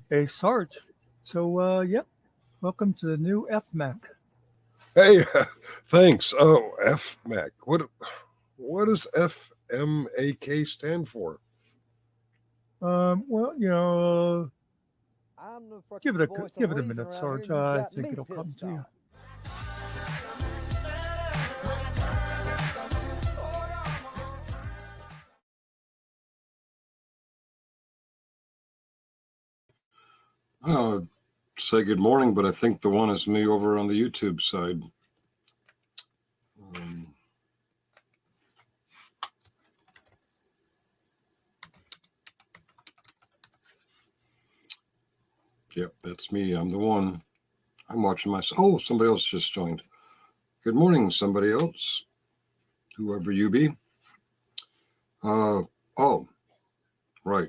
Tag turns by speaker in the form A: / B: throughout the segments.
A: Hey, Sarge. So, yep, welcome to the new FMAC.
B: Hey, thanks. Oh, FMAC. What does FMAK stand for?
A: Well,
C: I'm the
A: give
C: fucking
A: it a
C: voice of
A: give it a
C: reason
A: minute,
C: around here,
A: Sarge.
C: and you
A: I
C: got
A: think
C: me
A: it'll come
C: pissed
A: to you.
C: off.
B: Uh, Say good morning, but I think the one is me over on the YouTube side. Um, yep, that's me. I'm the one. I'm watching myself. Oh, somebody else just joined. Good morning, somebody else, whoever you be. Oh, right.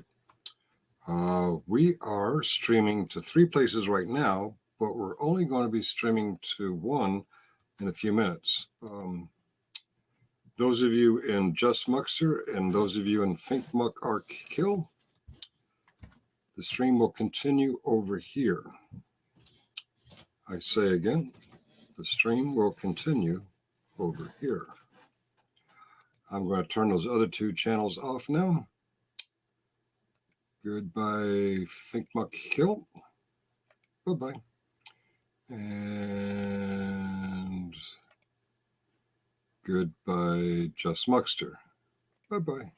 B: We are streaming to three places right now, but we're only going to be streaming to one in a few minutes. Those of you in Just Muckster and those of you in Think Muck Arc Kill, the stream will continue over here. I say again, the stream will continue over here. I'm going to turn those other two channels off now. Goodbye, Think Muck Kill. Bye-bye. And goodbye, Just Muckster. Bye-bye.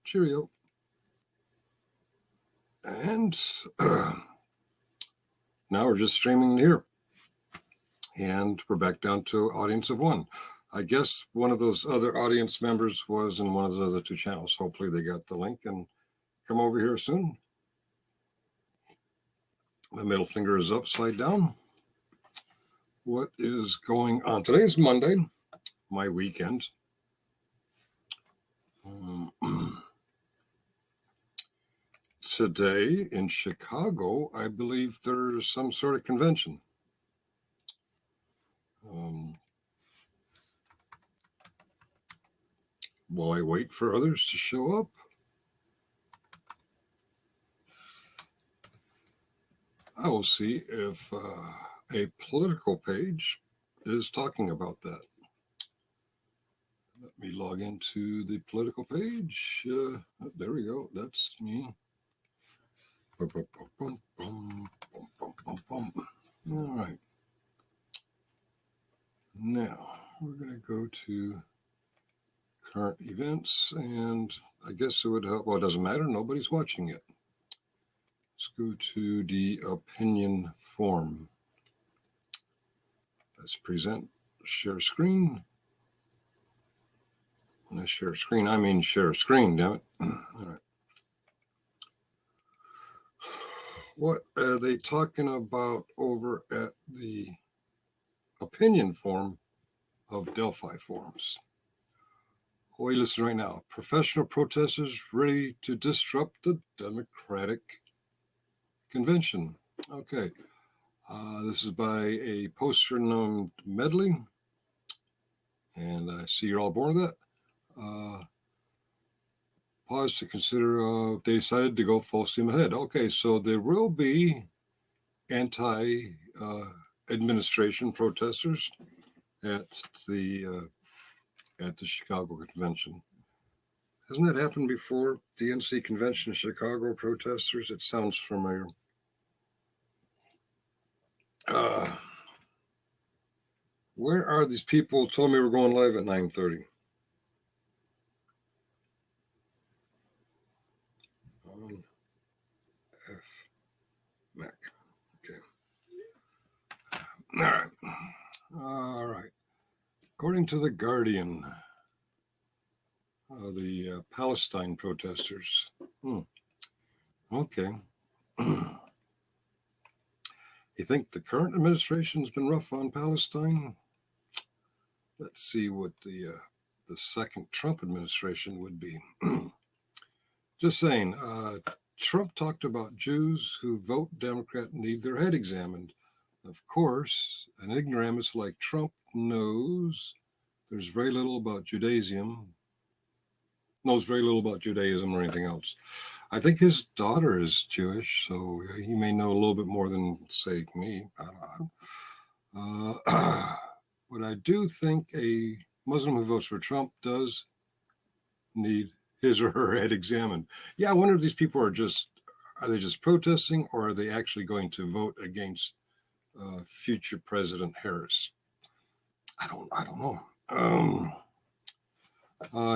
B: Cheerio. And now we're just streaming here. And we're back down to audience of one. I guess one of those other audience members was in one of the other two channels. Hopefully they got the link and come over here soon. My middle finger is upside down. What is going on? Today's Monday, my weekend. Today in Chicago, I believe there's some sort of convention. While I wait for others to show up, I will see if a political page is talking about that. Let me log into the political page. There we go. That's me. All right. Now we're going to go to current events, and I guess it would help. Well, it doesn't matter. Nobody's watching it. Let's go to the opinion form. Let's present, share screen. When I share screen, I mean share screen, damn it. All right. What are they talking about over at the opinion form of Delphi Forums? Oh, wait, listen right now. Professional protesters ready to disrupt the Democratic Convention. Okay. This is by a poster named Medley. And I see you're all born with that. Pause to consider they decided to go full steam ahead. Okay, so there will be anti-administration protesters at the Chicago Convention. Hasn't that happened before? The NC Convention, Chicago protesters? It sounds familiar. Where are these people? Told me we're going live at 9:30. Mac. Okay. All right. According to The Guardian, the Palestine protesters. Okay. You think the current administration's been rough on Palestine? Let's see what the second Trump administration would be. Just saying, Trump talked about Jews who vote Democrat need their head examined. Of course, an ignoramus like Trump knows there's very little about Judaism, knows very little about Judaism or anything else. I think his daughter is Jewish, so he may know a little bit more than, say, me. I don't know. But I do think a Muslim who votes for Trump does need his or her head examined. Yeah, I wonder if these people are they just protesting, or are they actually going to vote against future President Harris? I don't know.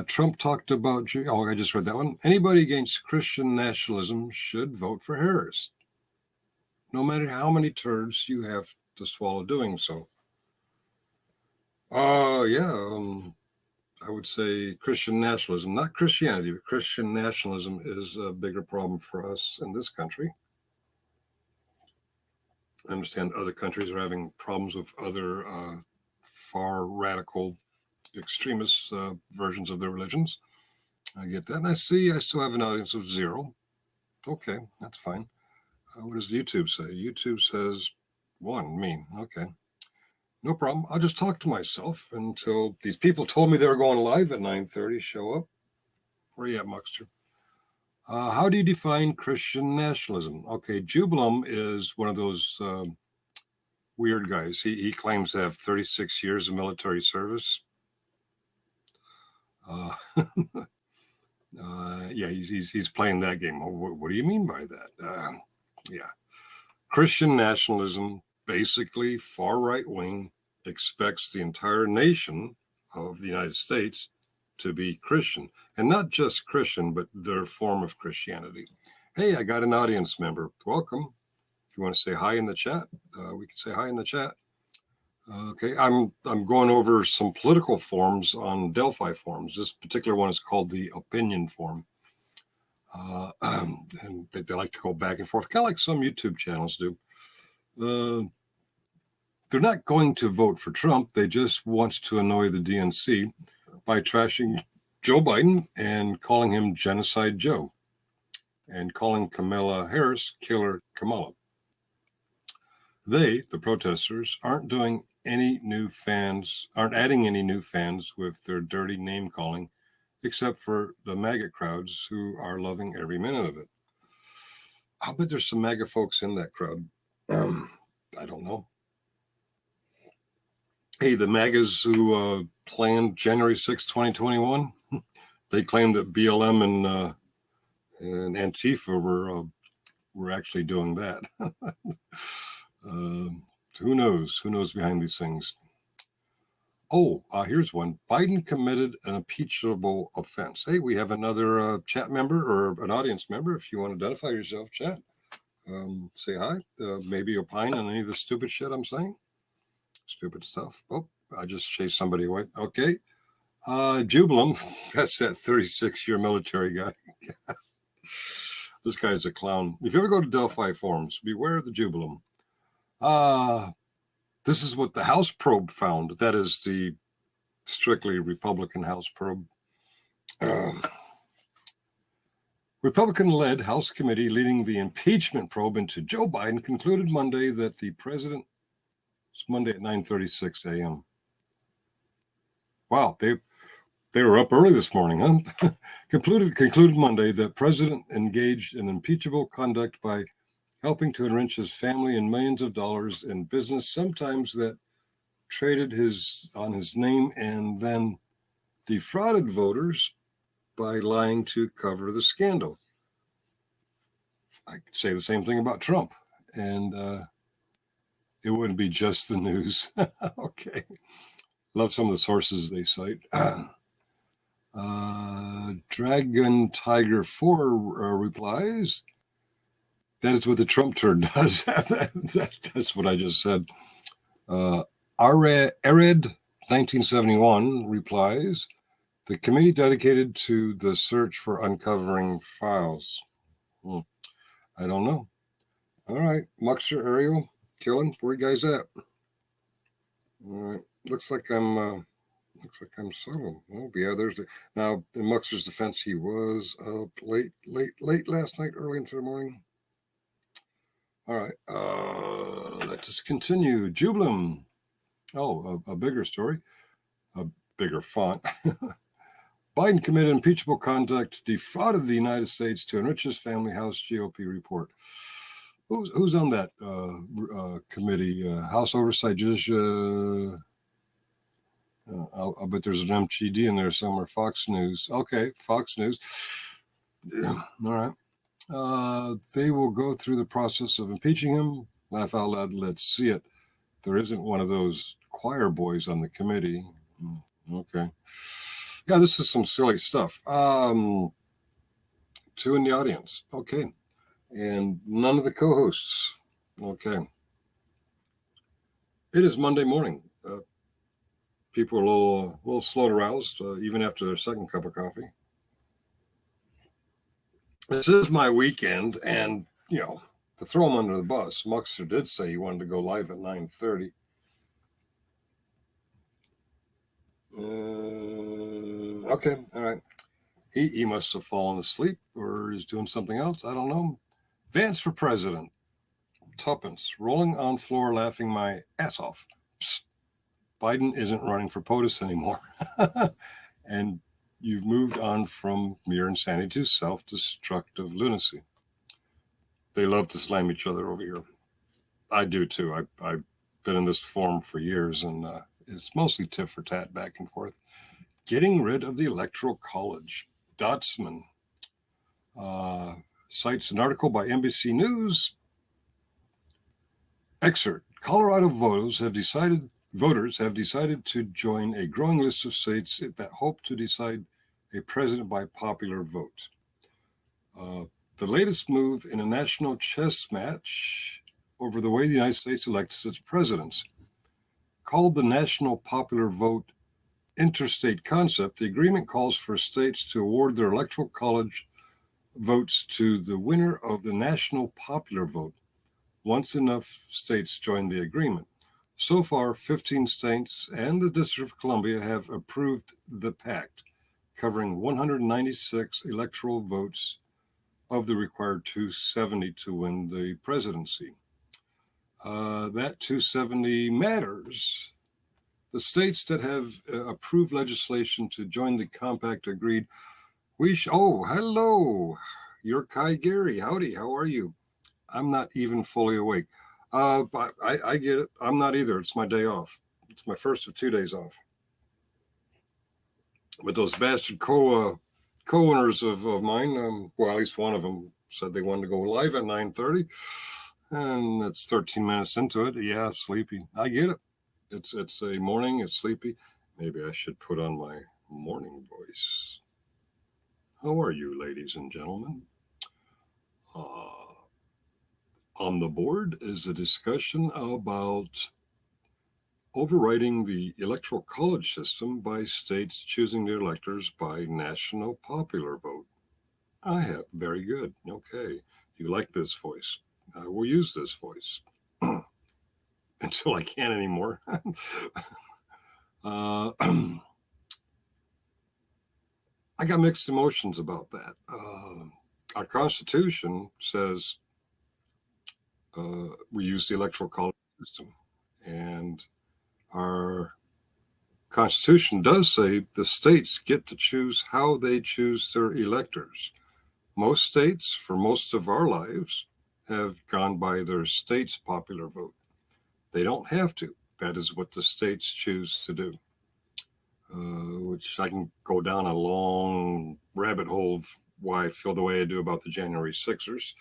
B: Trump talked about, I just read that one. Anybody against Christian nationalism should vote for Harris, no matter how many turds you have to swallow doing so. I would say Christian nationalism, not Christianity, but Christian nationalism is a bigger problem for us in this country. I understand other countries are having problems with other far radical extremist versions of their religions. I get that. And I still have an audience of 0. Okay, that's fine. What does YouTube say? YouTube says 1, me. Okay. No problem. I'll just talk to myself until these people told me they were going live at 9:30 show up. Where are you at, Muxter? How do you define Christian nationalism? Okay, Jubilam is one of those weird guys. He claims to have 36 years of military service. Yeah, he's playing that game. What do you mean by that? Yeah, Christian nationalism, basically far right wing, expects the entire nation of the United States to be Christian, and not just Christian, but their form of Christianity. Hey, I got an audience member. Welcome. If you want to say hi in the chat, we can say hi in the chat. Okay, I'm going over some political forms on Delphi forums. This particular one is called the opinion form. And they like to go back and forth, kind of like some YouTube channels do. They're not going to vote for Trump. They just want to annoy the DNC by trashing Joe Biden and calling him Genocide Joe and calling Kamala Harris Killer Kamala. They, the protesters, aren't adding any new fans with their dirty name calling, except for the MAGA crowds who are loving every minute of it. I'll bet there's some MAGA folks in that crowd. I don't know. Hey, the MAGAs who planned January 6, 2021, they claimed that BLM and Antifa were actually doing that. Who knows? Who knows behind these things? Here's one. Biden committed an impeachable offense. Hey, we have another chat member or an audience member. If you want to identify yourself, chat. Say hi. Maybe opine on any of the stupid shit I'm saying. Stupid stuff. Oh, I just chased somebody away. Okay. Jubilam, that's that 36-year military guy. This guy's a clown. If you ever go to Delphi forums, beware of the Jubilam. This is what the House probe found. That is the strictly Republican House probe. Republican-led House committee leading the impeachment probe into Joe Biden concluded Monday that the president, it's Monday at 9:36 a.m. Wow, they were up early this morning, huh? concluded Monday that president engaged in impeachable conduct by helping to enrich his family in millions of dollars in business, sometimes that traded on his name and then defrauded voters by lying to cover the scandal. I could say the same thing about Trump, and it wouldn't be just the news. Okay. Love some of the sources they cite. Dragon Tiger 4 replies, that is what the Trump turd does. That's what I just said. Ared 1971 replies, the committee dedicated to the search for uncovering files. I don't know. All right, Muxter, Ariel, Killen, where you guys at? All right, looks like I'm subtle. Oh, yeah, now in Muxter's defense, he was up late last night, early into the morning. All right, let's just continue. Jubilam. Oh, a bigger story, a bigger font. Biden committed impeachable conduct, defrauded the United States to enrich his family. House GOP report. Who's on that committee? House Oversight Judicial. I'll bet there's an MTD in there somewhere. Fox News. Okay, Fox News. All right. They will go through the process of impeaching him. Laugh out loud. Let's see it. There isn't one of those choir boys on the committee. Okay. Yeah, this is some silly stuff. Two in the audience. Okay. And none of the co-hosts. Okay. It is Monday morning. People are a little slow to rouse, even after their second cup of coffee. This is my weekend, and, to throw him under the bus, Muxter did say he wanted to go live at 9:30. Okay, all right. He must have fallen asleep or is doing something else. I don't know. Vance for president. Tuppence, rolling on floor, laughing my ass off. Psst. Biden isn't running for POTUS anymore. And you've moved on from mere insanity to self-destructive lunacy. They love to slam each other over here. I do too. I've been in this forum for years, and it's mostly tit for tat back and forth. Getting rid of the Electoral College. Dotsman cites an article by NBC News. Excerpt. Colorado voters have decided to join a growing list of states that hope to decide a president by popular vote. The latest move in a national chess match over the way the United States elects its presidents. Called the National Popular Vote interstate concept, the agreement calls for states to award their electoral college votes to the winner of the national popular vote once enough states join the agreement. So far, 15 states and the District of Columbia have approved the pact, covering 196 electoral votes of the required 270 to win the presidency. That 270 matters. The states that have approved legislation to join the compact agreed. Hello. You're Kai Gary. Howdy. How are you? I'm not even fully awake. But I get it. I'm not either. It's my day off. It's my first of 2 days off. But those bastard co-owners of mine, well, at least one of them said they wanted to go live at 9:30. And it's 13 minutes into it. Yeah, sleepy. I get it. It's a morning. It's sleepy. Maybe I should put on my morning voice. How are you, ladies and gentlemen? On the board is a discussion about overriding the electoral college system by states choosing their electors by national popular vote. I have. Very good. Okay. You like this voice. I will use this voice until I can't anymore. I got mixed emotions about that. Our Constitution says we use the electoral college system, and our Constitution does say the states get to choose how they choose their electors. Most states, for most of our lives, have gone by their state's popular vote. They don't have to. That is what the states choose to do, which I can go down a long rabbit hole of why I feel the way I do about the January 6ers.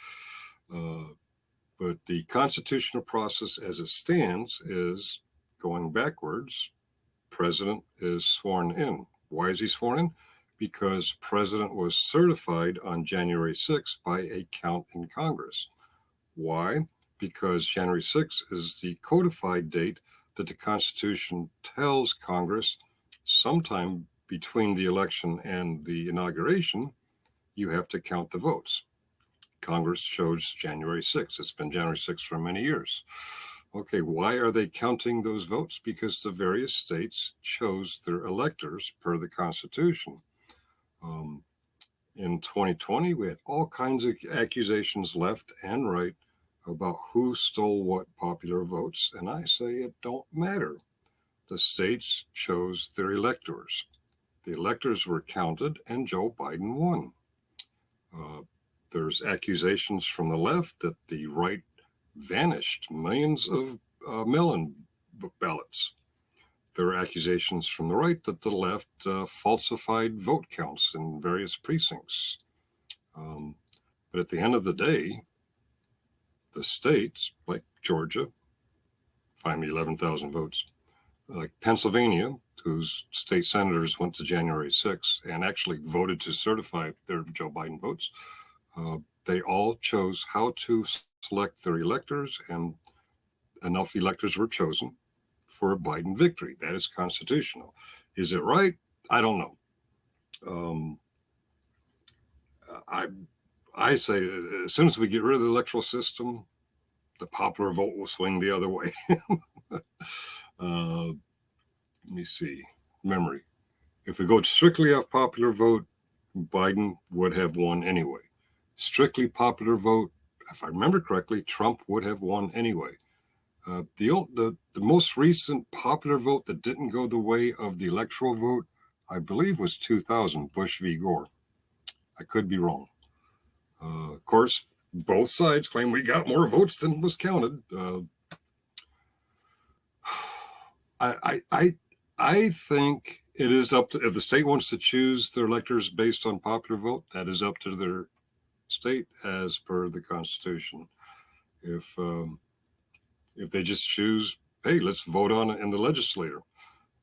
B: But the constitutional process as it stands is going backwards. President is sworn in. Why is he sworn in? Because president was certified on January 6th by a count in Congress. Why? Because January 6th is the codified date that the Constitution tells Congress sometime between the election and the inauguration, you have to count the votes. Congress chose January 6th. It's been January 6th for many years. Okay, why are they counting those votes? Because the various states chose their electors per the Constitution. In 2020, we had all kinds of accusations left and right about who stole what popular votes, and I say it don't matter. The states chose their electors. The electors were counted and Joe Biden won. There's accusations from the left that the right vanished millions of mail-in ballots. There are accusations from the right that the left falsified vote counts in various precincts. But at the end of the day, the states like Georgia, find me 11,000 votes, like Pennsylvania, whose state senators went to January 6th and actually voted to certify their Joe Biden votes, they all chose how to select their electors, and enough electors were chosen for a Biden victory. That is constitutional. Is it right? I don't know. I say as soon as we get rid of the electoral system, the popular vote will swing the other way. Let me see. Memory. If we go strictly off popular vote, Biden would have won anyway. Strictly popular vote, if I remember correctly, Trump would have won anyway. The most recent popular vote that didn't go the way of the electoral vote, I believe, was 2000, Bush v. Gore. I could be wrong. Of course, both sides claim we got more votes than was counted. I think it is up to, if the state wants to choose their electors based on popular vote, that is up to their state as per the Constitution. If they just choose, hey, let's vote on it in the legislature.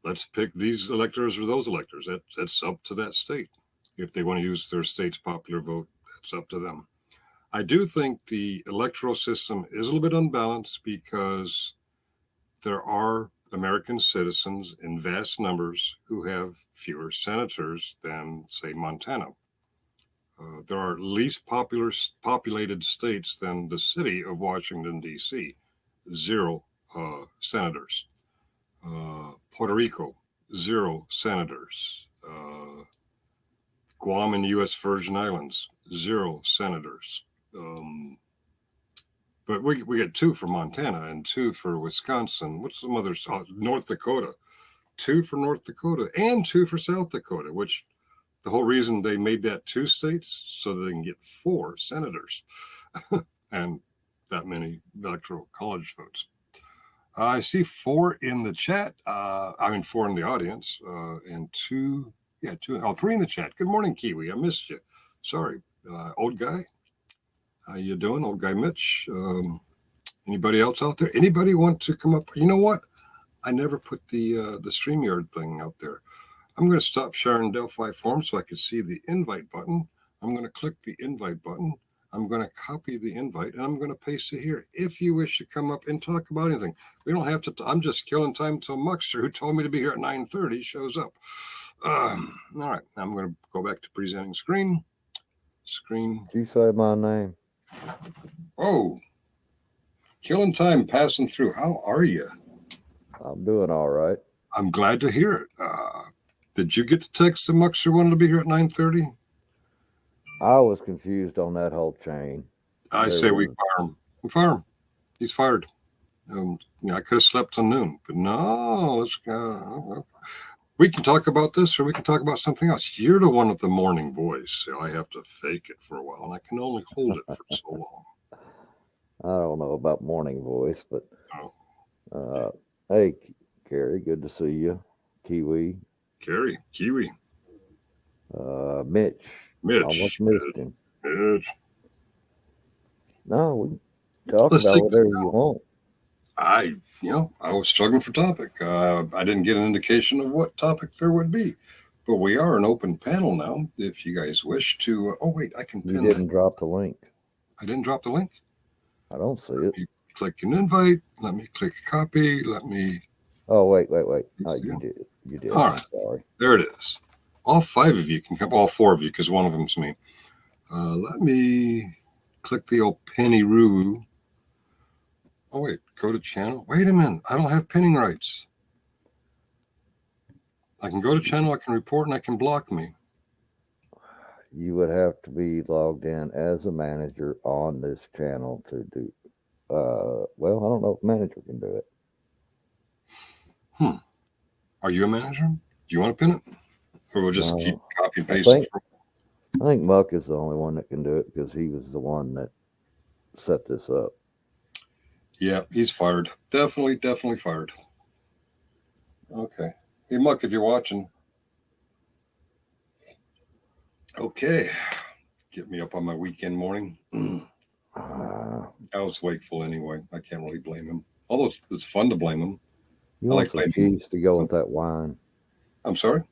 B: Let's pick these electors or those electors. That's up to that state. If they want to use their state's popular vote, that's up to them. I do think the electoral system is a little bit unbalanced because there are American citizens in vast numbers who have fewer senators than, say, Montana. There are least populated states than the city of Washington, D.C., 0 senators. Puerto Rico, 0 senators. Guam and U.S. Virgin Islands, 0 senators. But we get 2 for Montana and 2 for Wisconsin. What's some others? North Dakota, 2 for North Dakota and 2 for South Dakota, which the whole reason they made that 2 states so that they can get 4 senators and that many electoral college votes. I see 4 in the chat. 4 in the audience, and 2. Yeah, 3 in the chat. Good morning, Kiwi. I missed you. Sorry. Old guy. How you doing, old guy Mitch? Anybody else out there? Anybody want to come up? You know what? I never put the StreamYard thing out there. I'm going to stop sharing Delphi forms so I can see the invite button. I'm going to click the invite button. I'm going to copy the invite, and I'm going to paste it here. If you wish to come up and talk about anything, we don't have to. I'm just killing time until Muxter, who told me to be here at 9:30, shows up. All right, I'm going to go back to presenting screen. Screen.
C: Did you say my name?
B: Oh, killing time, passing through. How are you?
C: I'm doing all right.
B: I'm glad to hear it. Did you get the text that Muxter wanted to be here at 9:30?
C: I was confused on that whole chain.
B: I say we fire him. We fire him. He's fired. I could have slept till noon, but no, let's go. We can talk about this or we can talk about something else. You're the one with the morning voice, so I have to fake it for a while, and I can only hold it for so long.
C: I don't know about morning voice, but hey, Carrie, good to see you. Kiwi.
B: Carrie, Kiwi.
C: Mitch.
B: Mitch.
C: Almost missed him.
B: Mitch.
C: No, we can talk about whatever you want.
B: I was struggling for topic. I didn't get an indication of what topic there would be, but we are an open panel now. If you guys wish to, I can pin.
C: You didn't drop the link.
B: I didn't drop the link.
C: I don't see it.
B: Click an invite. Let me click copy. Let me.
C: Oh, wait. Oh, you did. You did.
B: All right.
C: Sorry.
B: There it is. All 5 of you can come. All 4 of you, because one of them's me. Let me click the old penny roo. Oh, wait, go to channel. Wait a minute. I don't have pinning rights. I can go to channel, I can report, and I can block me.
C: You would have to be logged in as a manager on this channel to do. I don't know if manager can do it.
B: Are you a manager? Do you want to pin it? Or we'll just keep
C: No,
B: copy and
C: I
B: pasting.
C: think I think Muck is the only one that can do it because he was the one that set this up.
B: Yeah, he's fired. Definitely fired. Okay. Hey, Muck, if you're watching. Okay. Get me up on my weekend morning. I was wakeful anyway. I can't really blame him. Although it's fun to blame him.
C: You
B: I
C: want
B: like
C: some
B: blaming.
C: cheese to go with that wine?
B: I'm sorry?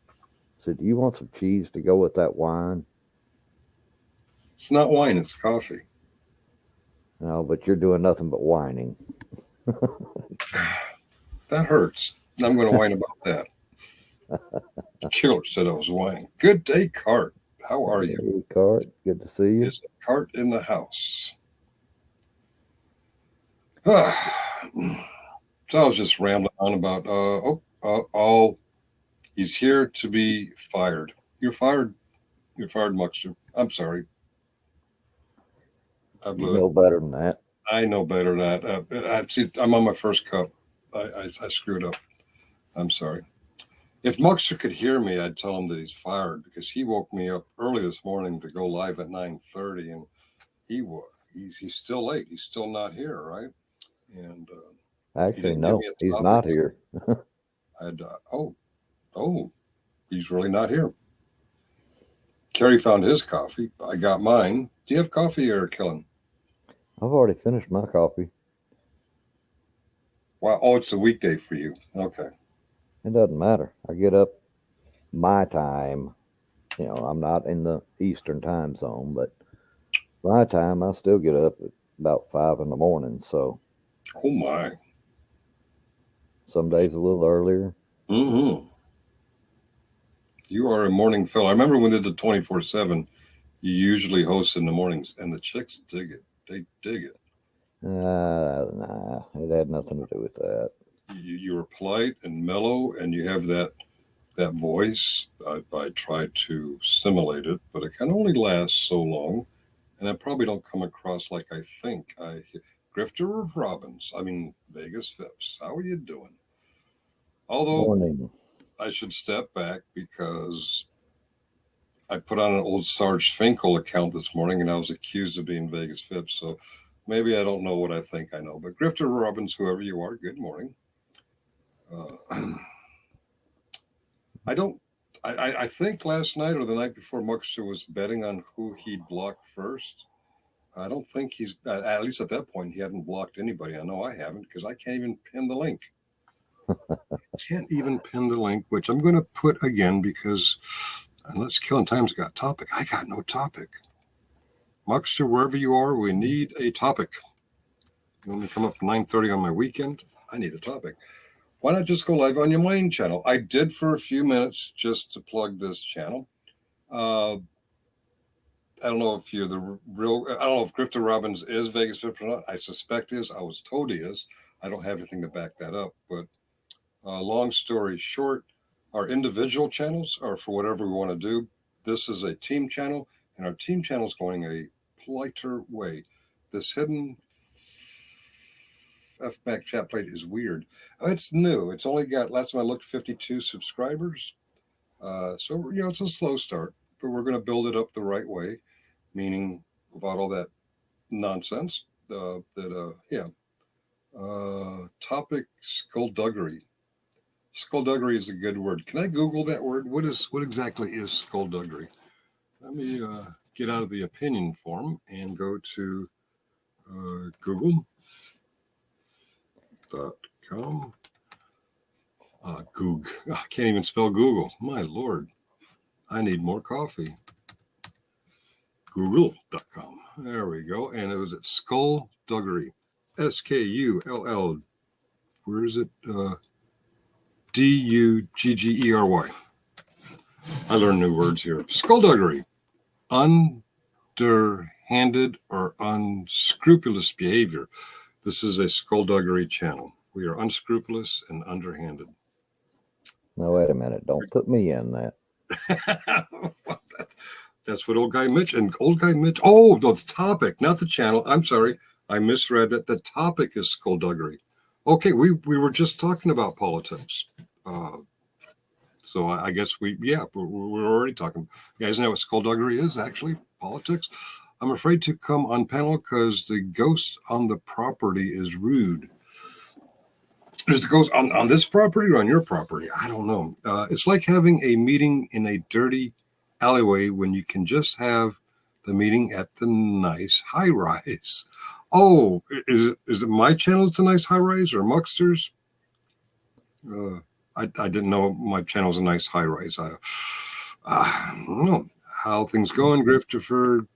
C: So do you want some cheese to go with that wine?
B: It's not wine, it's coffee.
C: No, but you're doing nothing but whining.
B: That hurts. I'm going to whine about that. Killer said I was whining. Good day, Cart. How are you?
C: Hey, Cart, good to see you.
B: Is a Cart in the house? So I was just rambling on about, he's here to be fired. You're fired. You're fired, Muckster. I'm sorry. I
C: You
B: blew it.
C: know better than that.
B: I know better than that. I'm on my first cup. I screwed up. I'm sorry. If Muckster could hear me, I'd tell him that he's fired because he woke me up early this morning to go live at 9:30, and he's still late. He's still not here, right? And
C: Actually,
B: didn't
C: no,
B: give me a
C: he's
B: topic.
C: not here.
B: I'd he's really not here. Kerry found his coffee. I got mine. Do you have coffee or Killen?
C: I've already finished my coffee.
B: Wow. Oh, it's a weekday for you. Okay.
C: It doesn't matter. I get up my time. You know, I'm not in the Eastern time zone, but my time, I still get up at about 5 in the morning. So
B: Oh my.
C: some days a little earlier.
B: Mm-hmm. You are a morning fellow. I remember when they did the 24/7. You usually host in the mornings, and the chicks dig it. They dig it.
C: Nah, it had nothing to do with that.
B: You were polite and mellow, and you have that voice. I try to simulate it, but it can only last so long, and I probably don't come across like I think. Grifter Robbins. I mean Vegas Phipps. How are you doing? Although
C: Morning.
B: I should step back because I put on an old Sarge Finkel account this morning, and I was accused of being Vegas Phipps. So maybe I don't know what I think I know. But Grifter Robbins, whoever you are, good morning. I think last night or the night before Muckster was betting on who he'd block first. I don't think he's, at least at that point, he hadn't blocked anybody. I know I haven't because I can't even pin the link. Can't even pin the link, which I'm going to put again because unless Killing Time's got topic, I got no topic. Muckster, wherever you are, we need a topic. You want me to come up at 9:30 on my weekend? I need a topic. Why not just go live on your main channel? I did for a few minutes just to plug this channel. I don't know if you're the real, I don't know if Grifter Robbins is Vegas Phipps or not. I suspect is. I was told he is. I don't have anything to back that up. But long story short, our individual channels are for whatever we want to do. This is a team channel, and our team channel is going a politer way. This hidden FMAC chat plate is weird. It's new. It's only got, last time I looked, 52 subscribers. So, it's a slow start, but we're going to build it up the right way, meaning without all that nonsense. Topic skullduggery. Skullduggery is a good word. Can I Google that word? What exactly is skullduggery? Let me get out of the opinion form and go to Google.com. Goog. I can't even spell Google. My Lord. I need more coffee. Google.com. There we go. And it was at Skullduggery. SKULL. Where is it? DUGGERY. I learned new words here. Skullduggery. Underhanded or unscrupulous behavior. This is a skullduggery channel. We are unscrupulous and underhanded.
C: No, wait a minute. Don't put me in that.
B: That's what old guy Mitch. Oh, no, it's topic, not the channel. I'm sorry. I misread that. The topic is skullduggery. Okay, we were just talking about politics. So I guess we're already talking. You guys know what skullduggery is, actually, politics. I'm afraid to come on panel because the ghost on the property is rude. Is the ghost on this property or on your property? I don't know. It's like having a meeting in a dirty alleyway when you can just have the meeting at the nice high rise. Oh, is it my channel? It's a nice high rise or Muckster's? I didn't know my channel's a nice high rise. I don't know how things going, Christopher.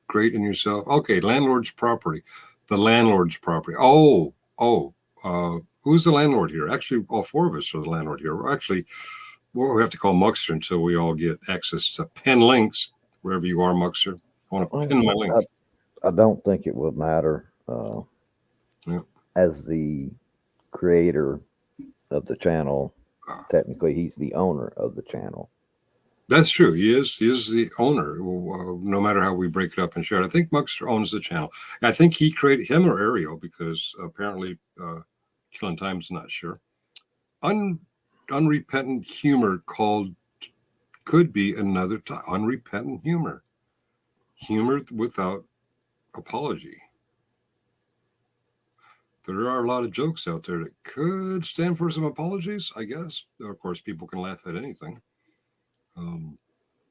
B: Great, and yourself. Okay, landlord's property. The landlord's property. Who's the landlord here? Actually, all four of us are the landlord here. We have to call Muckster until we all get access to pin links wherever you are, Muckster. I want to pin my link.
C: I don't think it would matter. As the creator of the channel, technically he's the owner of the channel.
B: That's true. He is the owner. No matter how we break it up and share it, I think Muckster owns the channel. I think he created him or Ariel because apparently Killing Time's not sure. Unrepentant humor could be another unrepentant humor without apology. There are a lot of jokes out there that could stand for some apologies, I guess. Of course, people can laugh at anything.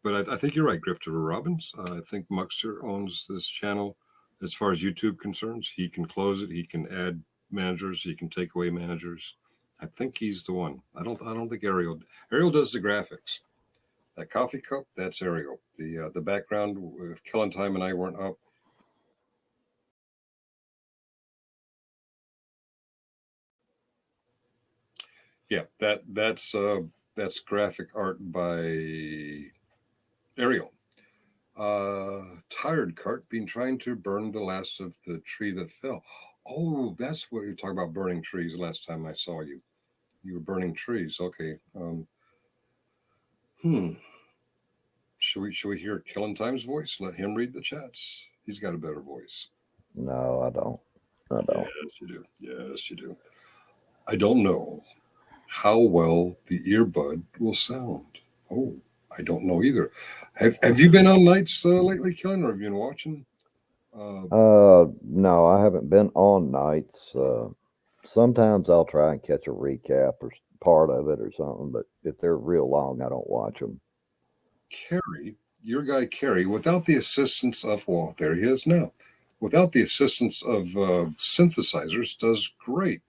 B: But I think you're right, Christopher Robbins. I think Muckster owns this channel as far as YouTube concerns. He can close it. He can add managers. He can take away managers. I think he's the one. I don't think Ariel does the graphics. That coffee cup, that's Ariel. The background, if Killing Time and I weren't up. Yeah, that's graphic art by Ariel. Tired cart being trying to burn the last of the tree that fell. Oh, that's what you're talking about, burning trees. The last time I saw you, you were burning trees. Okay. Should we hear Killing Time's voice? Let him read the chats. He's got a better voice.
C: No, I don't.
B: Yes, you do. I don't know how well the earbud will sound. Oh, I don't know either. Have you been on nights lately, Killing, or have you been watching?
C: No, I haven't been on nights. Sometimes I'll try and catch a recap or part of it or something, but if they're real long, I don't watch them.
B: Kerry, your guy Kerry, without the assistance of, well, there he is now. Without the assistance of synthesizers, does great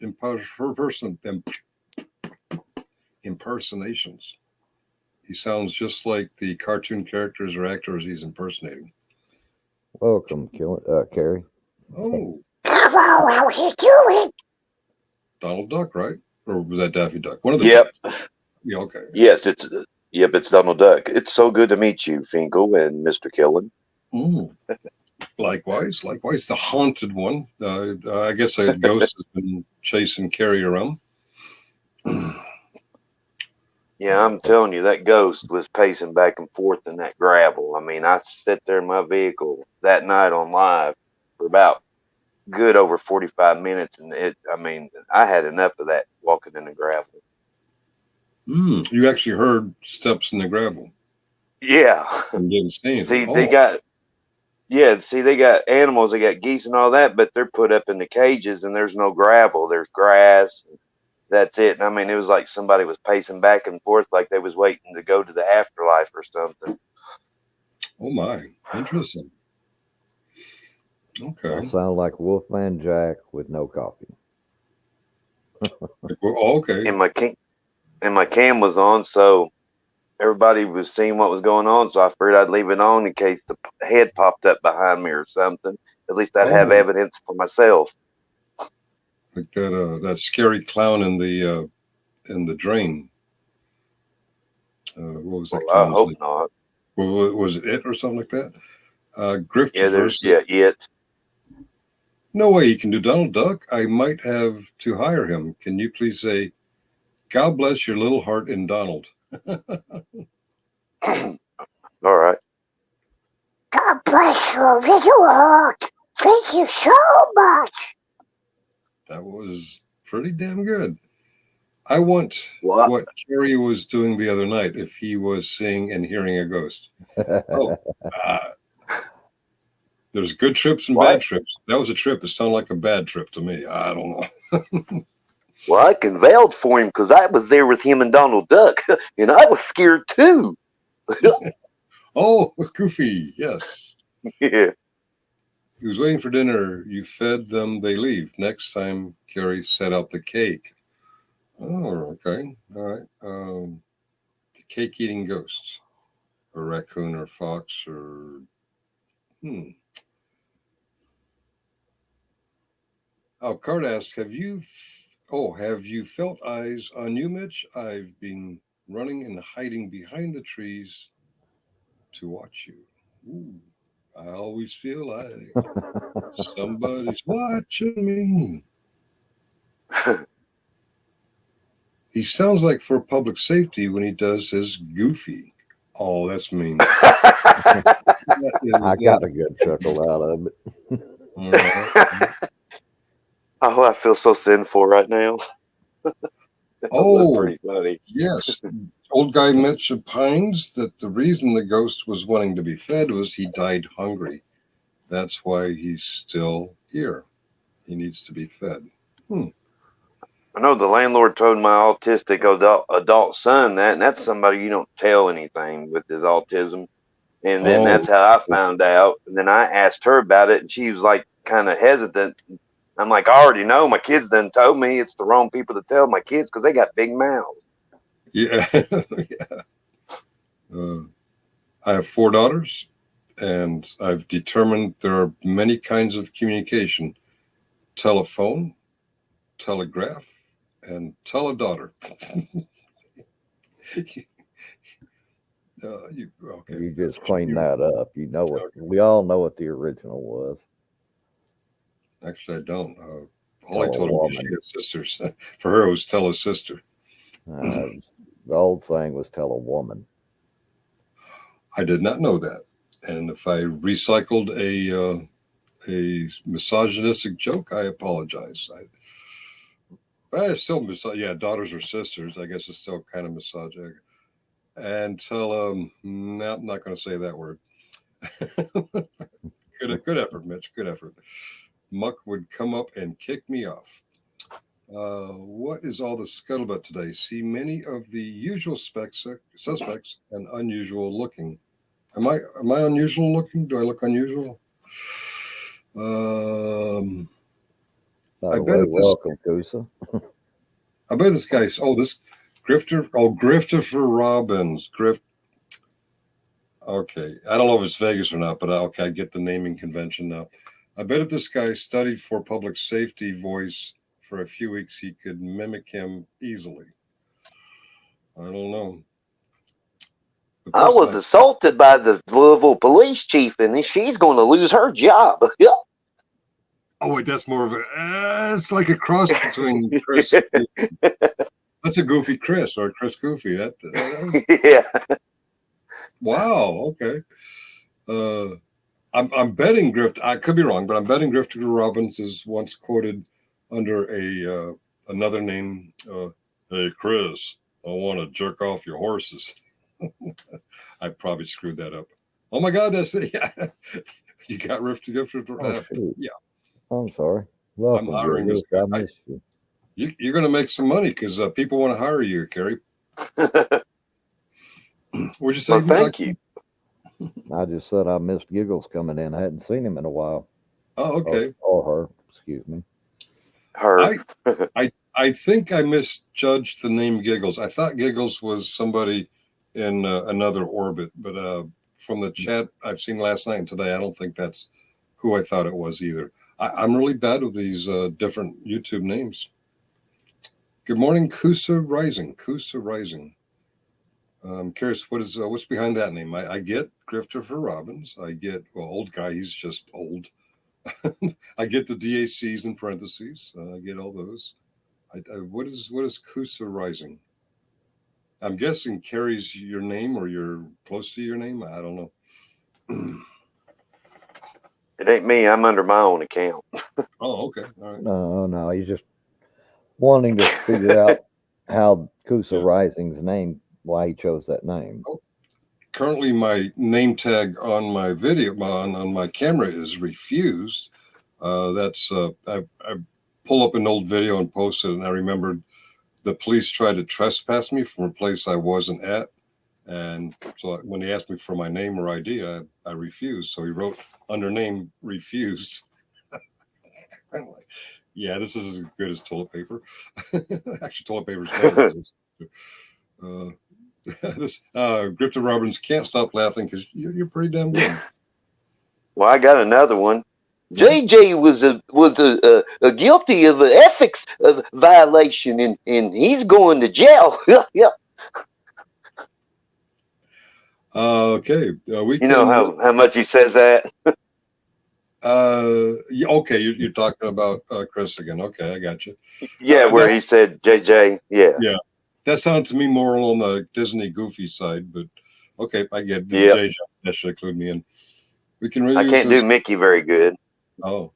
B: impersonations. He sounds just like the cartoon characters or actors he's impersonating.
C: Welcome, Kerry.
B: Oh.
D: Hello, how you doing?
B: Donald Duck, right? Or was that Daffy Duck? One of the
E: Yep.
B: Ducks. Yeah, okay.
E: Yes, it's Donald Duck. It's so good to meet you, Finkel and Mr. Killen.
B: Likewise, the haunted one. I guess a ghost has been chasing Kerry around.
E: Yeah, I'm telling you, that ghost was pacing back and forth in that gravel. I mean, I sat there in my vehicle that night on live for about good over 45 minutes, and I had enough of that walking in the gravel.
B: You actually heard steps in the gravel.
E: Yeah.
B: And didn't say anything.
E: They got animals, they got geese and all that, but they're put up in the cages and there's no gravel, there's grass. That's it. And I mean, it was like somebody was pacing back and forth like they was waiting to go to the afterlife or something.
B: Oh my, interesting. Okay.
C: I sound like Wolfman Jack with no coffee.
B: Okay.
E: And my cam was on, so everybody was seeing what was going on. So I figured I'd leave it on in case the head popped up behind me or something. At least I'd have evidence for myself.
B: Like that scary clown in the drain. What was that?
E: Well, I hope not.
B: Was it or something like that? Grifter.
E: It.
B: No way he can do Donald Duck. I might have to hire him. Can you please say, "God bless your little heart in Donald"?
E: All right.
D: God bless your little heart. Thank you so much.
B: That was pretty damn good. I want
E: What?
B: what Kerry was doing the other night if he was seeing and hearing a ghost. Oh, uh, there's good trips and
E: What?
B: bad trips. That was a trip. It sounded like a bad trip to me. I don't know.
E: Well, I can vouch for him because I was there with him and Donald Duck, and I was scared too.
B: Oh, Goofy. Yes.
E: Yeah.
B: He was waiting for dinner. You fed them, they leave. Next time, Kerry set out the cake. Oh, okay. All right. The cake eating ghosts, or raccoon, or fox, or. Oh, Card asked, have you felt eyes on you, Mitch? I've been running and hiding behind the trees to watch you. Ooh, I always feel like somebody's watching me. He sounds like for public safety when he does his Goofy. Oh, that's mean.
C: I got a good chuckle out of it.
E: Oh, I feel so sinful right now. That was pretty funny.
B: Yes. Old guy Mitch opines that the reason the ghost was wanting to be fed was he died hungry. That's why he's still here. He needs to be fed.
E: I know the landlord told my autistic adult son that, and that's somebody you don't tell anything with his autism. And then that's how I found out. And then I asked her about it, and she was like kind of hesitant. I'm like, I already know. My kids done told me it's the wrong people to tell my kids because they got big mouths.
B: Yeah. I have 4 daughters, and I've determined there are many kinds of communication: telephone, telegraph, and teledaughter. Okay.
C: You just clean that up. You know what? We all know what the original was.
B: Actually, I don't. Holly
C: Tell a
B: told me
C: woman.
B: she had sisters. For her, it was tell a sister.
C: The old thing was tell a woman.
B: I did not know that. And if I recycled a misogynistic joke, I apologize. I still daughters or sisters. I guess it's still kind of misogynistic. And tell no, I'm not going to say that word. Good effort, Mitch. Good effort. Muck would come up and kick me off. What is all the scuttlebutt today? See many of the usual suspects and unusual looking. Am I unusual looking? Do I look unusual?
C: By the way, welcome, Kusa.
B: I bet this guy's this Grifter. Oh, Christopher Robbins. Okay, I don't know if it's Vegas or not, but okay, I get the naming convention now. I bet if this guy studied for public safety voice for a few weeks, he could mimic him easily. I don't know.
E: I was assaulted by the Louisville police chief, and she's going to lose her job.
B: Oh, wait, that's more of it's like a cross between Chris. That's a Goofy Chris or Chris Goofy.
E: Yeah.
B: Wow. Okay. I'm betting I could be wrong, but I'm betting Grifter Robbins is once quoted under another name. Hey, Chris, I want to jerk off your horses. I probably screwed that up. Oh my God, that's it. Yeah. You got Grifter. Yeah.
C: I'm sorry. Welcome.
B: I'm hiring this
C: guy. I missed you.
B: You're going to make some money because people want to hire you, Kerry. What'd you say?
E: Well, thank you.
C: I just said I missed Giggles coming in. I hadn't seen him in a while.
B: Oh, okay.
C: Or her, excuse me.
E: Her.
B: I think I misjudged the name Giggles. I thought Giggles was somebody in another orbit, but from the chat I've seen last night and today, I don't think that's who I thought it was either. I'm really bad with these different YouTube names. Good morning, Kusa Rising. Kusa Rising. I'm curious, what's behind that name? I get Christopher Robbins. I get old guy. He's just old. I get the DACs in parentheses. I get all those. What is Kusa Rising? I'm guessing carries your name or you're close to your name. I don't know.
E: It ain't me. I'm under my own account.
B: Oh, okay. All right.
C: No. He's just wanting to figure out how Kusa
B: Yeah.
C: Rising's name, why he chose that name.
B: Currently, my name tag on my video on my camera is refused. I pull up an old video and post it, and I remembered the police tried to trespass me from a place I wasn't at, and so when they asked me for my name or ID, I refused. So he wrote under name refused. I'm like, yeah, this is as good as toilet paper. Actually, toilet paper is better. This Grifter Robbins can't stop laughing because you're pretty damn good.
E: Well, I got another one. JJ was guilty of an ethics violation, and he's going to jail. Yeah.
B: Okay, we
E: You know how much he says that?
B: yeah, okay, you're talking about Chris again. Okay, I got you.
E: Yeah, where he said JJ. Yeah.
B: Yeah, that sounded to me more on the Disney goofy side, but okay, I get it.
E: Yep.
B: JJ, that should include me in. We can reuse
E: I can't
B: this.
E: do Mickey very good.
B: Oh,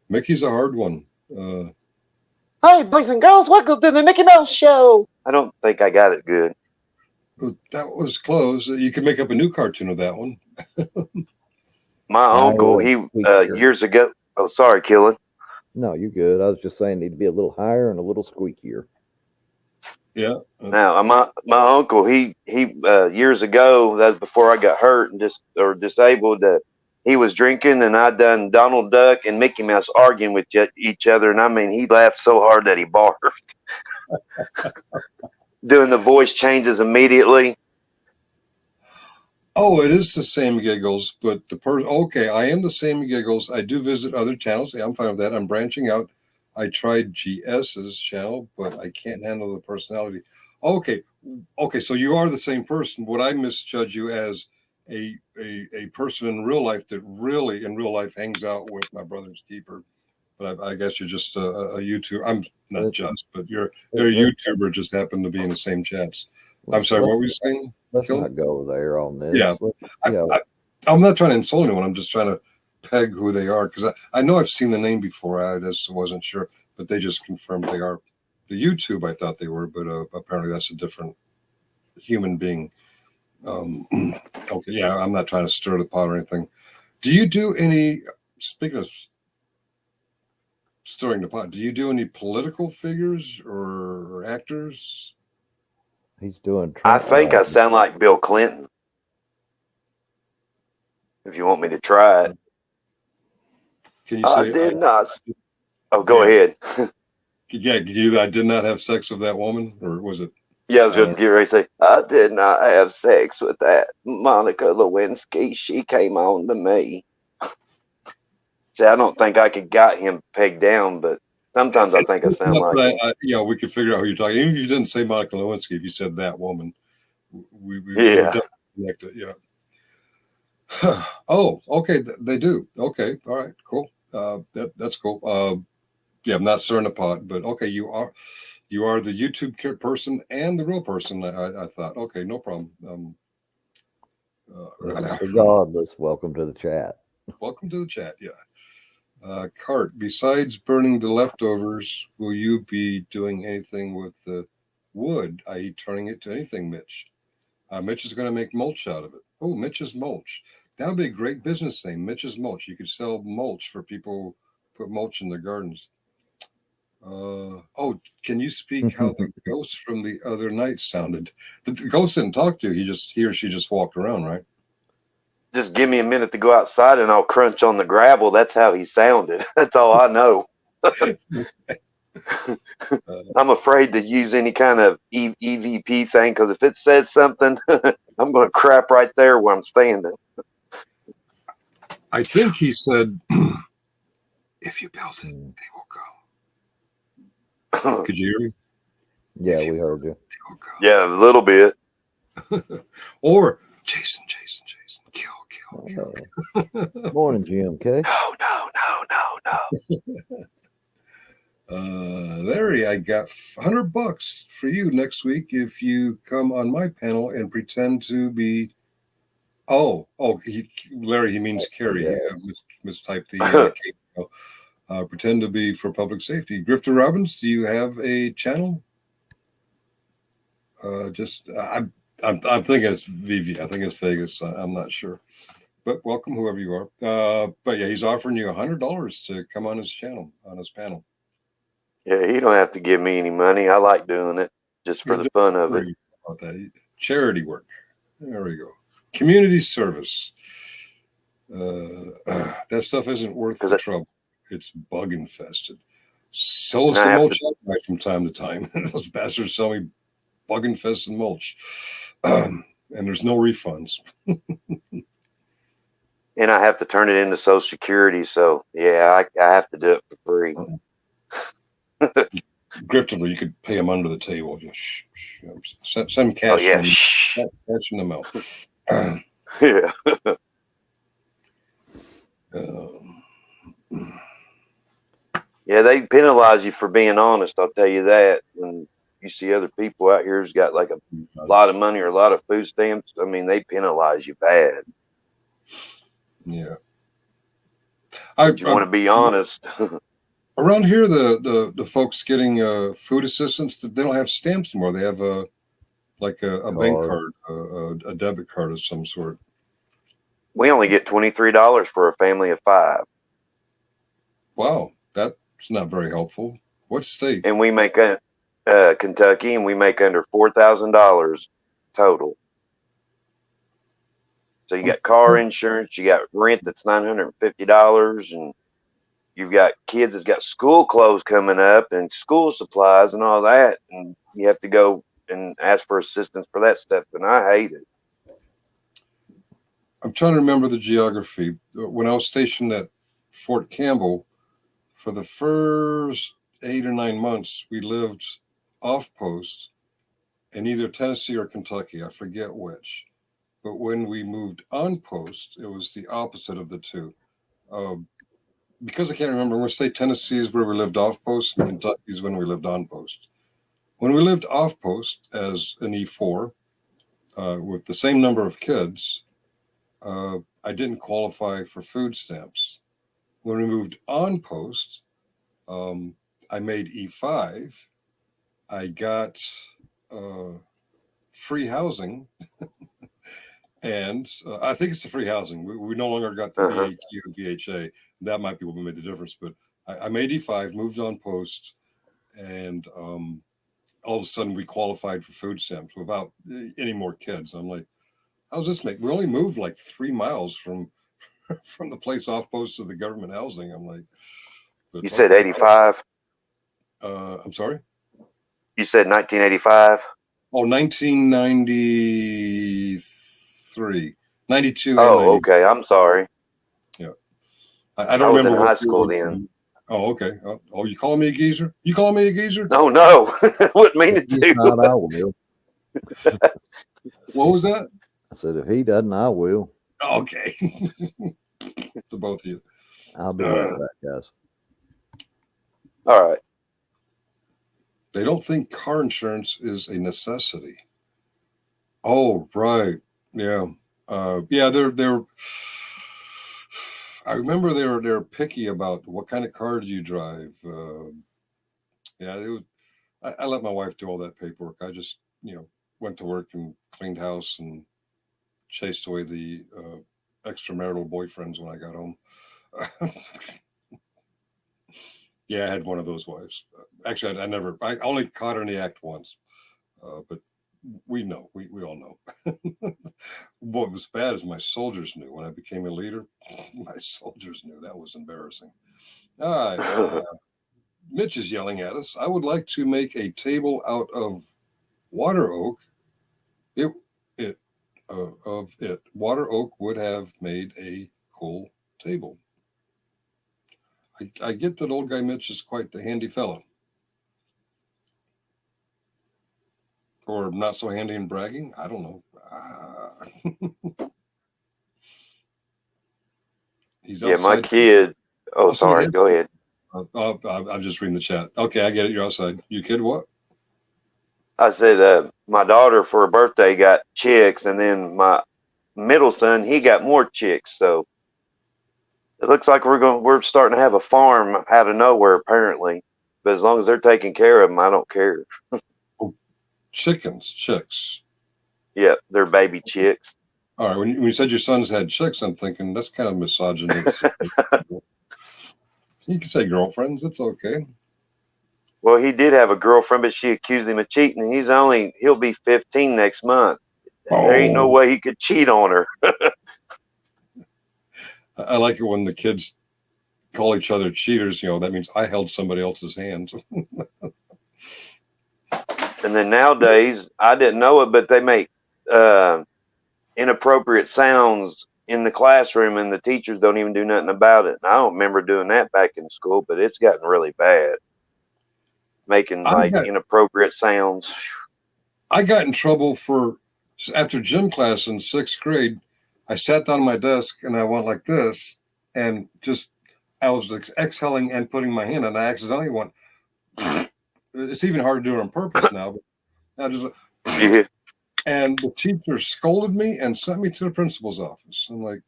B: Mickey's a hard one.
E: Hey, boys and girls, welcome to the Mickey Mouse Show. I don't think I got it good.
B: That was close. You could make up a new cartoon of that one.
E: My uncle, he years ago. Oh, sorry, Killen.
C: No, you're good. I was just saying need to be a little higher and a little squeakier.
B: Yeah.
E: Now, my uncle, he years ago, that's before I got hurt and disabled. He was drinking, and I done Donald Duck and Mickey Mouse arguing with each other, and I mean, he laughed so hard that he barfed. Doing the voice changes immediately.
B: Oh, it is the same giggles, but okay, I am the same giggles. I do visit other channels. Yeah, I'm fine with that. I'm branching out. I tried GS's channel, but I can't handle the personality. Okay, so you are the same person. Would I misjudge you as a person in real life that really in real life hangs out with my brother's keeper? But I guess you're just a YouTuber. I'm not just, but you're a YouTuber. Just happen to be in the same chats. I'm sorry. What were you saying?
C: Let's not go there on this.
B: Yeah, I'm not trying to insult anyone. I'm just trying to peg who they are because I know I've seen the name before. I just wasn't sure, but they just confirmed they are. The YouTube, I thought they were, but apparently that's a different human being. Okay, yeah, I'm not trying to stir the pot or anything. Do you do any? Speaking of stirring the pot, do you do any political figures or actors?
C: He's doing.
E: I think I sound like Bill Clinton. If you want me to try it.
B: Can you say
E: I did not? Oh, go ahead.
B: Yeah, you. I did not have sex with that woman, or was it?
E: Yeah, I was going to get ready to say, I did not have sex with that Monica Lewinsky. She came on to me. See, I don't think I could got him pegged down, but sometimes I think I sound like him.
B: We could figure out who you're talking. Even if you didn't say Monica Lewinsky, if you said that woman, we
E: yeah.
B: Connect it. Yeah. Oh, okay. They do. Okay. All right. Cool. That's cool. Yeah, I'm not stirring the pot, but okay, you are the YouTube person and the real person. I thought, okay, no problem.
C: Regardless, welcome to the chat.
B: Welcome to the chat. Yeah. Cart, besides burning the leftovers, will you be doing anything with the wood, i.e. turning it to anything, Mitch? Mitch is going to make mulch out of it. Oh, Mitch's Mulch. That would be a great business name, Mitch's Mulch. You could sell mulch for people who put mulch in their gardens. Can you speak how the ghost from the other night sounded? The ghost didn't talk to you. He or she just walked around, right?
E: Just give me a minute to go outside and I'll crunch on the gravel. That's how he sounded. That's all I know. I'm afraid to use any kind of EVP thing because if it says something, I'm going to crap right there where I'm standing.
B: I think he said, if you build it, they will go. Could you hear me?
C: Yeah, we heard you.
E: Yeah, a little bit.
B: Or Jason, kill.
C: Morning, GMK.
E: No.
B: Larry, I got $100 for you next week if you come on my panel and pretend to be. Larry, he means Carrie.
C: Yes.
B: Mistyped the pretend to be for public safety. Grifter Robbins, do you have a channel? I'm thinking it's VV. I think it's Vegas. I'm not sure. But welcome, whoever you are. But yeah, he's offering you $100 to come on his channel, on his panel.
E: Yeah, he don't have to give me any money. I like doing it just for the fun of it.
B: About that. Charity work. There we go. Community service. That stuff isn't worth the trouble. It's bug infested. Sells the mulch outright from time to time. Those bastards sell me bug infested mulch. And there's no refunds.
E: And I have to turn it into Social Security. So yeah, I have to do it for free.
B: Grifterly, you could pay him under the table. Just send cash.
E: Oh yeah,
B: cash in the mail.
E: Yeah. Yeah, they penalize you for being honest. I'll tell you that. When you see other people out here who's got like a lot of money or a lot of food stamps, I mean, they penalize you bad.
B: Yeah.
E: You want to be honest.
B: Around here, the folks getting food assistance, they don't have stamps anymore. They have a bank card, a debit card of some sort.
E: We only get $23 for a family of 5.
B: Wow, that's not very helpful. What state?
E: And we make Kentucky, and we make under $4,000 total. So you got car insurance, you got rent that's $950, and you've got kids that's got school clothes coming up and school supplies and all that, and you have to go and ask for assistance for that stuff, and I hate it.
B: I'm trying to remember the geography. When I was stationed at Fort Campbell, for the first 8 or 9 months, we lived off post in either Tennessee or Kentucky. I forget which. But when we moved on post, it was the opposite of the two. Because I can't remember, I'm going to say Tennessee is where we lived off post, and Kentucky is when we lived on post. When we lived off post as an E4, with the same number of kids, I didn't qualify for food stamps. When we moved on post, I made E5. I got free housing. And I think it's the free housing. We no longer got the VAQ, VHA. That might be what made the difference. But I made E5, moved on post, and all of a sudden we qualified for food stamps without any more kids. I'm like, how's this make? We only moved like 3 miles from the place off post to the government housing. I'm like,
E: you said 85?
B: I'm sorry?
E: You said 1985?
B: Oh, 1993. 92.
E: Oh, okay. I'm sorry.
B: Yeah. I don't remember.
E: I was in high school then.
B: Oh, okay. Oh, you calling me a geezer? You calling me a geezer?
E: Oh, no. Wouldn't mean it to.
C: Not, I will.
B: What was that?
C: I said, if he doesn't, I will.
B: Okay. To both of you.
C: I'll be right back, guys.
E: All right.
B: They don't think car insurance is a necessity. Oh, right. Yeah. They're I remember they're picky about what kind of car do you drive. I let my wife do all that paperwork. I just, went to work and cleaned house and chased away the extramarital boyfriends when I got home. Yeah, I had one of those wives. Actually, I only caught her in the act once, but we know, we all know. What was bad is my soldiers knew when I became a leader. My soldiers knew. That was embarrassing. All right. Mitch is yelling at us. I would like to make a table out of water oak. Water oak would have made a cool table. I get that old guy Mitch is quite the handy fellow. Or not so handy in bragging. I don't know. He's
E: yeah, my kid. Oh, sorry. Go ahead.
B: I'm just reading the chat. Okay, I get it. You're outside. You kid what?
E: I said my daughter for her birthday got chicks, and then my middle son, he got more chicks. So it looks like we're starting to have a farm out of nowhere, apparently. But as long as they're taking care of them, I don't care.
B: chicks.
E: Yeah, they're baby chicks.
B: All right. When you said your sons had chicks, I'm thinking that's kind of misogynist. You can say girlfriends. It's okay.
E: Well, he did have a girlfriend, but she accused him of cheating. He'll be 15 next month. There ain't no
B: Oh.
E: way he could cheat on her.
B: I like it when the kids call each other cheaters. That means I held somebody else's hand.
E: And then nowadays, I didn't know it, but they make inappropriate sounds in the classroom, and the teachers don't even do nothing about it. And I don't remember doing that back in school, but it's gotten really bad. Making inappropriate sounds.
B: I got in trouble after gym class in 6th grade. I sat down at my desk and I went like this, and I was exhaling and putting my hand, and I accidentally went. It's even hard to do it on purpose now, but I just.
E: Yeah.
B: And the teacher scolded me and sent me to the principal's office. I'm like,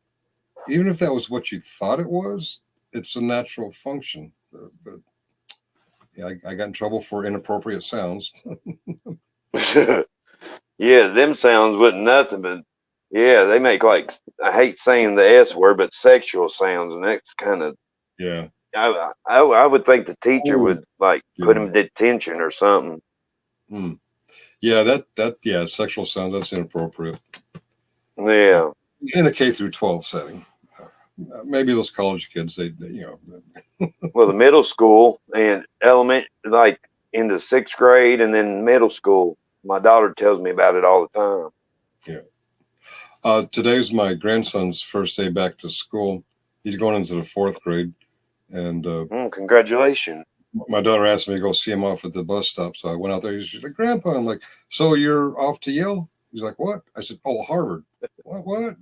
B: even if that was what you thought it was, it's a natural function. But yeah, I got in trouble for inappropriate sounds.
E: Yeah, them sounds wasn't nothing, but yeah, they make I hate saying the S word, but sexual sounds, and that's kind of
B: Yeah.
E: I would think the teacher would put him in detention or something.
B: Yeah, that sexual sounds, that's inappropriate.
E: Yeah.
B: In a K through 12 setting. Maybe those college kids, they
E: Well, the middle school and like in the 6th grade and then middle school, my daughter tells me about it all the time.
B: Yeah. Today's my grandson's first day back to school. He's going into the 4th grade, and
E: congratulations.
B: My daughter asked me to go see him off at the bus stop, so I went out there. She's like, "Grandpa," I'm like, "So you're off to Yale?" He's like, "What?" I said, "Oh, Harvard." What? What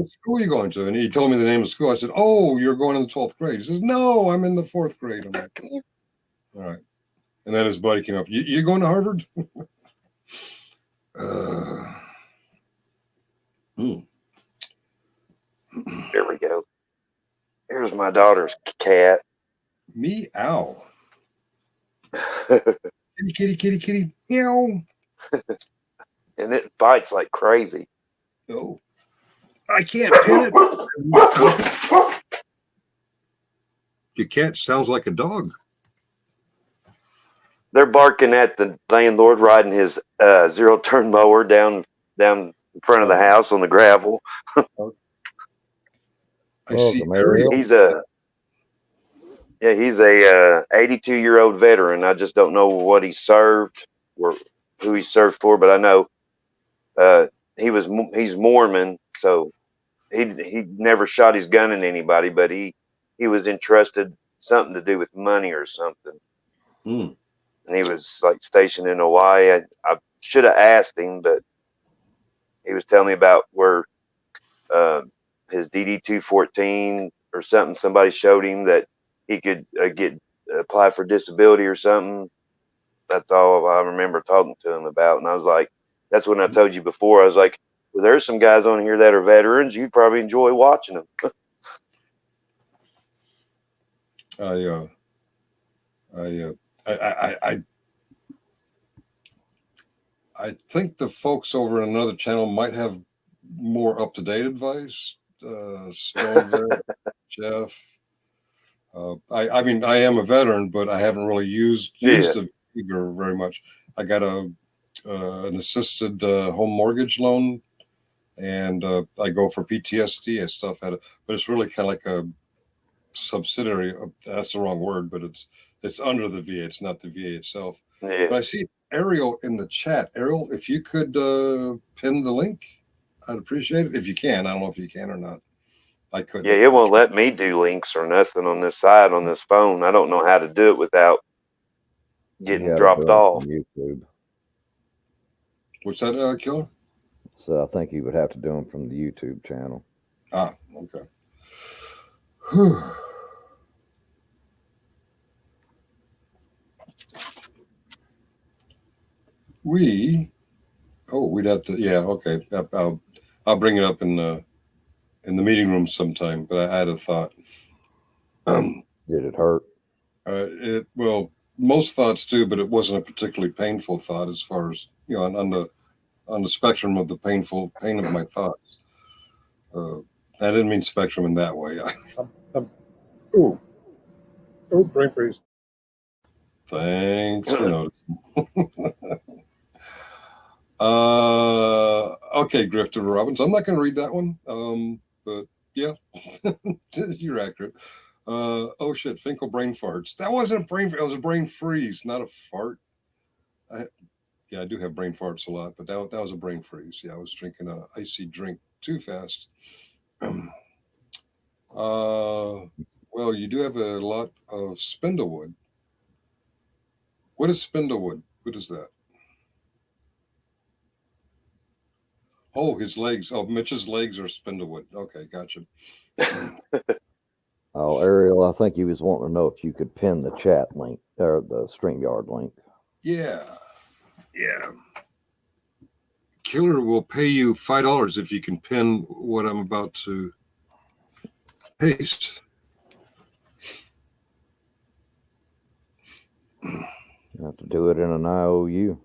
B: school are you going to? And he told me the name of the school. I said, "Oh, you're going in the 12th grade." He says, "No, I'm in the 4th grade." I'm like, "All right." And then his buddy came up. You going to Harvard?
E: There we go. Here's my daughter's cat.
B: Meow. Kitty, kitty, kitty, kitty. Meow.
E: And it bites like crazy.
B: Oh, I can't pin it. Your cat sounds like a dog.
E: They're barking at the landlord riding his 0-turn mower down in front of the house on the gravel.
B: I see.
E: He's a 82-year-old veteran. I just don't know what he served or who he served for, but I know he's Mormon, so he never shot his gun at anybody, but he was entrusted something to do with money or something. And he was like stationed in Hawaii. I should have asked him, but he was telling me about where his DD-214 or something. Somebody showed him that he could apply for disability or something. That's all I remember talking to him about. And I was like, that's when I told you before. I was like, well, there's some guys on here that are veterans. You'd probably enjoy watching them.
B: I think the folks over in another channel might have more up-to-date advice. Stone, Jeff. I mean, I am a veteran, but I haven't really used the figure very much. I got an assisted home mortgage loan, and I go for PTSD and stuff. But it's really kind of like a subsidiary. That's the wrong word, but it's under the VA. It's not the VA itself.
E: Yeah.
B: But I see Ariel in the chat. Ariel, if you could pin the link, I'd appreciate it. If you can. I don't know if you can or not. I couldn't.
E: Yeah, it won't let me do links or nothing on this side on this phone. I don't know how to do it without getting dropped off.
C: YouTube.
B: What's that, Killer?
C: So I think you would have to do them from the YouTube channel.
B: Ah, okay. We'd have to, yeah, okay. I'll bring it up in the meeting room sometime, but I had a thought.
C: Did it hurt?
B: most thoughts do, but it wasn't a particularly painful thought as far as, you know, on the spectrum of the pain of my thoughts. I didn't mean spectrum in that way.
F: Ooh, brain freeze.
B: Thanks for noticing. Okay, Grifter Robbins. I'm not going to read that one. But yeah, you're accurate. Oh shit, Finkel brain farts. That wasn't a brain. It was a brain freeze, not a fart. I do have brain farts a lot, but that was a brain freeze. Yeah, I was drinking a icy drink too fast. Well, you do have a lot of spindlewood. What is spindlewood? What is that? Oh, his legs. Oh, Mitch's legs are spindlewood. Okay, gotcha.
C: Oh, Ariel, I think he was wanting to know if you could pin the chat link or the StreamYard link.
B: Yeah. Killer will pay you $5 if you can pin what I'm about to paste.
C: You have to do it in an IOU.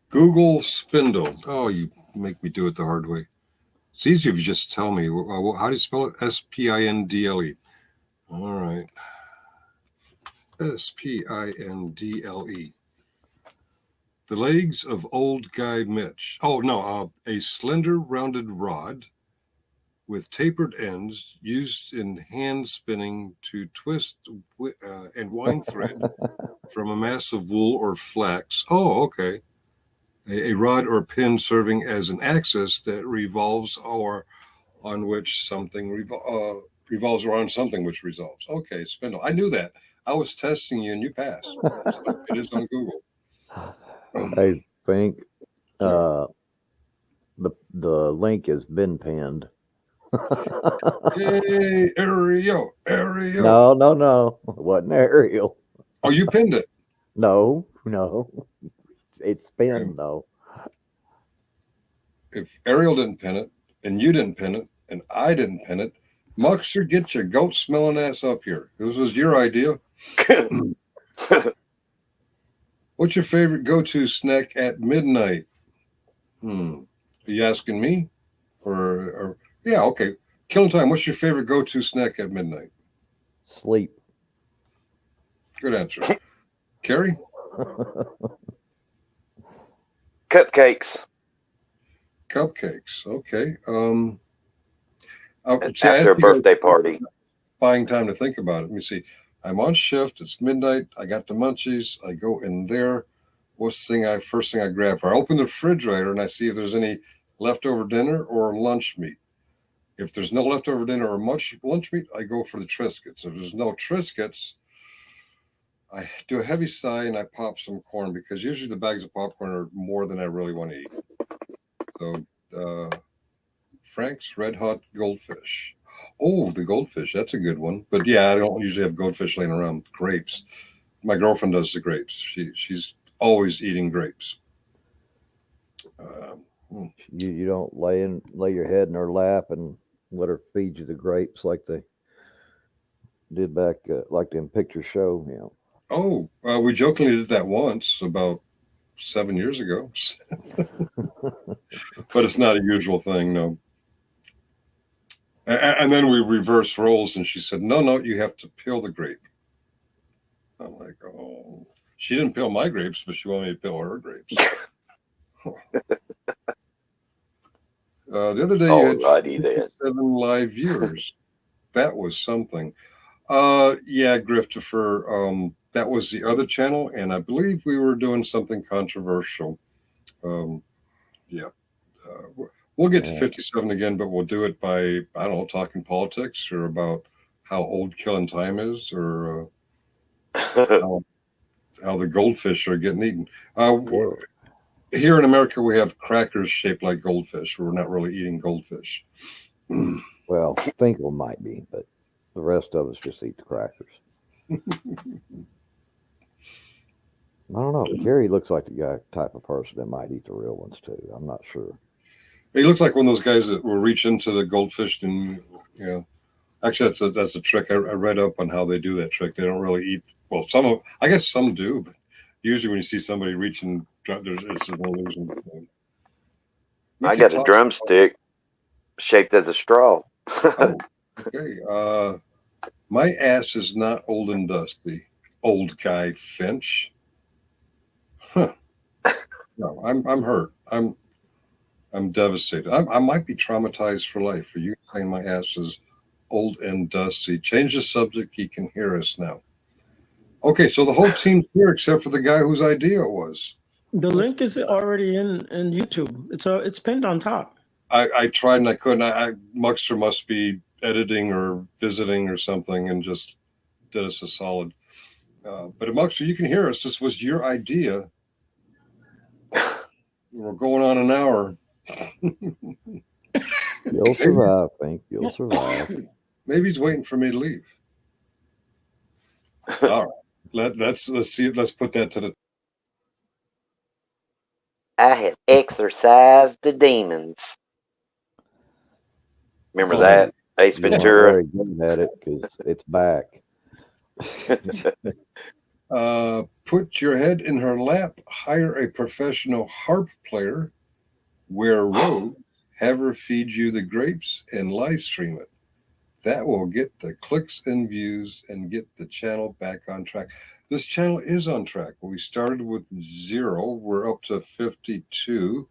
B: Google Spindle. Oh, you make me do it the hard way. It's easier if you just tell me. How do you spell it? Spindle. All right. Spindle. The legs of old guy Mitch. Oh, no. A slender rounded rod with tapered ends used in hand spinning to twist and wind thread from a mass of wool or flax. Oh, okay. A rod or pin serving as an axis that revolves or on which something revolves around something which resolves. Okay, spindle. I knew that. I was testing you and you passed. It is on Google.
C: Hey, Fink, the link has been pinned.
B: Hey, Ariel.
C: No. It wasn't Ariel.
B: Oh, you pinned it.
C: No. It's pinned, though.
B: If Ariel didn't pin it, and you didn't pin it, and I didn't pin it, Muxer, get your goat smelling ass up here. This was your idea. What's your favorite go-to snack at midnight? Are you asking me? Or yeah, okay. Killing time. What's your favorite go-to snack at midnight?
C: Sleep.
B: Good answer. Carrie?
E: Cupcakes.
B: Okay.
E: After a birthday party.
B: Buying time to think about it. Let me see. I'm on shift. It's midnight. I got the munchies. I go in there. What's the first thing I grab? I open the refrigerator and I see if there's any leftover dinner or lunch meat. If there's no leftover dinner or much lunch meat, I go for the Triscuits. If there's no Triscuits, I do a heavy sigh and I pop some corn because usually the bags of popcorn are more than I really want to eat. So Frank's Red Hot Goldfish. Oh, the goldfish. That's a good one. But yeah, I don't usually have goldfish laying around. Grapes. My girlfriend does the grapes. She's always eating grapes.
C: You don't lay your head in her lap and let her feed you the grapes like they did back, like in picture show, you know.
B: Oh, we jokingly did that once about 7 years ago. But it's not a usual thing, no. And then we reversed roles and she said, no, you have to peel the grape. I'm like, oh, she didn't peel my grapes, but she wanted me to peel her grapes. The other day, you had 7 live viewers. That was something. Yeah, Griftifer, that was the other channel, and I believe we were doing something controversial. We'll get to 57 again, but we'll do it by, I don't know, talking politics or about how old Killing Time is or how the goldfish are getting eaten. Here in America, we have crackers shaped like goldfish. We're not really eating goldfish.
C: Well, Finkel might be, but the rest of us just eat the crackers. I don't know. Gary looks like the type of person that might eat the real ones too. I'm not sure.
B: He looks like one of those guys that will reach into the goldfish and Actually, that's a trick. I read up on how they do that trick. They don't really eat. Well, I guess some do, but usually when you see somebody reaching, it's an illusion.
E: I got a drumstick shaped as a straw.
B: Oh, okay. My ass is not old and dusty. Old guy Finch. Huh. No, I'm hurt. I'm devastated. I might be traumatized for life for you saying my ass is old and dusty. Change the subject. He can hear us now. Okay, so the whole team's here except for the guy whose idea it was.
G: The link is already in YouTube. It's pinned on top.
B: I tried and I couldn't. Muxter must be editing or visiting or something and just did us a solid. But Muxter, you can hear us. This was your idea. We're going on an hour.
C: You'll survive, Fink. You'll survive.
B: Maybe he's waiting for me to leave. All right. Let's see. Let's put that to the.
E: I have exorcised the demons. Remember that? Ace
C: You're not
E: Ventura.
C: very good at it because it's back.
B: Put your head in her lap. Hire a professional harp player. Wear robes. Have her feed you the grapes and live stream it. That will get the clicks and views and get the channel back on track. This channel is on track. We started with 0. We're up to 52.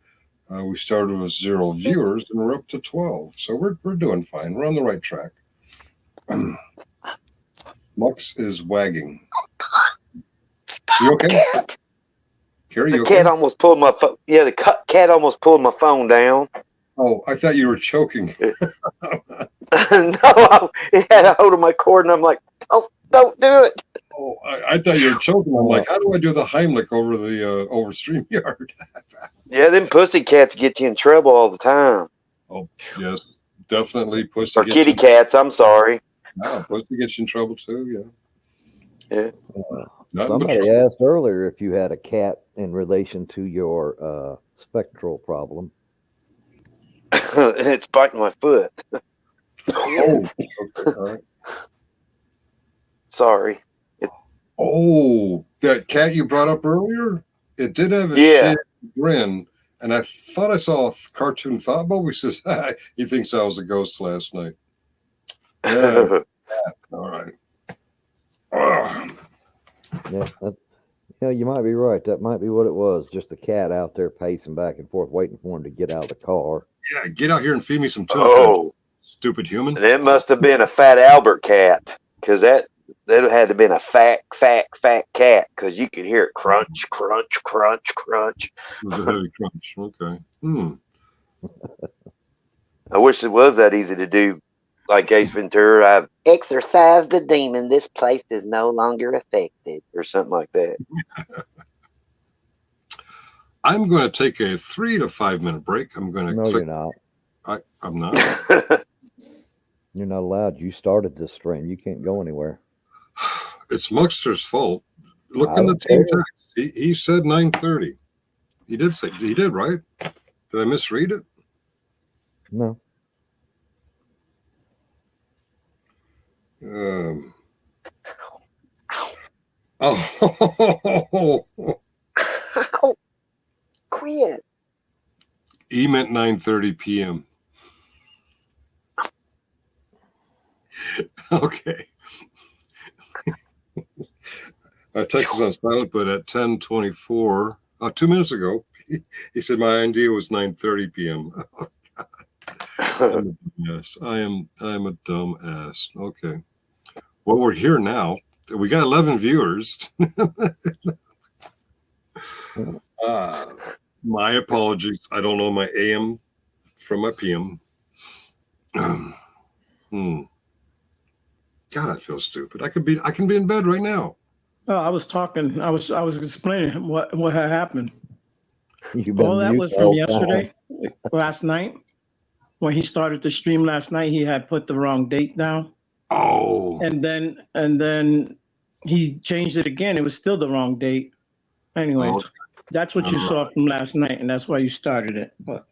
B: We started with 0 viewers, and we're up to 12. So we're doing fine. We're on the right track. Mux is wagging. You okay? Carrie, you
E: The cat
B: okay?
E: almost pulled my phone. Yeah, the cat almost pulled my phone down.
B: Oh, I thought you were choking.
E: No, it had a hold of my cord, and I'm like, don't do it.
B: Oh, I thought you were choking. I'm like, how do I do the Heimlich over the over StreamYard?
E: Yeah, them pussy cats get you in trouble all the time.
B: Yes, definitely. Pussy
E: Or
B: gets
E: kitty
B: you,
E: cats, I'm sorry.
B: no, pussy gets you in trouble too.
E: Yeah.
B: Nothing but
C: Somebody
B: trouble.
C: asked earlier if you had a cat in relation to your spectral problem.
E: It's biting my foot.
B: Oh, okay, all right.
E: Sorry.
B: Oh, that cat you brought up earlier, it did have a
E: Yeah.
B: shit grin, and I thought I saw a cartoon thought bubble. He says, he thinks I was a ghost last night. Yeah, all right. Ugh.
C: Yeah, you might be right. That might be what it was. Just a cat out there pacing back and forth, waiting for him to get out of the car.
B: Yeah, get out here and feed me some tuna.
E: Oh,
B: Stupid human.
E: and it must have been a fat Albert cat, because that had to have been a fat cat, because you could hear it crunch, crunch, crunch, crunch.
B: It was a heavy crunch. Okay.
E: I wish it was that easy to do. Like Ace Ventura, I've exorcised the demon. This place is no longer affected, or something like that.
B: I'm going to take a 3 to 5 minute break. I'm going to
C: No,
B: click.
C: you're not.
B: I'm not.
C: You're not allowed. You started this stream. You can't go anywhere.
B: It's Muxter's fault. Look
C: I
B: in the
C: don't
B: team
C: care.
B: text. He said 9:30. He did, right? Did I misread it?
C: No.
B: Oh,
E: Quit.
B: he meant 9:30 p.m. Okay. Text is on silent, but at 10:24, 2 minutes ago, he said my idea was 9:30 p.m. Yes, I am a dumb ass. Okay. Well, we're here now. We got 11 viewers. My apologies. I don't know my AM from my PM. God, I feel stupid. I can be in bed right now.
G: Oh, I was talking. I was explaining what had happened.
C: You've been
G: All that
C: mute
G: was
C: the
G: from
C: whole
G: yesterday, last night. When he started the stream last night, he had put the wrong date down,
B: Oh,
G: and then he changed it again. It was still the wrong date. Anyways,
B: Oh.
G: that's what you saw from last night, and that's why you started it. But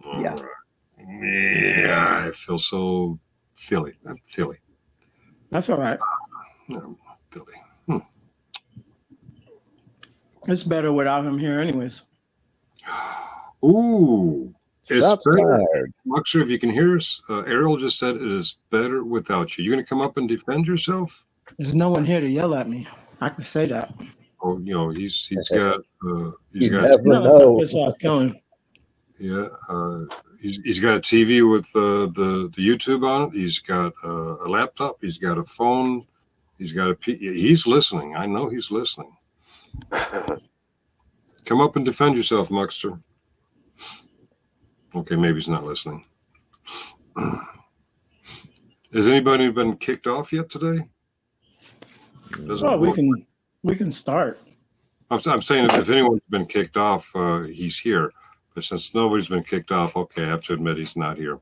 B: all
G: yeah.
B: right. Yeah, I feel so Philly. I'm Philly.
G: That's all right.
B: Philly.
G: It's better without him here, anyways.
B: Ooh, it's
C: Shots
B: better.
C: fired.
B: Muxer, if you can hear us, Ariel just said it is better without you. You going to come up and defend yourself?
G: There's no one here to yell at me. I can say that.
B: Oh, you know, he's got he's
C: You
B: got
C: never
G: No,
C: know.
G: it's not killing.
B: yeah he's got a TV with the YouTube on it. He's got a laptop. He's got a phone. He's got he's listening. I know he's listening. Come up and defend yourself, Muxter. Okay, maybe he's not listening. Has anybody been kicked off yet today?
G: Oh, we can start.
B: I'm saying if anyone's been kicked off, he's here. But since nobody's been kicked off, okay, I have to admit he's not here.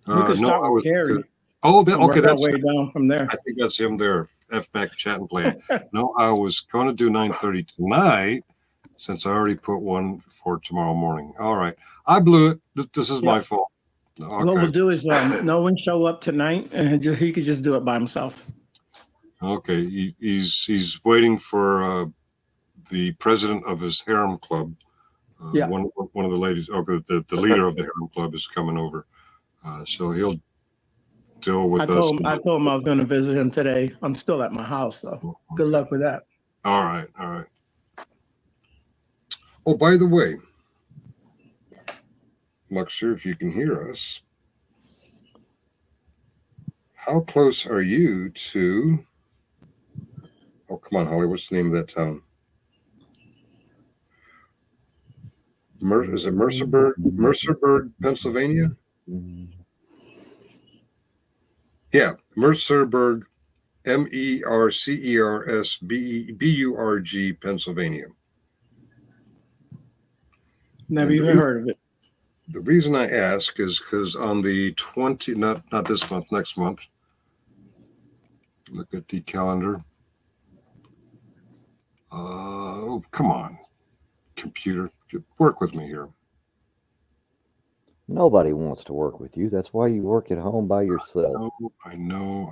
G: We can start with Gary.
B: Oh,
G: and
B: okay,
G: work our
B: that's
G: way down from there.
B: I think that's him there. FMAC chat and play. No, I was going to do 9:30 tonight since I already put one for tomorrow morning. All right, I blew it. This is my fault.
G: What
B: Okay,
G: we'll do is no one show up tonight, and he could just do it by himself.
B: okay. He's waiting for the president of his harem club.
G: Yeah.
B: One of the ladies. Okay, the leader of the harem club is coming over, so he'll deal with
G: I
B: us.
G: told him I was going to visit him today. I'm still at my house, so good luck with that.
B: All right, all right. Oh, by the way, Muxer, if you can hear us, how close are you to? Oh, come on, Holly. What's the name of that town? Is it Mercerburg, Pennsylvania? Yeah, Mercerburg, Mercersburg, Pennsylvania.
G: Never even heard of it.
B: The reason I ask is because on the 20, not this month, next month. Look at the calendar. Oh, come on, computer, work with me here.
C: Nobody wants to work with you. That's why you work at home by yourself.
B: Oh, I know.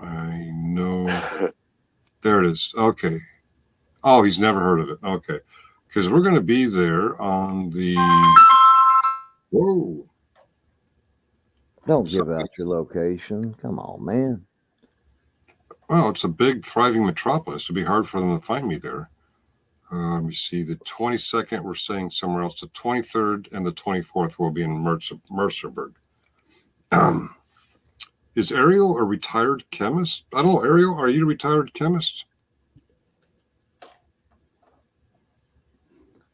B: There it is. Okay. Oh, he's never heard of it. Okay. Because we're going to be there on the. Whoa.
C: Don't give out your location. Come on, man.
B: Well, it's a big, thriving metropolis. It'd be hard for them to find me there. Let me see. The 22nd, we're saying somewhere else. The 23rd and the 24th will be in Mercerburg. Is Ariel a retired chemist? I don't know. Ariel, are you a retired chemist?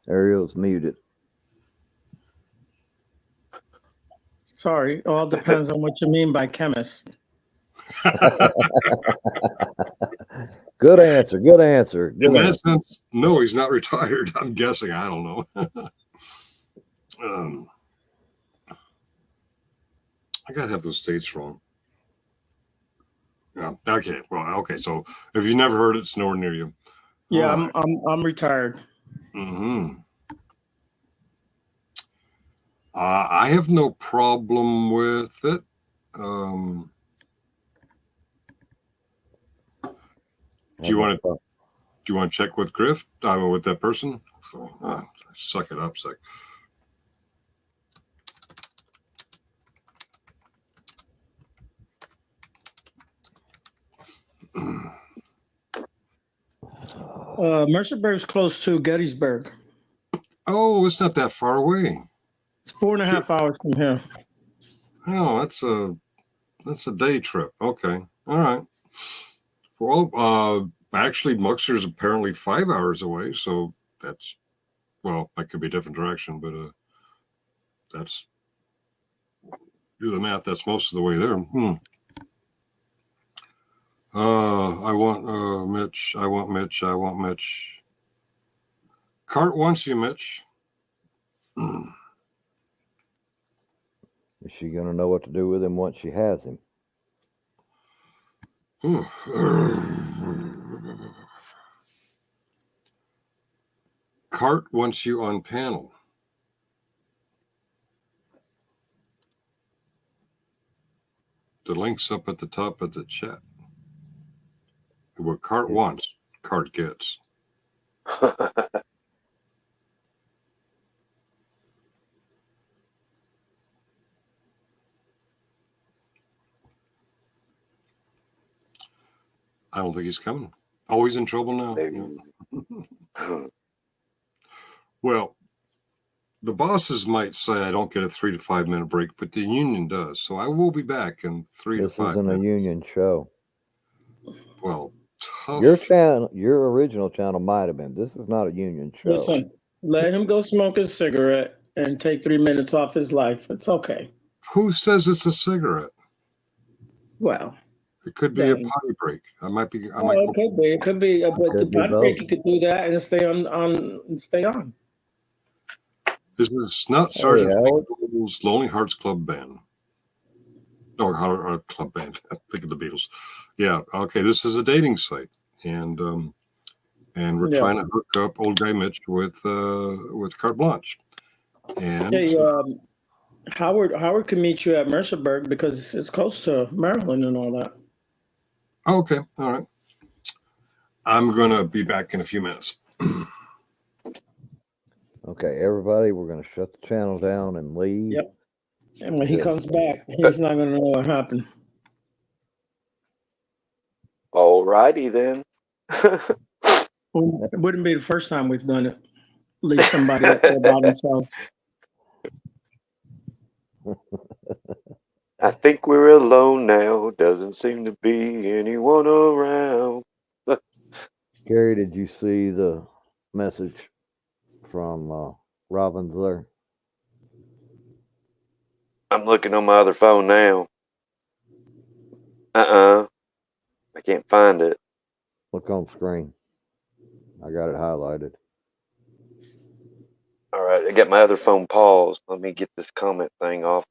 C: Ariel's muted.
G: Sorry, it all depends on what you mean by chemist.
C: Good answer. Good answer. Good
B: In that
C: answer.
B: sense, no, he's not retired. I'm guessing. I don't know. I gotta have those states wrong. Yeah. Okay. Well. Okay. So if you never heard it, it's nowhere near you.
G: Yeah,
B: All right.
G: I'm retired.
B: Mm-hmm. I have no problem with it. Do you want to check with Griff? With that person? So suck it up, sec.
G: Mercerburg's close to Gettysburg.
B: Oh, it's not that far away.
G: It's 4.5 hours from here.
B: Oh, that's a day trip. Okay. All right. Well, actually, Muxer is apparently 5 hours away, so that's, well, that could be a different direction, but that's, do the math, that's most of the way there. I want Mitch. I want Mitch. Cart wants you, Mitch.
C: Is she going to know what to do with him once she has him?
B: Cart wants you on panel. The link's up at the top of the chat. What Cart wants, Cart gets. I don't think he's coming. Oh, he's in trouble now. Yeah. Well, the bosses might say I don't get a 3 to 5 minute break, but the union does. So I will be back in 3
C: This
B: to 5
C: isn't
B: minutes.
C: a union show.
B: Well, tough.
C: Your channel, your original channel might have been. This is not a union show.
G: Listen, let him go smoke a cigarette and take 3 minutes off his life. It's okay.
B: Who says it's a cigarette?
G: Well,
B: It could be a
G: Yeah.
B: potty break. I might
G: it
B: go.
G: could be. It could be. But the
C: Could be
G: pot break,
C: both.
G: you could do that and stay on.
B: This is not Sergeant
C: Howard.
B: Pepper's Lonely Hearts Club Band. Or club band. Think of the Beatles. Yeah. Okay. This is a dating site, and we're
G: Yeah.
B: trying to hook up old guy Mitch with Carte Blanche. And
G: Hey, Howard can meet you at Mercerburg because it's close to Maryland and all that.
B: okay, all right. I'm gonna be back in a few minutes.
C: Okay, everybody, we're going to shut the channel down and leave.
G: Yep. And when he
C: Yeah.
G: comes back, he's not going to know what happened.
E: All righty then.
G: Well, it wouldn't be the first time we've done it. Leave somebody up there by themselves.
E: I think we're alone now. Doesn't seem to be anyone around.
C: Gary, did you see the message from Robbins there?
E: I'm looking on my other phone now. I can't find it.
C: Look on screen. I got it highlighted.
E: All right, I got my other phone paused. Let me get this comment thing off.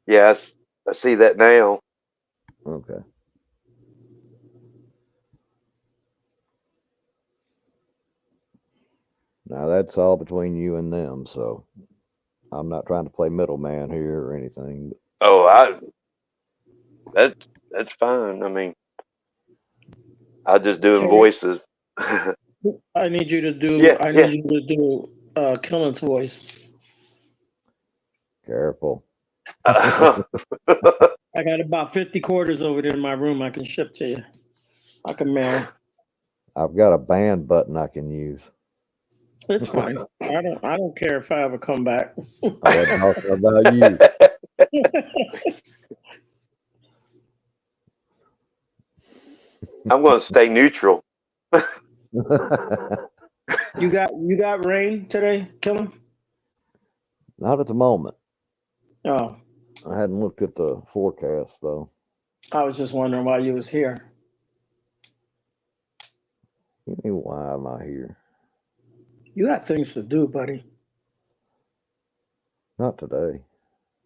E: Yes, I see that now.
C: Okay. Now that's all between you and them, so I'm not trying to play middleman here or anything.
E: Oh, that's fine. I mean, I'm just doing
G: Okay.
E: voices.
G: I need you to do.
E: Yeah,
G: I need you to do Killen's voice.
C: Careful.
G: I got about 50 quarters over there in my room. I can ship to you. I can mail.
C: I've got a band button I can use.
G: It's fine. I don't care if I ever come back.
C: I wasn't talking about you.
E: I'm going to stay neutral.
G: You got rain today, Killen?
C: Not at the moment.
G: Oh,
C: I hadn't looked at the forecast though.
G: I was just wondering why you was here.
C: Why am I here?
G: You got things to do, buddy.
C: Not today.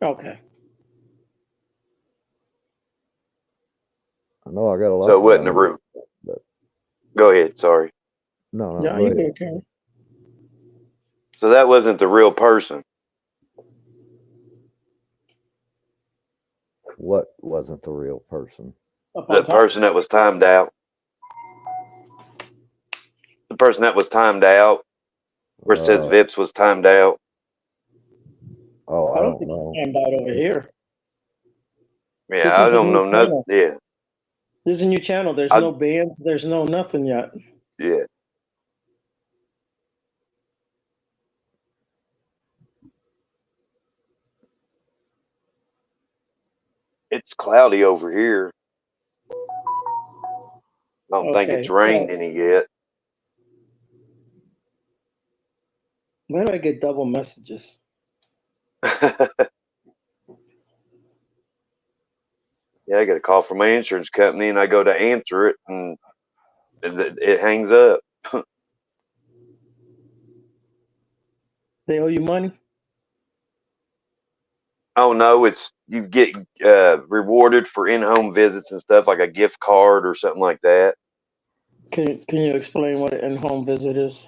G: Okay.
C: I know I got a lot.
E: So it wasn't the room.
C: but-
E: Go ahead. Sorry.
C: No,
G: No,
C: go
G: you
C: ahead.
G: okay?
E: So that wasn't the real person.
C: What wasn't the real person?
G: Up on
E: The
G: top.
E: person that was timed out. The person that was timed out, where it says Vips was timed out.
C: Oh, I don't
G: think
C: know.
G: I'm out over here.
E: Yeah,
G: This
E: I
G: is a
E: don't
G: new
E: know nothing.
G: channel.
E: Yeah,
G: This is a new channel. There's
E: I-
G: no bands. There's no nothing yet.
E: yeah. It's cloudy over here. I don't think
G: Okay.
E: it's rained any yet.
G: Why do I get double messages?
E: Yeah, I got a call from my insurance company, and I go to answer it, and it hangs up.
G: They owe you money?
E: Oh no, it's you get rewarded for in-home visits and stuff, like a gift card or something like that.
G: Can you explain what an in-home visit is?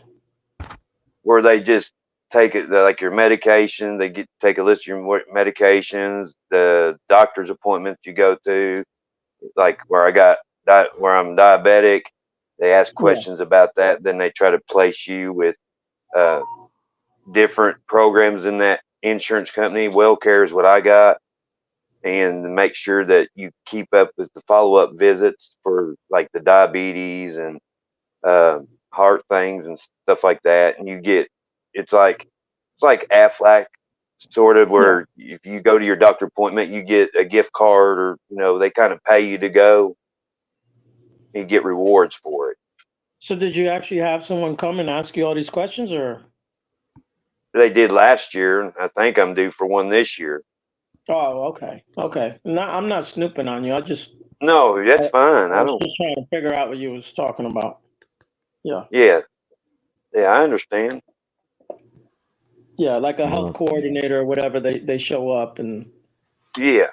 E: Where they just take it like your medication. They take a list of your medications, the doctor's appointments you go to, like where where I'm diabetic. They ask
G: Yeah.
E: questions about that. Then they try to place you with uh, different programs in that insurance company. WellCare is what I got, and make sure that you keep up with the follow-up visits for like the diabetes and heart things and stuff like that. And it's like Aflac, sort of,
G: Yeah.
E: where if you go to your doctor appointment, you get a gift card, or they kind of pay you to go. You get rewards for it.
G: So did you actually have someone come and ask you all these questions, or?
E: They did last year, and I think I'm due for one this year.
G: Oh, okay. Okay. No, I'm not snooping on you.
E: No, that's fine.
G: I
E: I
G: was
E: don't.
G: just trying to figure out what you was talking about. Yeah.
E: Yeah, I understand.
G: Yeah, like a health
C: No.
G: coordinator or whatever, they show up and
E: Yeah.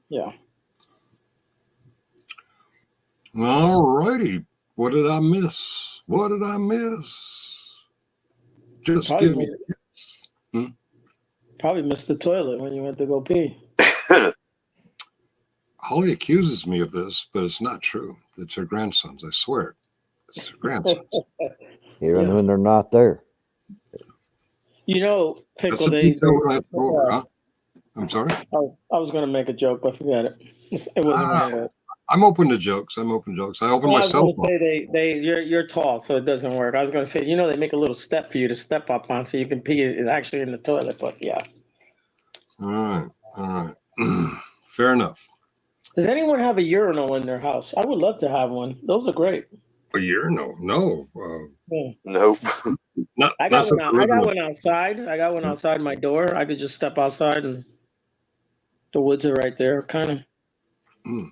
G: yeah.
B: All righty. What did I miss? What did I miss? Just
G: Probably
B: give me.
G: Probably missed the toilet when you went to go pee.
B: Holly accuses me of this, but it's not true. It's her grandsons. I swear. It's her grandsons.
C: Even
G: Yeah.
C: when they're not there.
G: You know,
B: That's
G: Pickle,
B: a
G: they
B: detail we don't have to go over, huh? I'm sorry.
G: I was gonna make a joke, but forget it. It wasn't gonna work.
B: I'm open to jokes. I open
G: Well,
B: my
G: I was
B: cell
G: gonna
B: phone.
G: say you're tall, so it doesn't work. I was gonna say, they make a little step for you to step up on so you can pee is actually in the toilet, but yeah.
B: All right. Fair enough.
G: Does anyone have a urinal in their house? I would love to have one. Those are great.
B: A year? No.
E: Nope.
B: Not.
G: I got
B: Not such
G: one.
B: a
G: I got
B: regular-
G: one outside. I got one outside my door. I could just step outside, and the woods are right there. Kind of.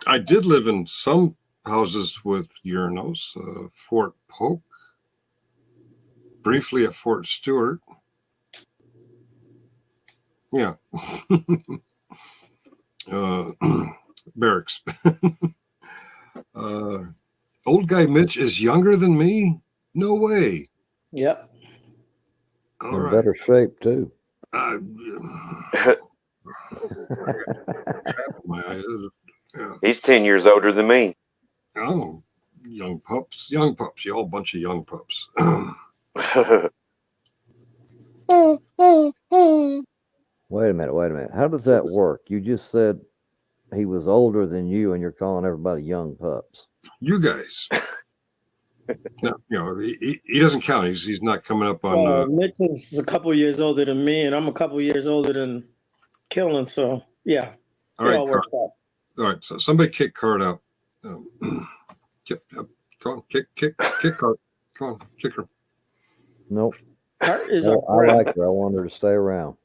B: I did live in some houses with urinals. Fort Polk. Briefly at Fort Stewart. Yeah. Barracks. Old guy Mitch is younger than me? No way.
G: Yep.
B: All
C: In
B: right.
C: better shape too.
B: My eyes. Yeah.
E: He's 10 years older than me.
B: Oh, young pups. You all a bunch of young pups.
C: Wait a minute. How does that work? You just said he was older than you and you're calling everybody young pups.
B: You guys. No, he doesn't count. He's not coming up on.
G: Mitch is a couple years older than me, and I'm a couple years older than Killen. So yeah,
B: All right,
G: it all works out.
B: all right. So somebody kick Card out. Come on, kick Card. Come on, kick her.
C: Nope.
G: Cart is
C: Well,
G: our
C: I
G: friend.
C: like her. I want her to stay around.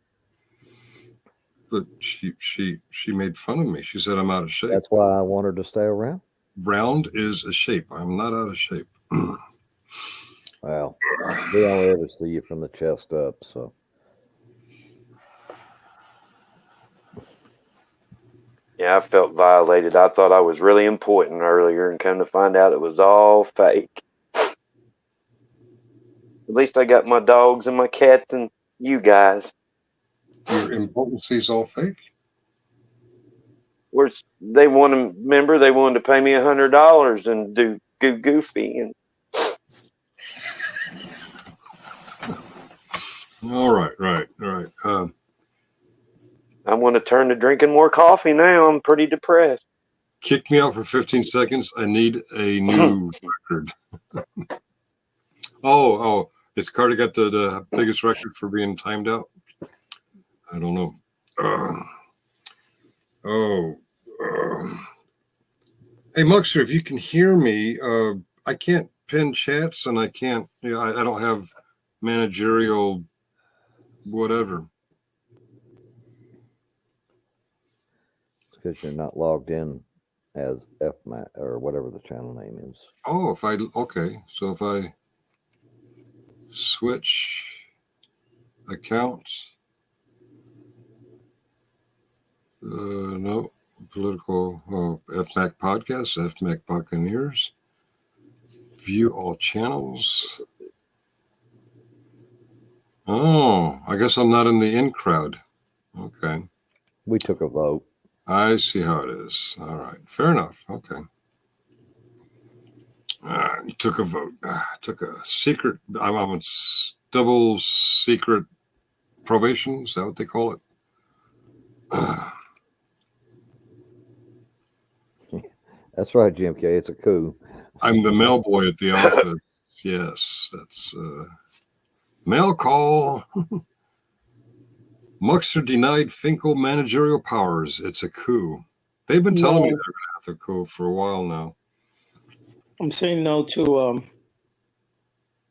B: But she made fun of me. She said I'm out of shape.
C: That's why I want her to stay around.
B: Round is a shape. I'm not out of shape.
C: Well, we only ever see you from the chest up, so.
E: Yeah, I felt violated. I thought I was really important earlier, and come to find out it was all fake. At least I got my dogs and my cats and you guys.
B: Your impotency's all fake.
E: They wanted to pay me $100 and do goofy, and
B: All right.
E: I want to turn to drinking more coffee now. I'm pretty depressed.
B: Kick me out for 15 seconds. I need a new record. Oh, has Carter got the biggest record for being timed out? I don't know. Hey, Muxer, if you can hear me, I can't pin chats and I can't, I don't have managerial whatever.
C: Because you're not logged in as FMAT or whatever the channel name is.
B: Oh, so if I switch accounts, no, political, FMAC podcast, FMAC Buccaneers. View all channels. Oh, I guess I'm not in the in crowd. Okay.
C: We took a vote.
B: I see how it is. All right. Fair enough. Okay. You took a vote. Took a secret. I'm on double secret probation. Is that what they call it?
C: That's right, Jim K. It's a coup.
B: I'm the mail boy at the office. Yes, that's mail call. Muxter denied Finkel managerial powers. It's a coup. They've been telling me
G: No.
B: they're going to have a coup for a while now.
G: I'm saying no to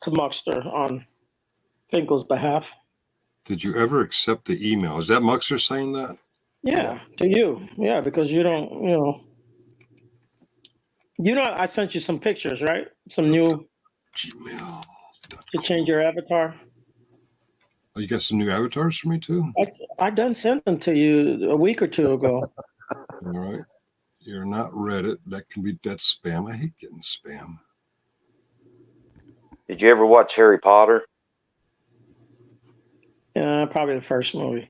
G: Muxter on Finkel's behalf.
B: Did you ever accept the email? Is that Muxter saying that?
G: Yeah, to you. Yeah, because you don't, I sent you some pictures, right? Some new
B: Gmail.
G: to change your avatar.
B: Oh, you got some new avatars for me too?
G: I done sent them to you a week or two ago.
B: All right. You're not Reddit. That's spam. I hate getting spam.
E: Did you ever watch Harry Potter?
G: Probably the first movie.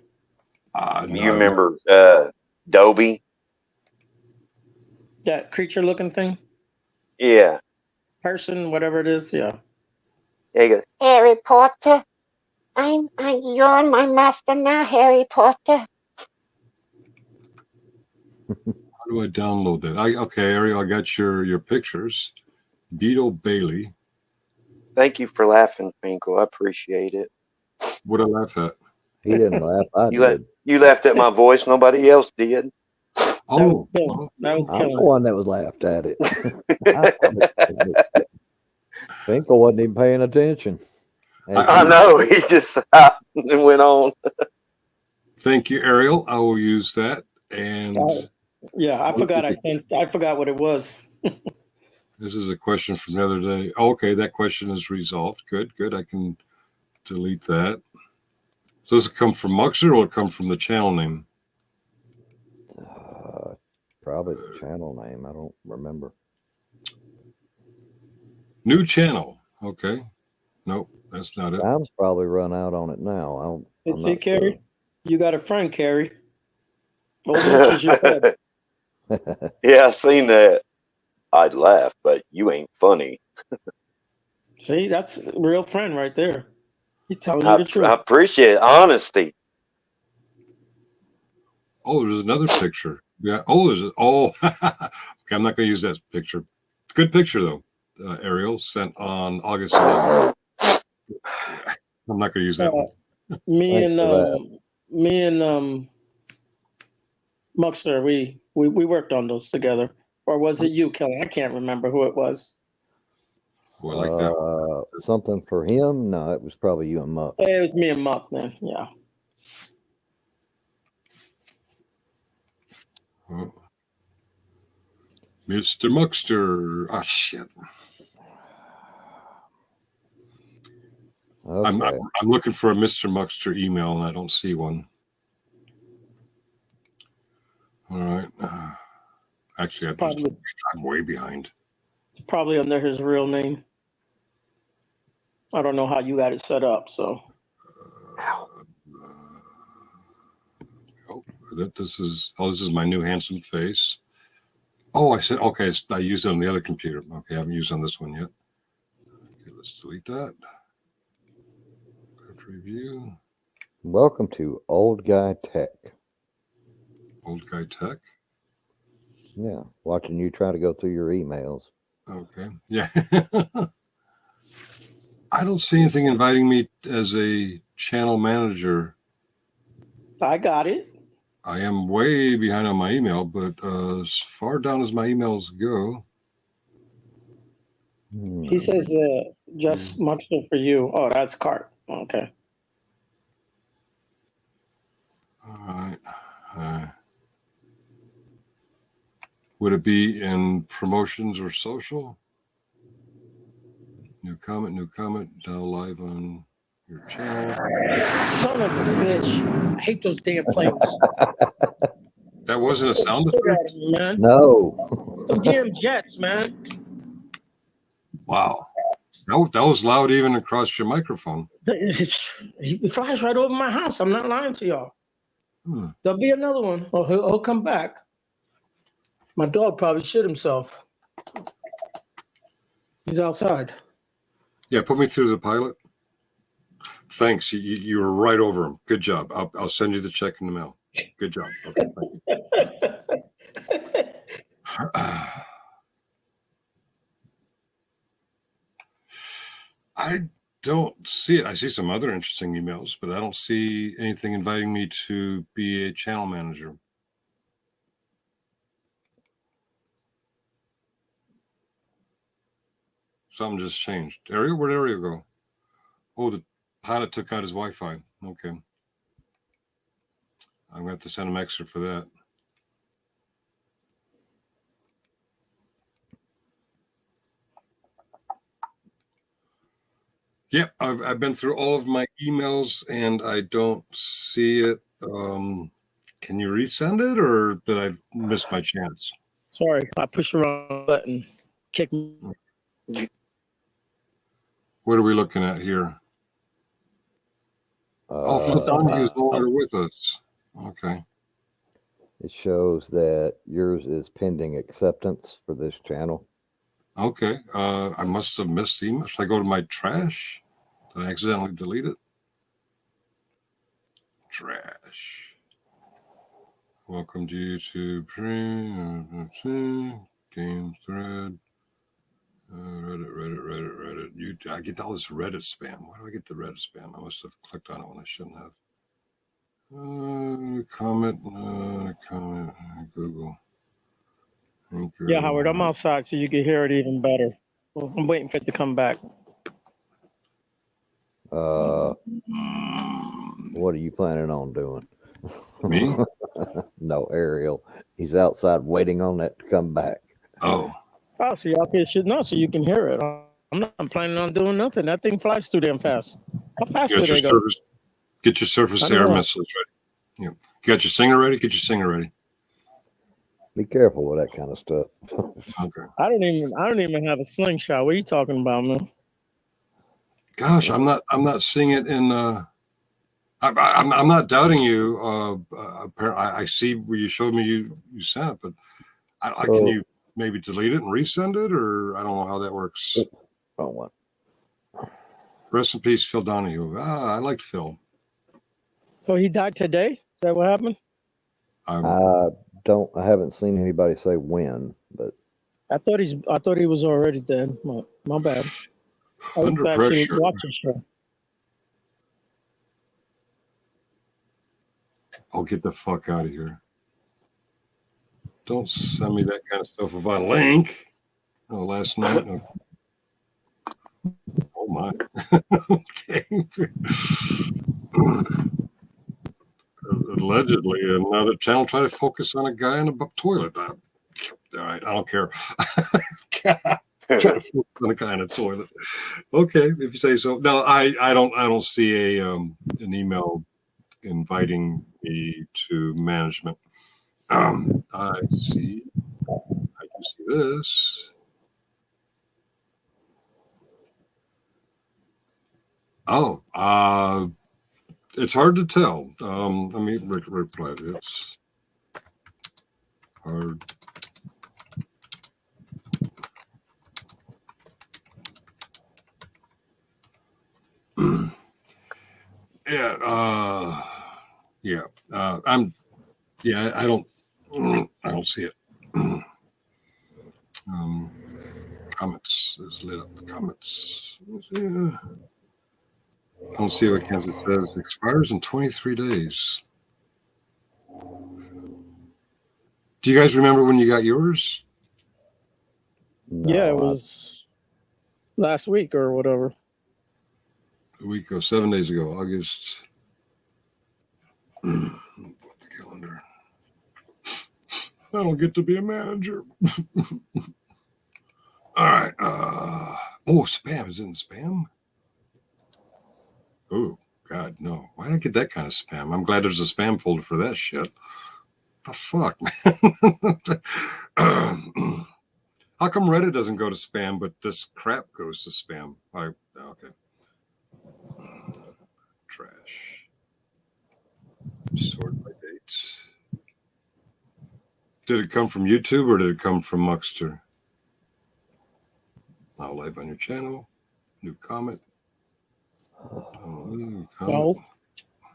B: No,
E: You remember Dobby?
G: That creature looking thing?
E: Yeah.
G: Person, whatever it is, yeah.
E: Yeah, he goes,
D: Harry Potter. You're my master now, Harry Potter.
B: How do I download that? Okay, Ariel, I got your pictures. Beetle Bailey.
E: thank you for laughing, Finkel. I appreciate it.
B: What I laugh at?
C: He didn't laugh. I
E: You,
C: did.
E: you laughed at my voice. Nobody else did.
B: Oh,
G: That was
C: I'm the
G: killing.
C: one that was laughed at it. Finkel wasn't even paying attention.
E: I know. He just stopped and went on.
B: thank you, Ariel. I will use that. And
G: Yeah, I forgot what it was.
B: this is a question from the other day. Okay, that question is resolved. Good. I can delete that. So does it come from Muxer or it come from the channel name?
C: Probably the channel name. I don't remember.
B: New channel. Okay. Nope, that's not it.
C: Time's probably run out on it now. I'm
G: See,
C: not
G: Carrie? You got a friend, Carrie. Those pictures you said.
C: sure.
E: Yeah, I seen that. I'd laugh, but you ain't funny.
G: See, that's a real friend right there. He's telling you
E: I
G: the truth.
E: appreciate honesty.
B: Oh, there's another picture. Yeah. Oh, okay, I'm not going to use that picture. Good picture though. Ariel sent on August 11th. I'm not going to use that one.
G: Me
C: Thanks
G: and
C: for
G: Muxter, we worked on those together. Or was it you, Kelly? I can't remember who it was.
B: Oh, I like that one.
C: Something for him? No, it was probably you and Muck.
G: It was me and Muck then, yeah.
B: Oh. Mr. Muxter. Ah, shit.
C: Okay.
B: I'm looking for a Mr. Muxter email and I don't see one. All right. Actually, I'm way behind.
G: It's probably under his real name. I don't know how you got it set up, so.
B: This is my new handsome face. Oh, I said, okay, I used it on the other computer. Okay, I haven't used it on this one yet. Okay, let's delete that. Review.
C: Welcome to Old Guy Tech.
B: Old Guy Tech.
C: Yeah, watching you try to go through your emails.
B: Okay. Yeah. I don't see anything inviting me as a channel manager.
G: I got it.
B: I am way behind on my email, but as far down as my emails go.
G: He says just Muxter for you. Oh, that's Cart. Okay.
B: All right. Would it be in promotions or social? New comment, now live on your channel.
G: Son of a bitch. I hate those damn planes.
B: That wasn't a sound effect?
G: Man.
C: No.
G: Them damn jets, man.
B: Wow. That was loud even across your microphone.
G: He flies right over my house. I'm not lying to y'all.
B: Hmm.
G: There'll be another one. Or he'll come back. My dog probably shit himself. He's outside.
B: Yeah, put me through the pilot. Thanks. You were right over him. Good job. I'll send you the check in the mail. Good job. Okay, thanks. I don't see it. I see some other interesting emails, but I don't see anything inviting me to be a channel manager. Something just changed. Ariel, where'd Ariel go? Oh, the pilot took out his Wi-Fi. Okay. I'm going to have to send him extra for that. Yep, I've been through all of my emails and I don't see it. Can you resend it, or did I miss my chance?
G: Sorry, I pushed the wrong button. Kick me.
B: What are we looking at here? Phil Donahue's no longer with us. Okay.
C: It shows that yours is pending acceptance for this channel.
B: Okay. I must have missed the email. Should I go to my trash? Did I accidentally delete it? Trash. Welcome to YouTube. Games thread. Reddit. I get all this Reddit spam. Why do I get the Reddit spam? I must have clicked on it when I shouldn't have. Comment. Google. Anchor.
G: Yeah, Howard, I'm outside so you can hear it even better. Well, I'm waiting for it to come back.
C: What are you planning on doing?
B: Me?
C: No, Ariel. He's outside waiting on that to come back.
B: Oh.
G: Oh, so y'all can shit no, so you can hear it. I'm not planning on doing nothing. That thing flies too damn fast. How fast do they go?
B: Get your surface air missiles ready. Yeah. You got your singer ready? Get your singer ready.
C: Be careful with that kind of stuff.
B: Okay.
G: I don't even have a slingshot. What are you talking about, man?
B: Gosh, I'm not seeing it in. I'm not doubting you. Apparently, I see where you showed me you sent it, but can you maybe delete it and resend it, or I don't know how that works.
C: Wrong one.
B: Rest in peace, Phil Donahue. I liked Phil.
G: Oh, he died today? Is that what happened?
C: I haven't seen anybody say when, but
G: I thought he was already dead. My bad. I was
B: Under
G: actually
B: pressure.
G: watching show.
B: I'll get the fuck out of here. Don't send me that kind of stuff without a link. Oh, last night. Oh my. Okay. Allegedly, another channel tried to focus on a guy in a toilet. All right, I don't care. Try to focus on a guy in a toilet. Okay, if you say so. No, I don't see an email inviting me to management. I do see this. Oh, it's hard to tell. Let me reply. It's hard. I don't see it. Comments is lit up. Comments. I don't see what Kansas says. Expires in 23 days. Do you guys remember when you got yours?
C: no,
G: Yeah, it was last week or whatever.
B: A week ago, 7 days ago, August. The calendar. I don't get to be a manager. All right. Spam. Is it in spam? Oh, God, no. Why did I get that kind of spam? I'm glad there's a spam folder for that shit. The fuck, man? How come Reddit doesn't go to spam, but this crap goes to spam? Okay. Trash. Sort by dates. Did it come from YouTube or did it come from Muxter? Now live on your channel. New comment. New comment.
G: No.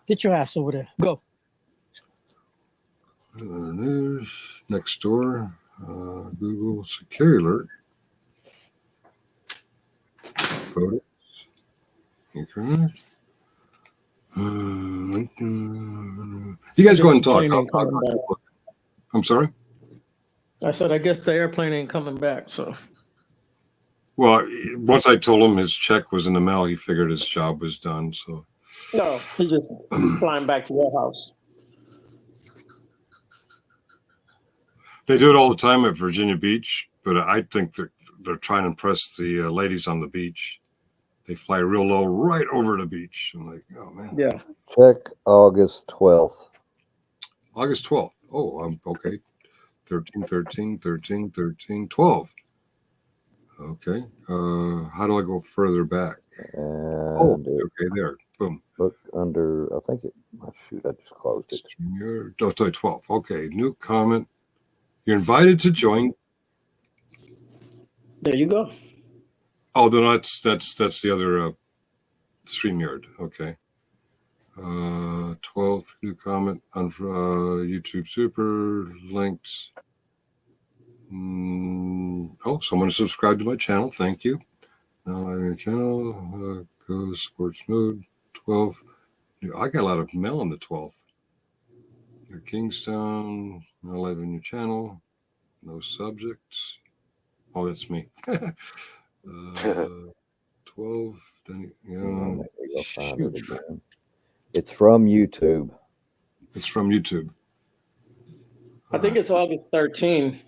G: Get your ass over there. Go.
B: News. Next door. Google security alert. Photos. Internet. You guys go ahead and talk.
G: Plane ain't coming back.
B: I'm sorry?
G: I said, I guess the airplane ain't coming back. So
B: Well, once I told him his check was in the mail, he figured his job was done. So
G: no, he's just flying back to your house.
B: they do it all the time at Virginia Beach, but I think that they're trying to impress the ladies on the beach. They fly real low right over the beach. I'm like, oh man.
G: Yeah.
C: Check August 12th.
B: August 12th. Oh, I'm okay. 13, 12. Okay. How do I go further back? Oh,
C: And
B: okay, there. Boom.
C: look under, I think it, oh, shoot, I just closed it.
B: You're 12. Okay, new comment. You're invited to join.
G: There you go.
B: Oh, no, that's the other StreamYard. Okay. 12th new comment on YouTube Super links. Oh, someone subscribed to my channel. Thank you. Now I'm your channel. Go to sports mode. 12. I got a lot of mail on the 12th. Your Kingstown. Now live in your channel. No subjects. Oh, that's me. 12. Then,
C: Maybe I'll find it
B: shoot.
C: again. It's from YouTube.
B: It's from YouTube.
G: I think it's August 13.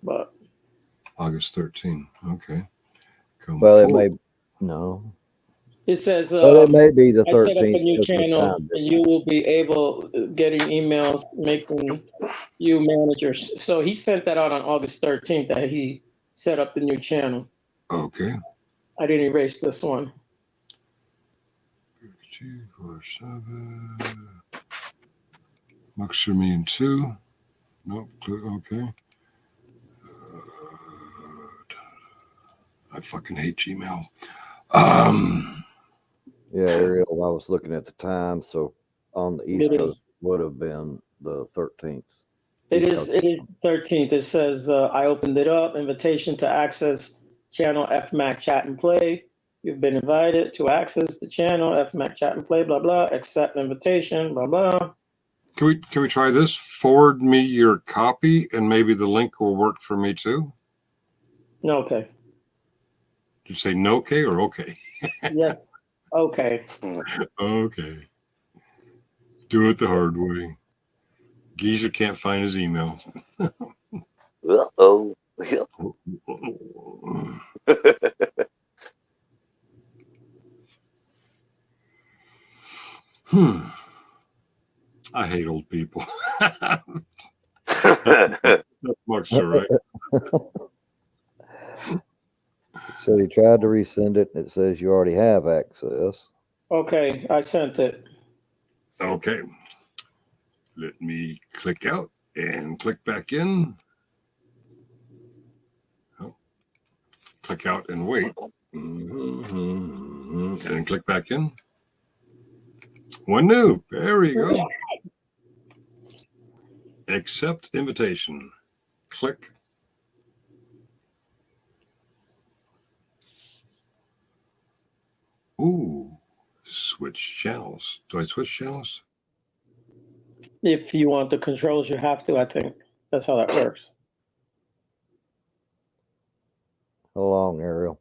G: But
B: August 13. Okay. Come
C: Well, it
B: forward.
C: may, no.
G: it says
C: Well, it may be the
G: I set up a
C: 13th.
G: new
C: because of the
G: channel
C: time
G: and you will be able getting emails making you managers. So he sent that out on August 13th that he set up the new channel.
B: Okay.
G: I didn't erase this one.
B: 2, 4, 7. Muxer me in 2. Nope. Okay. I fucking hate Gmail.
C: Yeah, Ariel, I was looking at the time, so on the East
G: It
C: Coast
G: is.
C: would have been the 13th.
G: It is 13th. It says I opened it up. Invitation to access channel FMAC Chat and Play. You've been invited to access the channel FMAC Chat and Play. Blah blah. Accept invitation. Blah blah.
B: Can we try this? Forward me your copy, and maybe the link will work for me too.
G: No, okay.
B: Did you say no okay or okay?
G: Yes. Okay.
B: Okay. Do it the hard way. Geezer can't find his email.
E: Uh-oh.
B: I hate old people. That's much right.
C: So he tried to resend it, and it says you already have access.
G: Okay. I sent it.
B: Okay. Let me click out and click back in. Oh. Click out and wait. And then click back in. One new. There we go. Accept invitation. Click. Ooh. Switch channels. Do I switch channels?
G: If you want the controls, you have to. I think that's how that works.
C: How long, Ariel?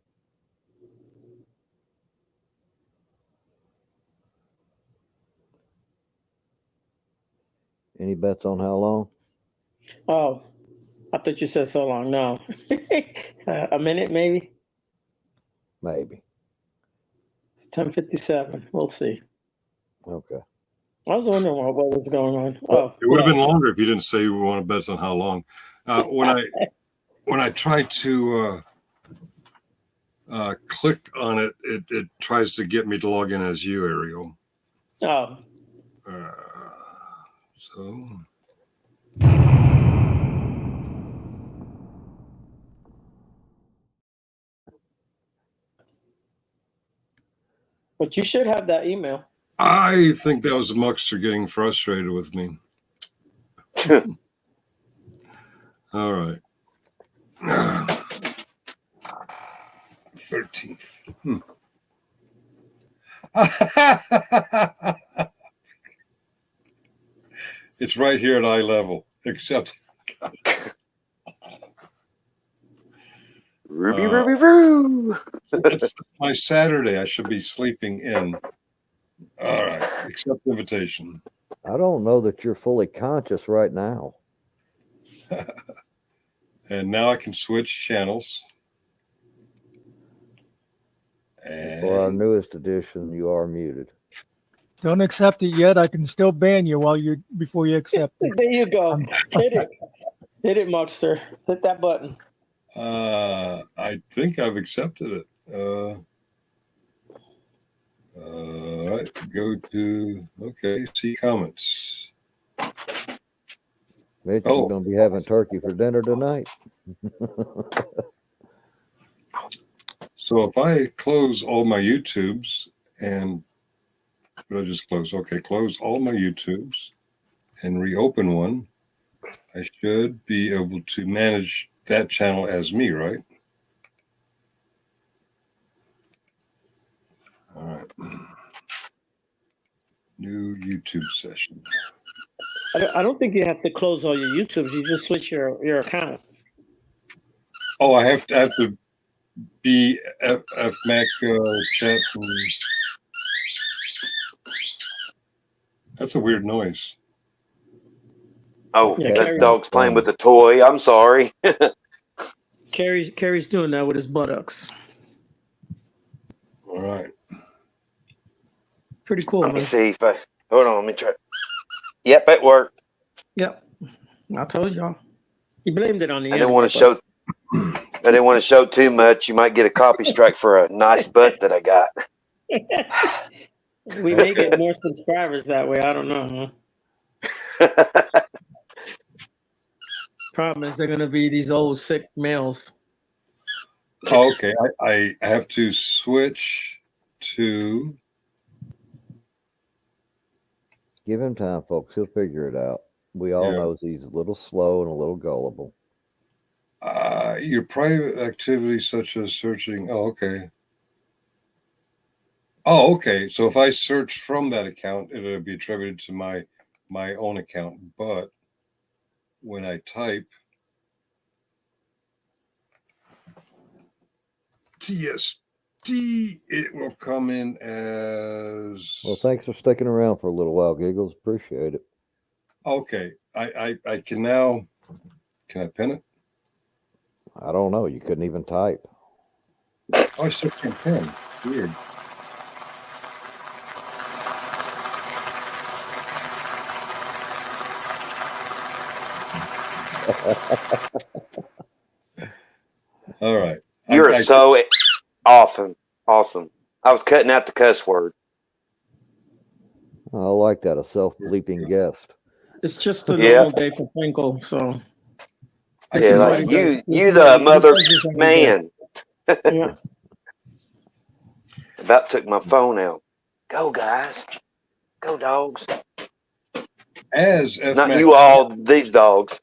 C: Any bets on how long?
G: Oh, I thought you said so long. No, a minute maybe.
C: Maybe.
G: It's 10:57. We'll see.
C: Okay.
G: I was wondering what was going on. Oh,
B: It would have been
G: yes.
B: longer if you didn't say we want to bet on how long. when I try to click on it, it tries to get me to log in as you, Ariel.
G: Oh,
B: So
G: but you should have that email.
B: I think that was Muxter getting frustrated with me. All right. 13th. It's right here at eye level, except
E: Ruby.
B: it's my Saturday. I should be sleeping in. All right. Accept invitation.
C: I don't know that you're fully conscious right now.
B: And now I can switch channels.
C: For our
B: And
C: newest edition, you are muted.
A: Don't accept it yet. I can still ban you before you accept it.
G: There you go. Hit it. Hit it, Muxter. Hit that button.
B: I think I've accepted it. All right, go to, okay, see comments.
C: Mitch,
B: Oh.
C: you're going to be having turkey for dinner tonight.
B: So if I close all my YouTubes and what did I just close? Okay, close all my YouTubes and reopen one, I should be able to manage that channel as me, right? All right. New YouTube session.
G: I don't think you have to close all your YouTubes. You just switch your account.
B: Oh, I have to be FMAC chat. That's a weird noise.
E: Oh,
G: Yeah,
E: that
G: Carrie.
E: dog's playing with the toy. I'm sorry.
G: Carrie's doing that with his buttocks.
B: All right.
G: Pretty cool,
E: Let me
G: man.
E: see if I hold on. Let me try. Yep, it worked.
G: Yep. I told y'all. He blamed it on the
E: I didn't want to
G: internet,
E: show. I didn't want to show too much. You might get a copy strike for a nice butt that I got.
G: but we may get more subscribers that way. I don't know. Huh? Problem is, they're gonna be these old sick males.
B: Oh, okay, I have to switch to.
C: Give him time, folks. He'll figure it out. We all
B: Yeah.
C: know he's a little slow and a little gullible.
B: Your private activities such as searching. Oh, okay. Oh, okay. So if I search from that account, it'll be attributed to my own account. But when I type TST, it will come in as.
C: Well, thanks for sticking around for a little while, Giggles. Appreciate it.
B: Okay, I can now. Can I pin it?
C: I don't know. You couldn't even type.
B: Oh, I still can't pin. Weird. All right.
E: You're
B: I-
E: so awesome. I was cutting out the cuss word.
C: I like that. A self-bleeping guest.
G: It's just a
E: Yeah.
G: normal day for Franco, so
B: I
E: Yeah,
B: can-
E: like
G: what
E: you
G: he
E: the
G: does.
E: mother
G: He does this every day.
E: man.
G: Yeah.
E: About took my phone out. Go guys. Go dogs.
B: as
E: Not
B: FMAC,
E: you all, these dogs.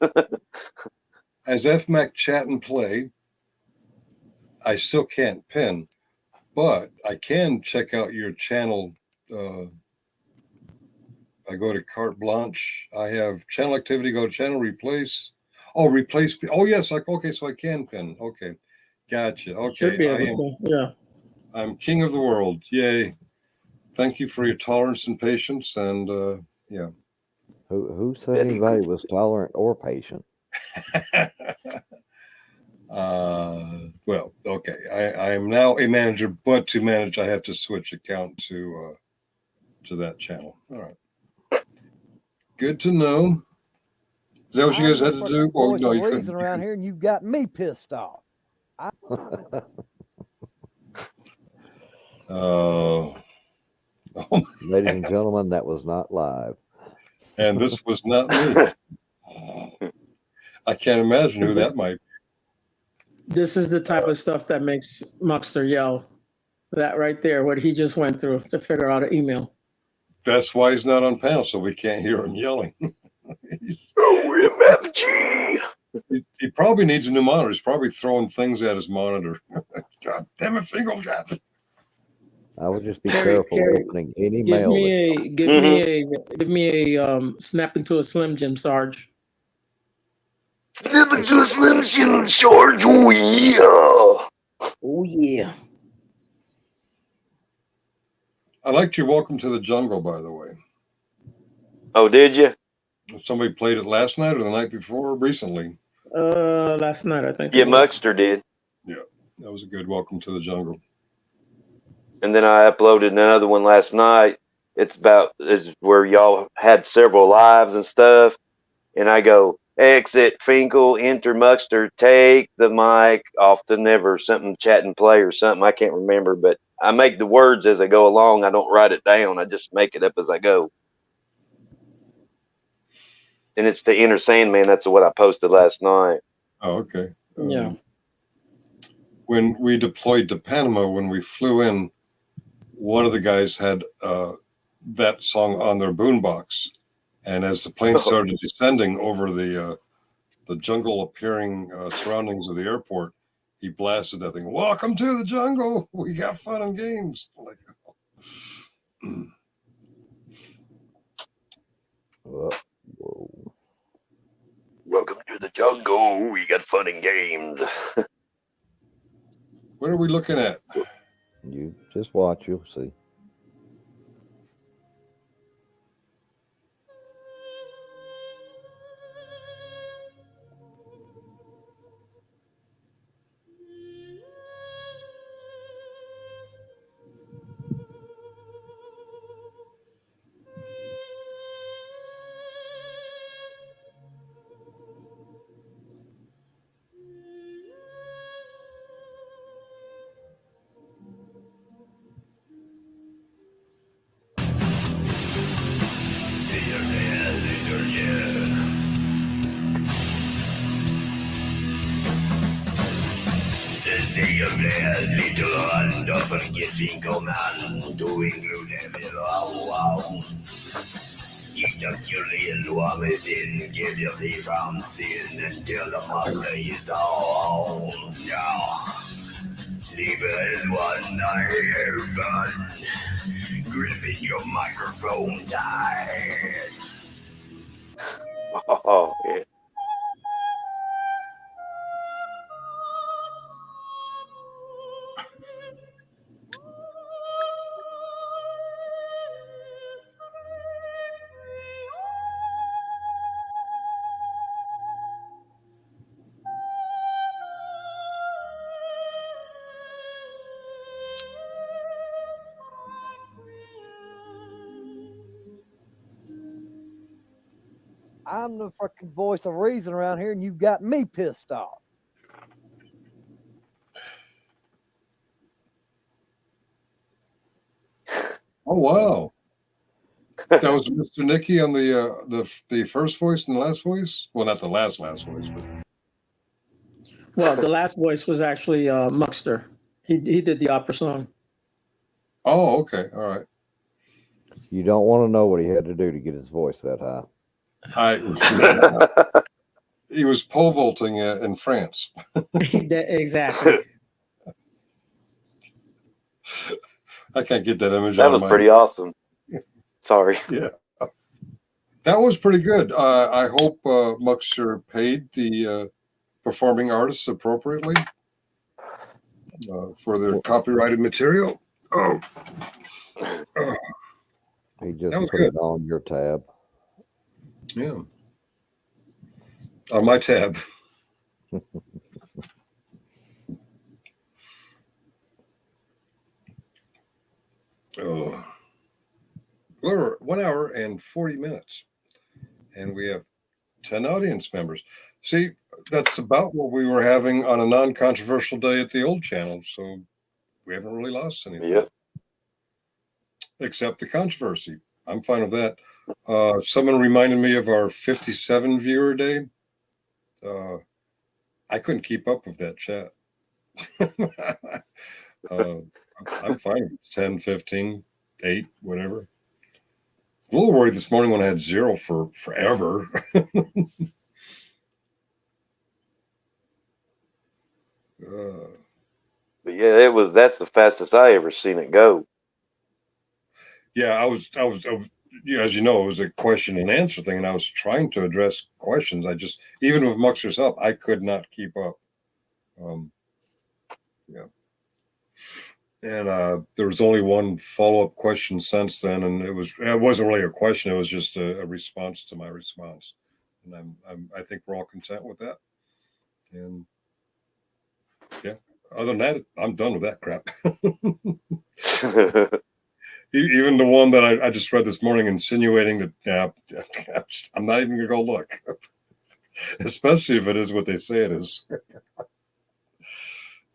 B: as FMAC chat and play, I still can't pin, but I can check out your channel. I go to carte blanche. I have channel activity. Go to channel replace. Oh, replace. Oh, yes. Like okay, so I can pin. Okay, gotcha. Okay,
G: Should be able to. Yeah.
B: I'm king of the world. Yay! Thank you for your tolerance and patience. And yeah.
C: Who said anybody was tolerant or patient?
B: Well, okay. I am now a manager, but to manage, I have to switch account to that channel. All right. Good to know. Is that what you guys
H: I'm
B: had
H: the
B: to do?
H: fucking
B: Oh
H: voice
B: no,
H: of
B: you couldn't.
H: reason around here, and you've got me pissed off.
B: Oh,
C: Ladies and gentlemen, that was not live.
B: and this was not me. I can't imagine who that might be.
G: This is the type of stuff that makes Muckster yell. That right there, what he just went through to figure out an email.
B: That's why he's not on panel, so we can't hear him yelling.
E: OMFG.
B: He probably needs a new monitor. He's probably throwing things at his monitor. God damn it, Fingal.
C: I would just be
G: Harry,
C: careful opening any
G: Give
C: mail.
G: give me a snap into a Slim Jim, Sarge.
E: Slip into a Slim Jim George. Oh yeah.
G: Oh yeah.
B: I liked your Welcome to the Jungle, by the way.
E: Oh, did you?
B: Somebody played it last night or the night before, or recently.
G: Last night I think.
E: Yeah,
G: it was.
E: Muckster did.
B: That was a good Welcome to the Jungle.
E: And then I uploaded another one last night. It's where y'all had several lives and stuff. And I go, exit Finkel, enter Muckster, take the mic off the never something chat and play or something. I can't remember, but I make the words as I go along. I don't write it down. I just make it up as I go. And it's the Inner Sandman. That's what I posted last night.
B: Oh, okay.
G: Yeah.
B: When we deployed to Panama, when we flew in, one of the guys had that song on their boombox. And as the plane started descending over the jungle appearing surroundings of the airport, he blasted that thing. Welcome to the jungle. We got fun and games. Like,
C: Whoa.
E: Welcome to the jungle. We got fun and games.
B: what are we looking at?
C: You just watch, you'll see.
I: Say of theirs, little hand, often get Finkelman to include evil. Wow. Ejaculate warm within, give your thee from sin until the master is down. Now, sleeper is one night gun, gripping your microphone tight.
E: Oh, yeah.
H: I'm the fucking voice of reason around here, and you've got me pissed off.
B: Oh, wow. That was Mr. Nicky on the first voice and the last voice? Well, not the last voice, but
G: Well, the last voice was actually Muckster. He did the opera song.
B: oh, okay. All right.
C: You don't want to know what he had to do to get his voice that high.
B: He was pole vaulting in France.
G: Exactly.
B: I can't get that image.
E: That was pretty awesome. Sorry.
B: Yeah, that was pretty good. I hope Muckster paid the performing artists appropriately for their copyrighted material. Oh,
C: He just
B: That was
C: put
B: good.
C: it on your tab.
B: yeah. On my tab. Oh. We're 1 hour and 40 minutes, and we have 10 audience members. See, that's about what we were having on a non-controversial day at the old channel. So we haven't really lost anything.
E: Yep.
B: Except the controversy. I'm fine with that. Someone reminded me of our 57 viewer day. I couldn't keep up with that chat. I'm fine with 10, 15, 8, whatever. A little worried this morning when I had 0 for forever.
E: But yeah, that's the fastest I ever seen it go.
B: Yeah, I was, yeah, as you know, it was a question and answer thing, and I was trying to address questions. Even with Muxer's help, I could not keep up. Yeah. And there was only one follow-up question since then, and it wasn't really a question. It was just a response to my response. And I think we're all content with that. And yeah, other than that, I'm done with that crap. Even the one that I just read this morning insinuating that I'm not even going to go look, especially if it is what they say it is.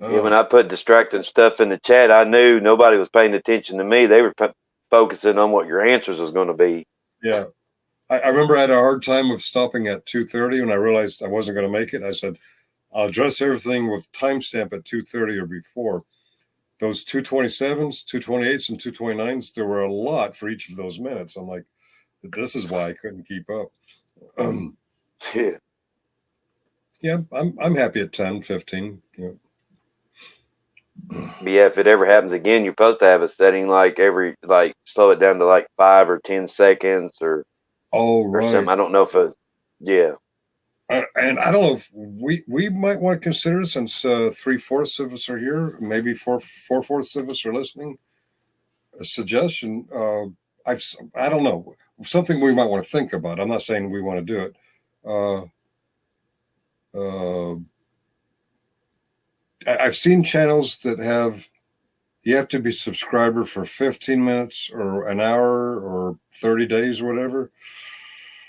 E: Yeah, when I put distracting stuff in the chat, I knew nobody was paying attention to me. They were focusing on what your answers was going to be.
B: Yeah. I remember I had a hard time with stopping at 2:30 when I realized I wasn't going to make it. I said, I'll address everything with timestamp at 2:30 or before. Those 2:27s, 2:28s, and 2:29s, there were a lot for each of those minutes. I'm like, this is why I couldn't keep up.
E: Yeah.
B: Yeah, I'm happy at 10, 15. Yeah.
E: But yeah, if it ever happens again, you're supposed to have a setting slow it down to like 5 or 10 seconds or something. I don't know if it's
B: and I don't know if we might want to consider, since 3/4 of us are here, maybe 4/4 of us are listening, a suggestion. I don't know, something we might want to think about. I'm not saying we want to do it. I've seen channels that you have to be subscriber for 15 minutes or an hour or 30 days or whatever.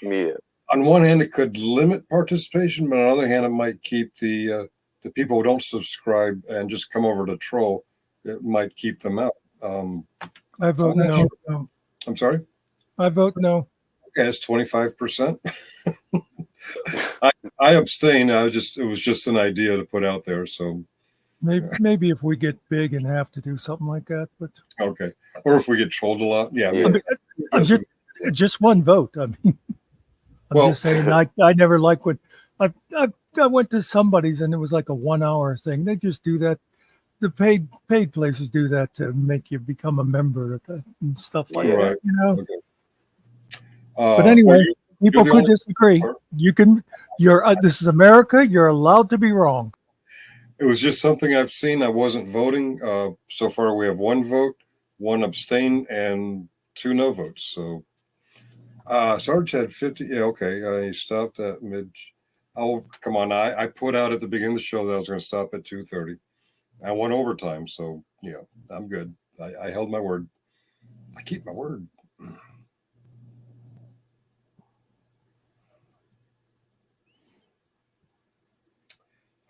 E: Yeah.
B: On one hand, it could limit participation, but on the other hand, it might keep the people who don't subscribe and just come over to troll. It might keep them out.
A: I vote no.
B: I'm sorry?
A: I vote no.
B: Okay, it's 25%. I abstain. It was just an idea to put out there. So
A: maybe if we get big and have to do something like that, but
B: okay. Or if we get trolled a lot, yeah.
A: I mean, just one vote. I mean, I'm just saying. I never liked when I went to somebody's and it was like a 1 hour thing. They just do that. The paid places do that to make you become a member and stuff like that. You know.
B: Okay.
A: But anyway, people could disagree. This is America. You're allowed to be wrong.
B: It was just something I've seen. I wasn't voting. So far, we have 1 vote, 1 abstain, and 2 no votes. So Sarge had 50. Yeah, okay. He stopped at mid. Oh, come on. I put out at the beginning of the show that I was going to stop at 2:30. I went overtime. So, yeah, I'm good. I held my word. I keep my word.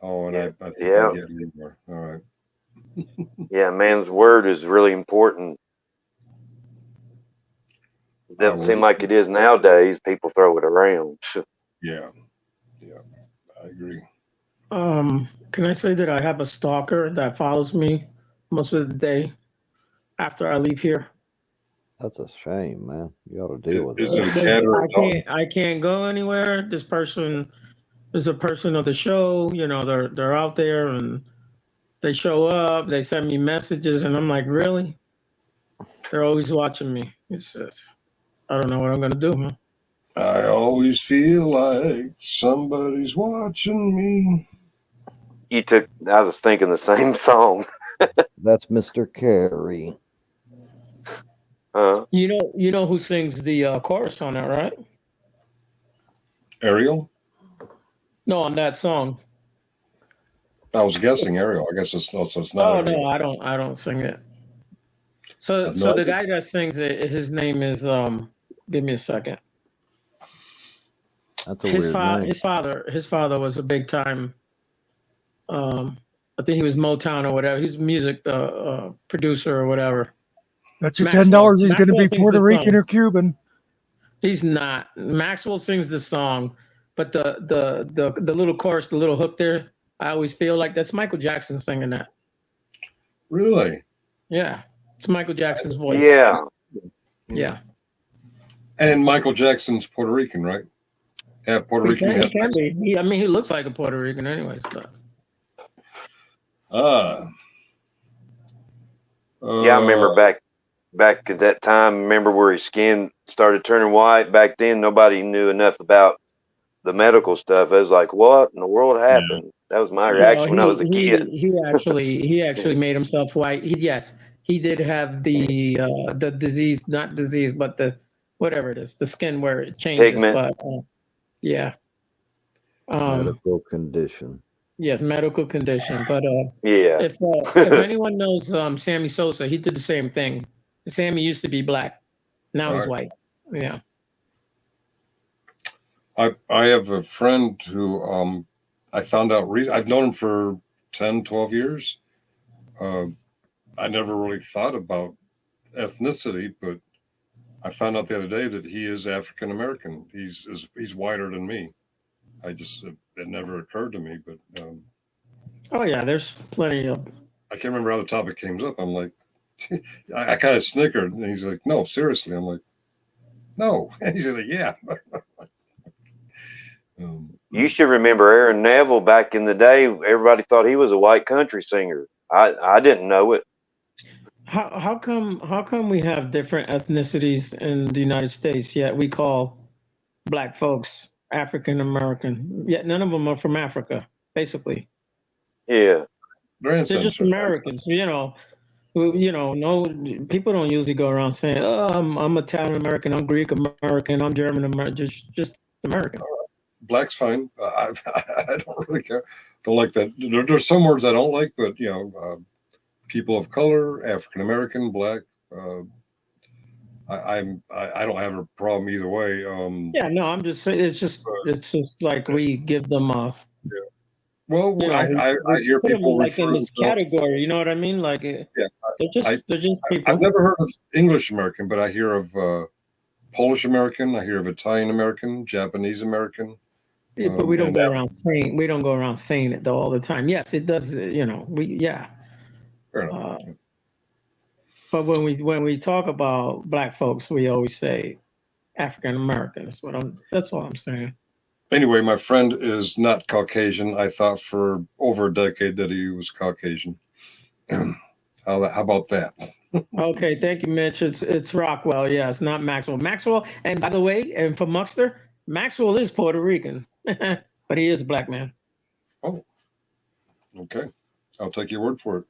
B: Oh, and I think I get more. All right.
E: Yeah, man's word is really important. It doesn't seem like it is nowadays. People throw it around.
B: Yeah, I agree.
G: Can I say that I have a stalker that follows me most of the day after I leave here?
C: That's a shame, man. You ought to deal with
B: Is
C: that.
B: it a cat or a dog?
G: I can't go anywhere. This person is a person of the show. You know, they're out there and they show up. They send me messages, and I'm like, really? They're always watching me. It's just, I don't know what I'm gonna do, man.
B: I always feel like somebody's watching me.
E: I was thinking the same song.
C: That's Mr. Carey.
G: You know who sings the chorus on that, right?
B: Ariel?
G: No, on that song.
B: I was guessing Ariel. I guess it's not.
G: Oh
B: Ariel.
G: no, I don't sing it. So the guy that sings it, his name is give me a second.
C: That's a
G: his
C: weird
G: father,
C: name.
G: his father was a big time. I think he was Motown or whatever. He's a music producer or whatever.
A: That's your
G: Maxwell.
A: $10. He's going to
G: Maxwell
A: be
G: sings
A: Puerto
G: the
A: Rican
G: song.
A: or Cuban.
G: He's not. Maxwell sings the song, but the little chorus, the little hook there, I always feel like that's Michael Jackson singing that.
B: Really?
G: Yeah, it's Michael Jackson's voice.
E: Yeah.
G: Yeah.
B: And Michael Jackson's Puerto Rican, right? Half Puerto
G: He
B: Rican.
G: can,
B: half
G: he can be. I mean, he looks like a Puerto Rican, anyways. But
E: Yeah, I remember back at that time. Remember where his skin started turning white? Back then, nobody knew enough about the medical stuff. I was like, "What in the world happened?" That was my reaction when I was a kid.
G: He actually made himself white. He did have the disease, not disease, but the whatever it is, the skin where it changes.
E: Pigment.
G: But yeah.
C: Medical condition.
G: Yes, medical condition. But
E: Yeah.
G: if anyone knows Sammy Sosa, he did the same thing. Sammy used to be black. Now he's white. Yeah.
B: I have a friend who I found out I've known him for 10, 12 years. I never really thought about ethnicity, but I found out the other day that he is African American. He's whiter than me. It never occurred to me, but
G: oh yeah, there's plenty of.
B: I can't remember how the topic came up. I'm like, I kind of snickered, and he's like, "No, seriously." I'm like, "No," and he's like, "Yeah."
E: You should remember Aaron Neville back in the day. Everybody thought he was a white country singer. I didn't know it.
G: How come we have different ethnicities in the United States, yet we call black folks African American? Yet none of them are from Africa, basically.
E: Yeah.
G: They're just Americans, no people don't usually go around saying, "Oh, I'm Italian American, I'm Greek American, I'm German American," just American.
B: Black's fine. I don't really care. Don't like that. There's some words I don't like, but people of color, African American, black. I don't have a problem either way.
G: Yeah, no, I'm just saying it's just like we give them off.
B: Yeah. Well, I hear people
G: like in
B: refer
G: this category. You know what I mean? Like, they're just people.
B: I've never heard of English American, but I hear of Polish American. I hear of Italian American, Japanese American.
G: Yeah, but we don't go around saying it though all the time. Yes, it does. Fair enough. But when we talk about black folks, we always say African American. That's all I'm saying.
B: Anyway, my friend is not Caucasian. I thought for over a decade that he was Caucasian. How about that?
G: Okay, thank you, Mitch. It's Rockwell. Yeah, it's not Maxwell. Maxwell, and by the way, and for Muxter, Maxwell is Puerto Rican, but he is a black man.
B: Oh, okay. I'll take your word for it.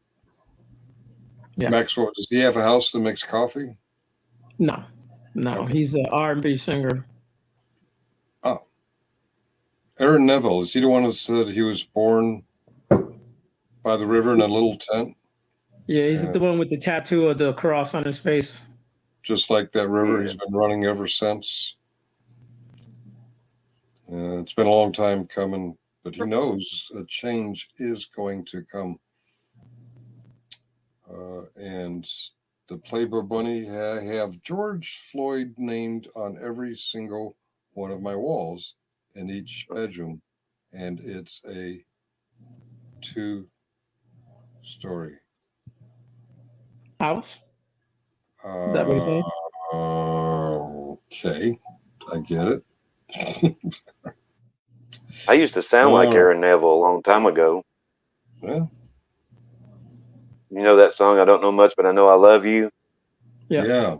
G: Yeah.
B: Maxwell, does he have a house that makes coffee?
G: No. Okay. He's an R&B singer.
B: Oh. Aaron Neville, is he the one who said he was born by the river in a little tent?
G: Yeah, he's the one with the tattoo of the cross on his face.
B: Just like that river, he's been running ever since. It's been a long time coming, but he knows a change is going to come. And the Playboy Bunny, I have George Floyd named on every single one of my walls in each bedroom. And it's a 2-story
G: house. Is that what you're saying?
B: Okay, I get it.
E: I used to sound like Aaron Neville a long time ago.
B: Yeah.
E: You know that song, I don't know much, but I know I love you.
B: Yeah.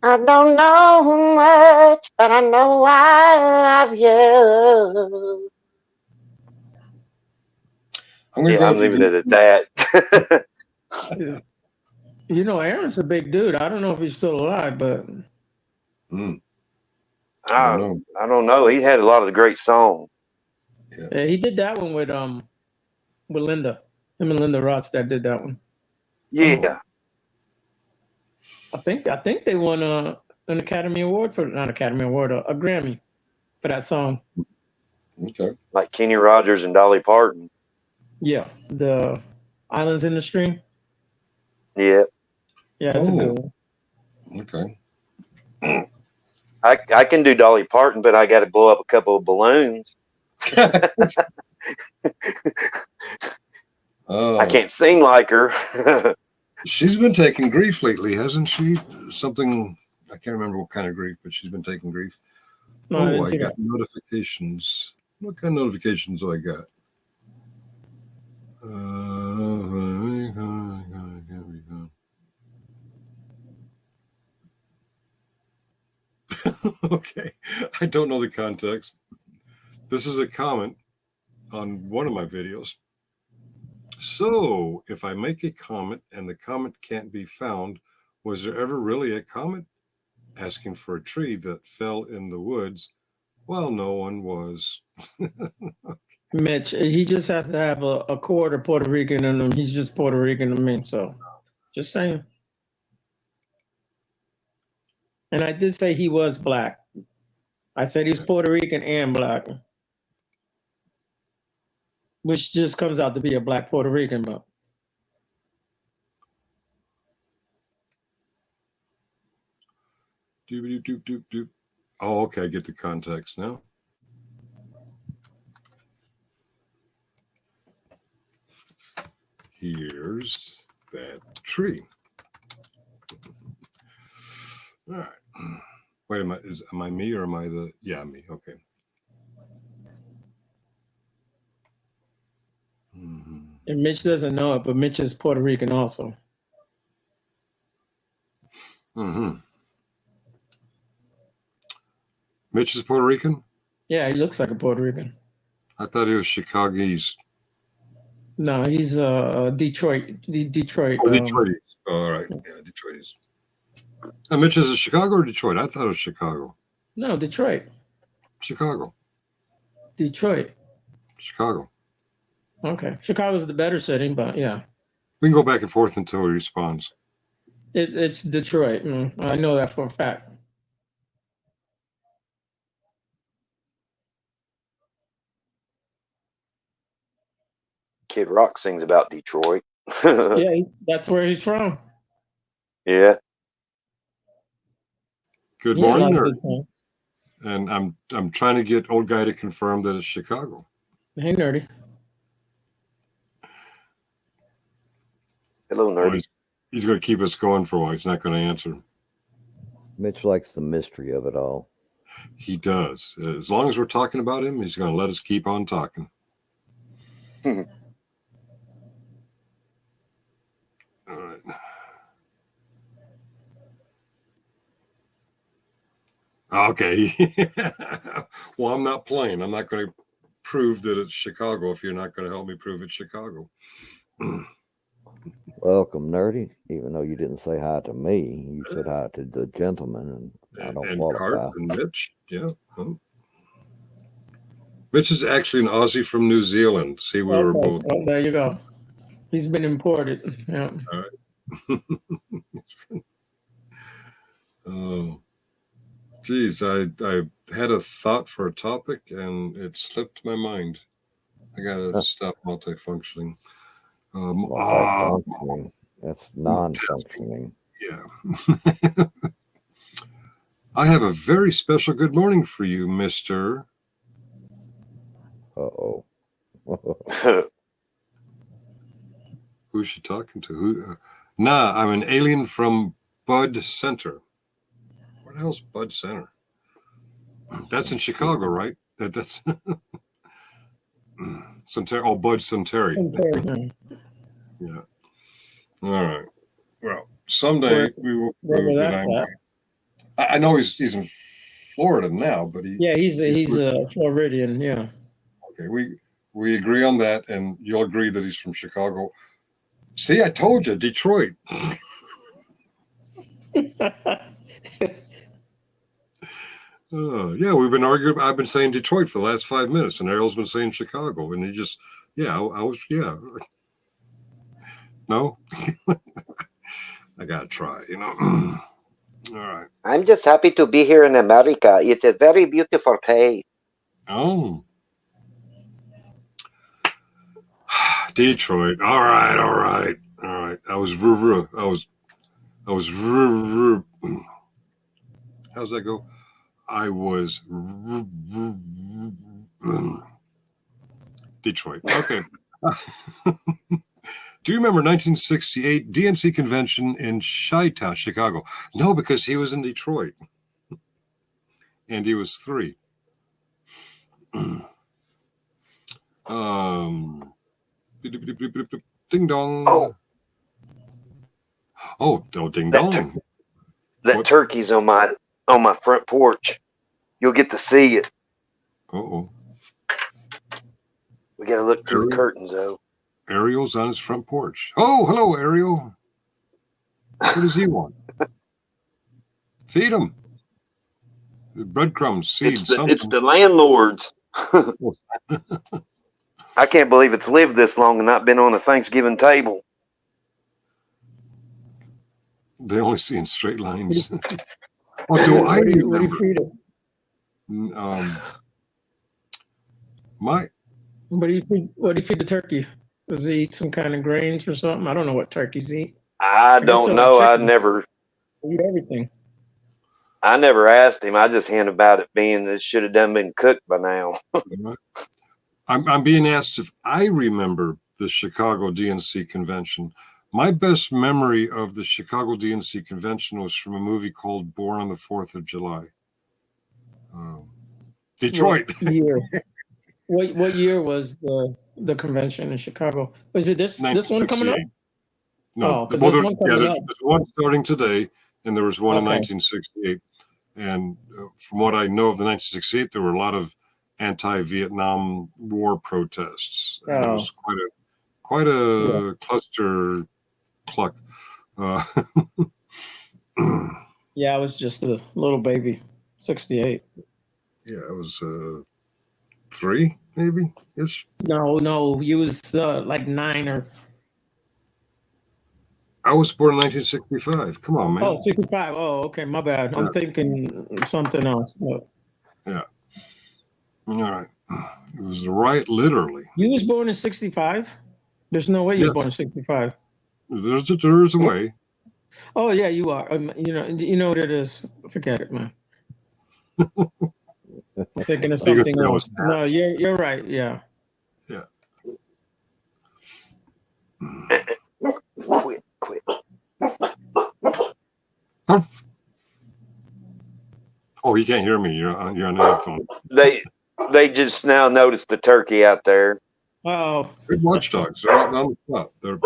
D: I don't know much, but I know I love you.
E: I'm leaving it at that.
G: Aaron's a big dude. I don't know if he's still alive, but
E: I don't know. He had a lot of great songs.
G: Yeah, he did that one with Linda. Him and Linda Ronstadt did that one.
E: Yeah.
G: I think they won an Academy Award a Grammy. for that song.
B: Okay.
E: Like Kenny Rogers and Dolly Parton.
G: Yeah, the Islands in the Stream.
E: Yeah.
G: Yeah, that's a
B: Oh.
G: good one.
B: Okay.
E: I can do Dolly Parton, but I got to blow up a couple of balloons.
B: Oh,
E: I can't sing like her.
B: she's been taking grief lately, hasn't she? Something, I can't remember what kind of grief, but she's been taking grief.
G: No, I
B: Oh,
G: didn't
B: I
G: see
B: got
G: that.
B: notifications. What kind of notifications do I got? Okay, I don't know the context. This is a comment on one of my videos. So, if I make a comment and the comment can't be found, was there ever really a comment asking for a tree that fell in the woods? Well, no one was.
G: Mitch, he just has to have a quarter Puerto Rican in him. He's just Puerto Rican to me, so just saying. And I did say he was black. I said he's Puerto Rican and black, which just comes out to be a black Puerto Rican, but
B: Doop, doop, doop, doop. Oh, okay, I get the context now. Here's that tree. All right. Wait a minute. Am I me or am I the? Yeah, me. Okay. Mm-hmm.
G: and Mitch doesn't know it, but Mitch is Puerto Rican also.
B: Mm-hmm. Mitch is Puerto Rican?
G: Yeah, he looks like a Puerto Rican.
B: I thought he was Chicagoese.
G: No, he's Detroit. Detroit.
B: Oh, Detroit. All right. Yeah, Detroit is. Mitch, is it Chicago or Detroit? I thought it was Chicago.
G: No, Detroit.
B: Chicago.
G: Detroit.
B: Chicago.
G: Okay. Chicago's the better city, but yeah.
B: We can go back and forth until he responds.
G: It's Detroit. I know that for a fact.
E: Kid Rock sings about Detroit.
G: Yeah, that's where he's from.
E: Yeah.
B: Good
G: He had a
B: morning,
G: lot of
B: nerd.
G: good songs.
B: And I'm trying to get old guy to confirm that it's Chicago.
G: Hey, nerdy.
E: Hello,
B: Oh,
E: nerdy.
B: he's going to keep us going for a while. He's not going to answer.
C: Mitch likes the mystery of it all.
B: He does. As long as we're talking about him, he's going to let us keep on talking. All right. Okay. Well, I'm not playing. I'm not going to prove that it's Chicago if you're not going to help me prove it's Chicago.
C: Welcome, nerdy. Even though you didn't say hi to me, you said hi to the gentleman, and I don't
B: And
C: qualify.
B: Cart and Mitch. Yeah. Mitch is actually an Aussie from New Zealand. See, we were both.
G: Oh, there you go. He's been imported. Yeah.
B: All right. Oh, geez, I had a thought for a topic and it slipped my mind. I gotta stop multifunctioning.
C: Multifunctioning. That's non-functioning.
B: Yeah. I have a very special good morning for you, Mr.
C: Uh-oh.
B: Who's she talking to? Who? Nah, I'm an alien from Bud Center. Where the hell's Bud Center? That's in Chicago, right? That's Center. Oh, Bud Centeri. Yeah. All right. Well, someday we will prove that I know he's in Florida now, but
G: he's a Floridian. Yeah.
B: Okay, we agree on that, and you'll agree that he's from Chicago. See, I told you, Detroit. Yeah, we've been arguing. I've been saying Detroit for the last 5 minutes, and Errol's been saying Chicago, and he just, I was. No, I gotta try. All right.
E: I'm just happy to be here in America. It's a very beautiful place.
B: Oh. Detroit. All right. I was how's that go? I was Detroit. Okay. Do you remember 1968 DNC convention in Chi-Town, Chicago? No, because he was in Detroit. And he was 3. Ding dong. Oh, ding dong.
E: That turkey's on my front porch. You'll get to see it.
B: Uh-oh.
E: We gotta look through the curtains though.
B: Ariel's on his front porch. Oh, hello, Ariel. What does he want? Feed him. Breadcrumbs, seeds, something.
E: It's the landlords. I can't believe it's lived this long and not been on a Thanksgiving table.
B: They only see in straight lines. Oh, do I
G: What do
B: remember?
G: you feed it? What do you feed the turkey? Does he eat some kind of grains or something? I don't know what turkeys eat.
E: I don't know. I never
G: eat everything.
E: I never asked him. I just hint about it being that it should have done been cooked by now.
B: I'm being asked if I remember the Chicago DNC convention. My best memory of the Chicago DNC convention was from a movie called Born on the 4th of July. Detroit.
G: What year? What year was the convention in Chicago? Was it this one coming up?
B: No,
G: because this one coming up.
B: there's one starting today, and there was one in
G: Okay.
B: 1968. And from what I know of the 1968, there were a lot of anti-Vietnam War protests. And It was quite a cluster cluck.
G: Yeah, I was just a little baby, 68.
B: Yeah, it was 3 maybe ish.
G: No, you was like 9 or.
B: I was born in 1965. Come on, man.
G: Oh, 65. Oh, okay, my bad. I'm thinking something else. But
B: Yeah. All right. It was right, literally.
G: you was born in 65? There's no way you
B: Yeah.
G: was born in 65.
B: There's a way.
G: Oh yeah, you are. You know what it is. Forget it, man. Thinking of
B: You could
G: something
B: say I
G: else.
B: was
G: No, you're right. Yeah.
B: Yeah.
E: Quit.
B: Oh, you can't hear me. You're on the headphone.
E: They just now noticed the turkey out there.
G: Oh.
B: Good watchdogs. They're out on the top. They're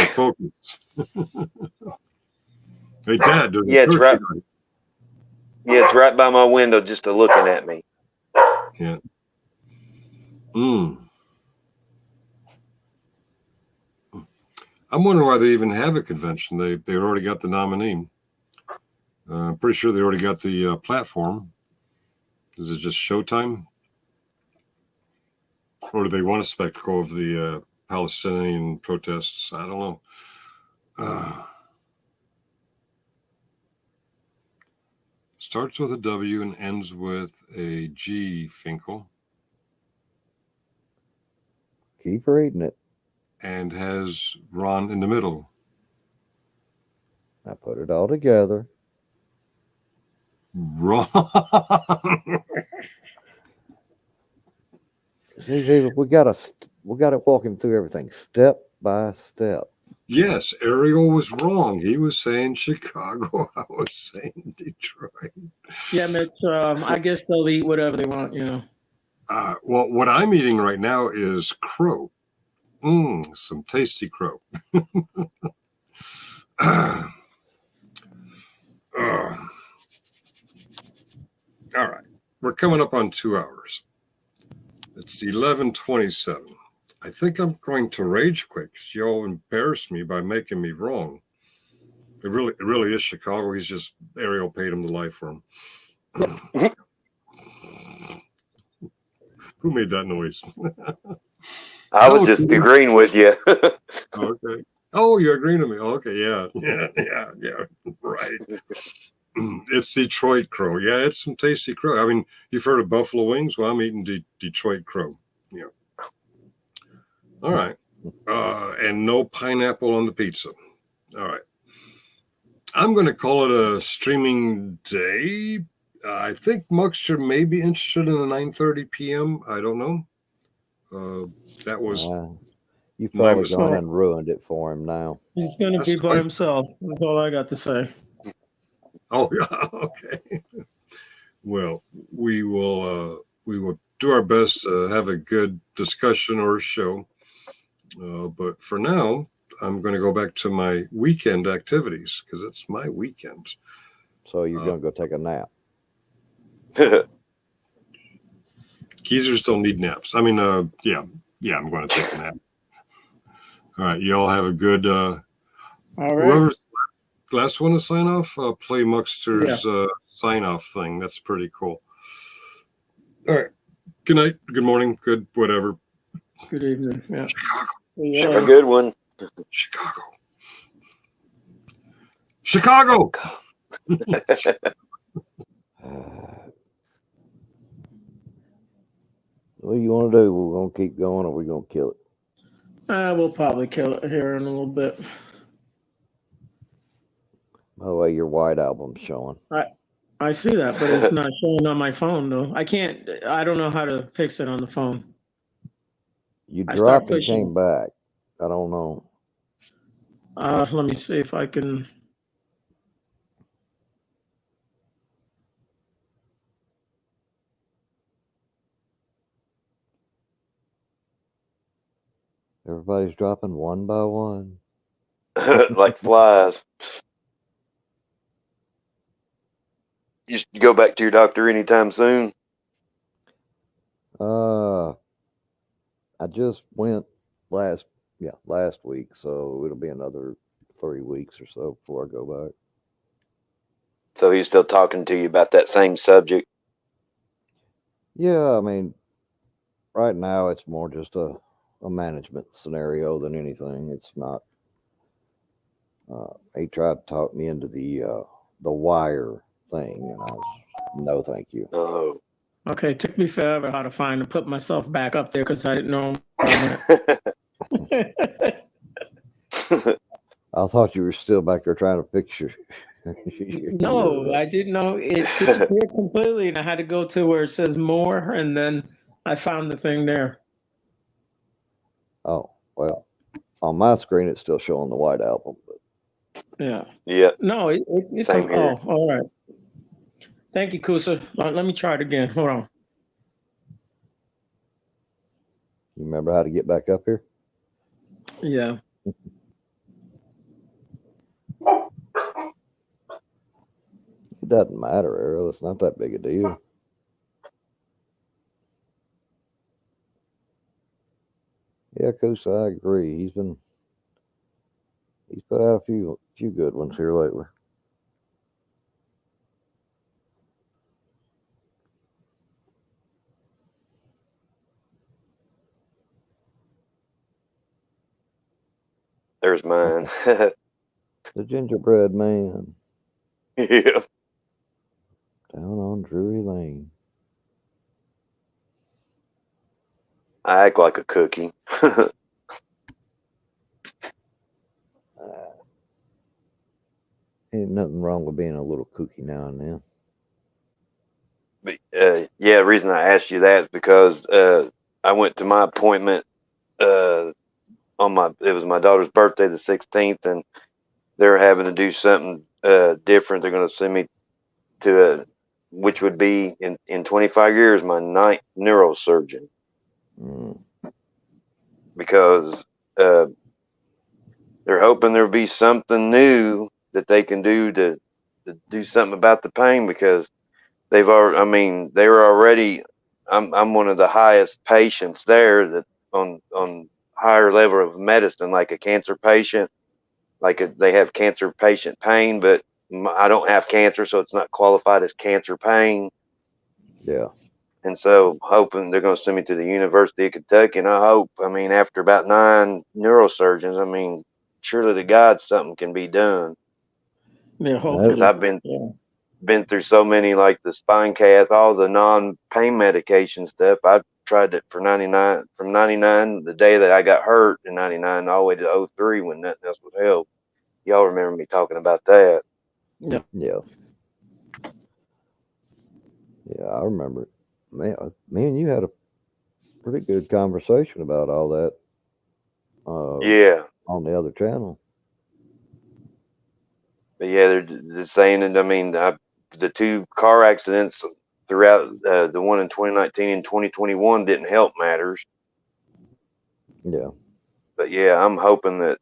B: focused. Hey, Dad. there's a
E: Yeah, it's
B: turkey
E: right.
B: on-
E: Yeah, it's right by my window, just a looking at me.
B: Yeah. I'm wondering why they even have a convention. They already got the nominee. I'm pretty sure they already got the platform. Is it just showtime? Or do they want a spectacle of the Palestinian protests? I don't know. Starts with a W and ends with a G, Finkel.
C: Keep reading it.
B: And has Ron in the middle.
C: I put it all together.
B: Ron.
C: We gotta walk him through everything step by step.
B: Yes, Ariel was wrong. He was saying Chicago. I was saying Detroit.
G: Yeah, Mitch. I guess they'll eat whatever they want.
B: Well, what I'm eating right now is crow. Some tasty crow. All right. We're coming up on 2 hours. It's 11:27. I think I'm going to rage quit because y'all embarrassed me by making me wrong. It really is Chicago. He's just Ariel paid him to lie for him. Who made that noise?
E: I was just agreeing with you.
B: Okay. Oh, you're agreeing with me. Okay, yeah, right. It's Detroit crow. Yeah, it's some tasty crow. I mean, you've heard of buffalo wings? Well, I'm eating Detroit crow. Yeah. All right. And no pineapple on the pizza. All right. I'm going to call it a streaming day. I think Muckster may be interested in the 9:30 p.m. I don't know. That was
C: You've
B: my
C: probably
B: mistake.
C: gone and ruined it for him now.
G: He's going to
B: That's
G: be by
B: fine.
G: himself. That's all I got to say.
B: Oh, yeah. Okay. Well, we will do our best to have a good discussion or show. But for now, I'm going to go back to my weekend activities because it's my weekend.
C: So you're going to go take a nap.
B: Geezers don't need naps. I mean, yeah, I'm going to take a nap. All right, y'all have a good.
G: All right.
B: Whoever's last one to sign off, play Muckster's sign off thing. That's pretty cool. All right. Good night. Good morning. Good whatever.
G: Good evening. Yeah.
B: Chicago.
G: Yeah.
E: A good one.
B: Chicago. Chicago.
C: What do you want to do? We're going to keep going or we're going to kill it?
G: We'll probably kill it here in a little bit.
C: By the way, your white album's showing.
G: I see that, but it's not showing on my phone though. I don't know how to fix it on the phone.
C: You
G: I
C: dropped
G: start
C: and came back. I don't know.
G: Let me see if I can.
C: Everybody's dropping one by one.
E: Like flies. You go back to your doctor anytime soon?
C: I just went last week, so it'll be another 3 weeks or so before I go back.
E: So he's still talking to you about that same subject?
C: Yeah, I mean, right now it's more just a management scenario than anything. It's not. He tried to talk me into the wire thing, and I was no, thank you.
E: Oh.
G: Okay, it took me forever how to find and put myself back up there because I didn't know.
C: I thought you were still back there trying to fix your.
G: No, I didn't know. It disappeared completely, and I had to go to where it says more, and then I found the thing there.
C: Oh, well, on my screen it's still showing the white album, but
G: Yeah.
E: Yeah.
G: No, it's
E: Same here.
G: Oh, all right. Thank you, Kusa. Let me try it again. Hold on.
C: you remember how to get back up here?
G: Yeah.
C: It doesn't matter, Errol. It's not that big a deal. Yeah, Kusa, I agree. He's put out a few good ones here lately.
E: There's mine.
C: The Gingerbread Man
E: Yeah.
C: down on Drury Lane.
E: I act like a cookie.
C: Ain't nothing wrong with being a little kooky now and then.
E: But, yeah, the reason I asked you that is because I went to my appointment it was my daughter's birthday, the 16th, and they're having to do something different. They're going to send me to which would be in 25 years my 9th neurosurgeon. Because they're hoping there'll be something new that they can do to do something about the pain, because they were already, I'm one of the highest patients there that on higher level of medicine, like a cancer patient, they have cancer patient pain, but I don't have cancer, so it's not qualified as cancer pain.
C: Yeah.
E: And so hoping they're going to send me to the University of Kentucky. And I hope, after about 9 neurosurgeons, surely to God something can be done.
G: Yeah, hopefully.
E: I've been, been through so many, like the spine cath, all the non-pain medication stuff. I tried it for 99, from 99, the day that I got hurt in 99, all the way to 03 when nothing else would help. Y'all remember me talking about that.
G: Yeah.
C: Yeah. Yeah, I remember it. Man, me and you had a pretty good conversation about all that
E: Yeah.
C: on the other channel.
E: But yeah, they're saying, and I mean, the 2 car accidents throughout the one in 2019 and 2021 didn't help matters.
C: Yeah.
E: But yeah, I'm hoping that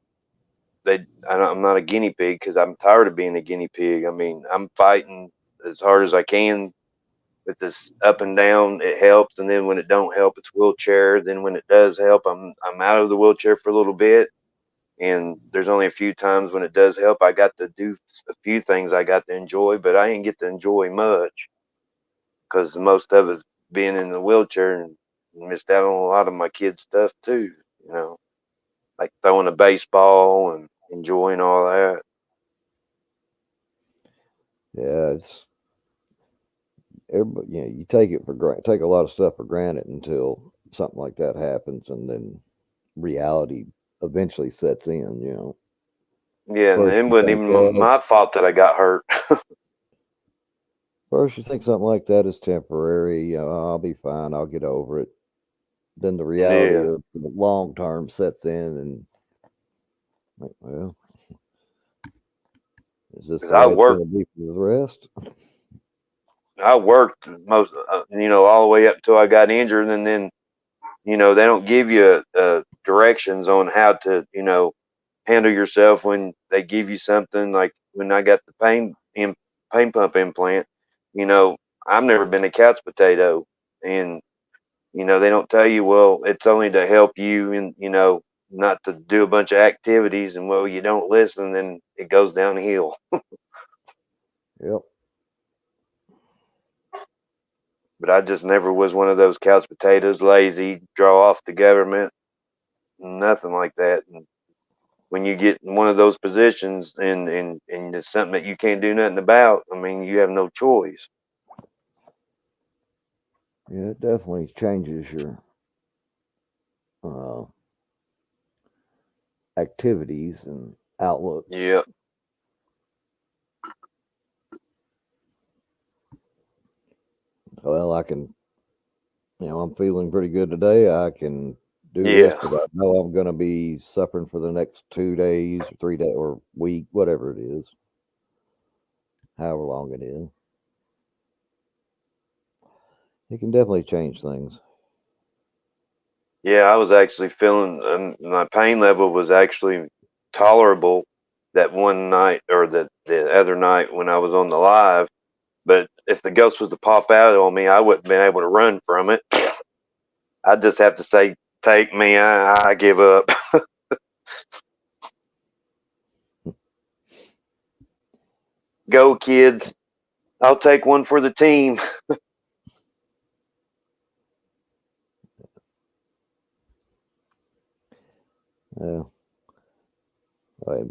E: I'm not a guinea pig because I'm tired of being a guinea pig. I mean, I'm fighting as hard as I can with this up and down. It helps, and then when it don't help, it's wheelchair. Then when it does help, I'm out of the wheelchair for a little bit. And there's only a few times when it does help. I got to do a few things I got to enjoy, but I didn't get to enjoy much because most of it's being in the wheelchair and missed out on a lot of my kids' stuff too. You know, like throwing a baseball and enjoying all that.
C: Yeah, it's everybody. You know, you take it for granted, take a lot of stuff for granted until something like that happens, and then reality eventually sets in. You know.
E: Yeah, and
C: First
E: it
C: you
E: wasn't
C: think,
E: even my fault that I got hurt.
C: first you think something like that is temporary. You know, I'll be fine. I'll get over it. Then the reality
E: Yeah,
C: of the long term sets in, and like, well, is this
E: 'cause
C: the way it's going to be for the rest?
E: I worked most, all the way up until I got injured, and then, they don't give you directions on how to, handle yourself when they give you something. Like when I got the pain pump implant, I've never been a couch potato, and they don't tell you, well, it's only to help you, and not to do a bunch of activities, and well, you don't listen, then it goes downhill.
C: Yep.
E: But I just never was one of those couch potatoes, lazy, draw off the government, nothing like that. And when you get in one of those positions and it's something that you can't do nothing about, I mean, you have no choice.
C: Yeah, it definitely changes your uh, activities and outlook.
E: Yeah.
C: Well, I can, I'm feeling pretty good today. I can do this,
E: Yeah.
C: but I know I'm going to be suffering for the next 2 days or 3 days or week, whatever it is, however long it is. It can definitely change things.
E: Yeah, I was actually feeling my pain level was actually tolerable that one night or the other night when I was on the live. But if the ghost was to pop out on me, I wouldn't been able to run from it. I'd just have to say, "Take me, I give up." Go, kids. I'll take one for the team.
C: Yeah, I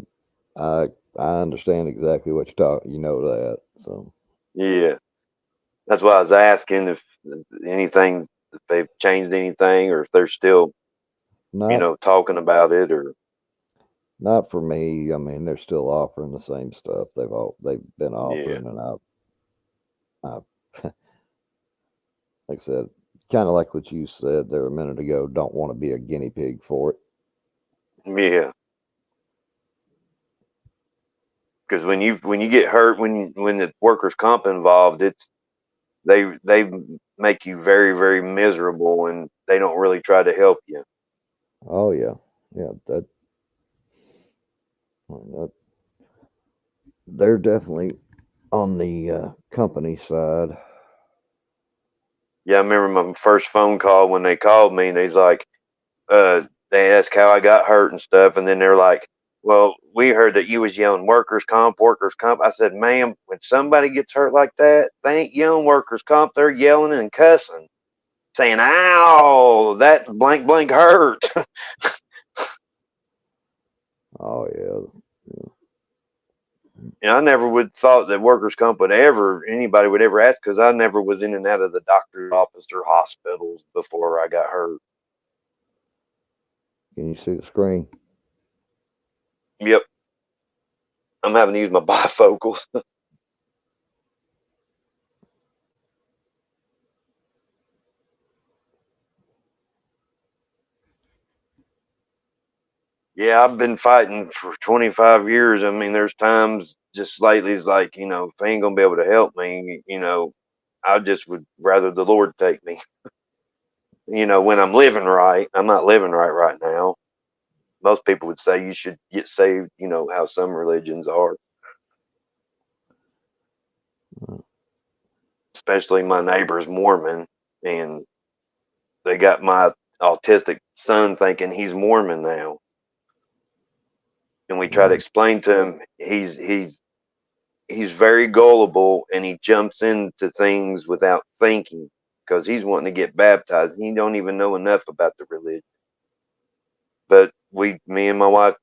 C: understand exactly what you're talking. You know that, so
E: Yeah, that's why I was asking if anything, if they've changed anything, or if they're still,
C: not
E: talking about it, or
C: not for me. I mean, they're still offering the same stuff they've been
E: yeah,
C: offering, and I like I said, kind of like what you said there a minute ago. Don't want to be a guinea pig for it.
E: yeah. Because when you get hurt, when the workers' comp involved, they make you very, very miserable, and they don't really try to help you.
C: Oh yeah, yeah. That they're definitely on the company side.
E: Yeah, I remember my first phone call when they called me, and he's like, they asked how I got hurt and stuff, and then they're like, "Well, we heard that you was yelling workers' comp, workers' comp." I said, "Ma'am, when somebody gets hurt like that, they ain't yelling workers' comp. They're yelling and cussing, saying, 'Ow, that blank blank hurt.'"
C: Oh yeah,
E: I never would thought that workers' comp anybody would ever ask, because I never was in and out of the doctor's office or hospitals before I got hurt.
C: Can you see the screen?
E: Yep. I'm having to use my bifocals. Yeah, I've been fighting for 25 years. I mean, there's times just lately, it's like, if they ain't going to be able to help me, I just would rather the Lord take me. When I'm living right. I'm not living right now. Most people would say you should get saved, how some religions are. Especially my neighbor's Mormon, and they got my autistic son thinking he's Mormon now. And we try to explain to him he's very gullible, and he jumps into things without thinking because he's wanting to get baptized. He don't even know enough about the religion. But me and my wife,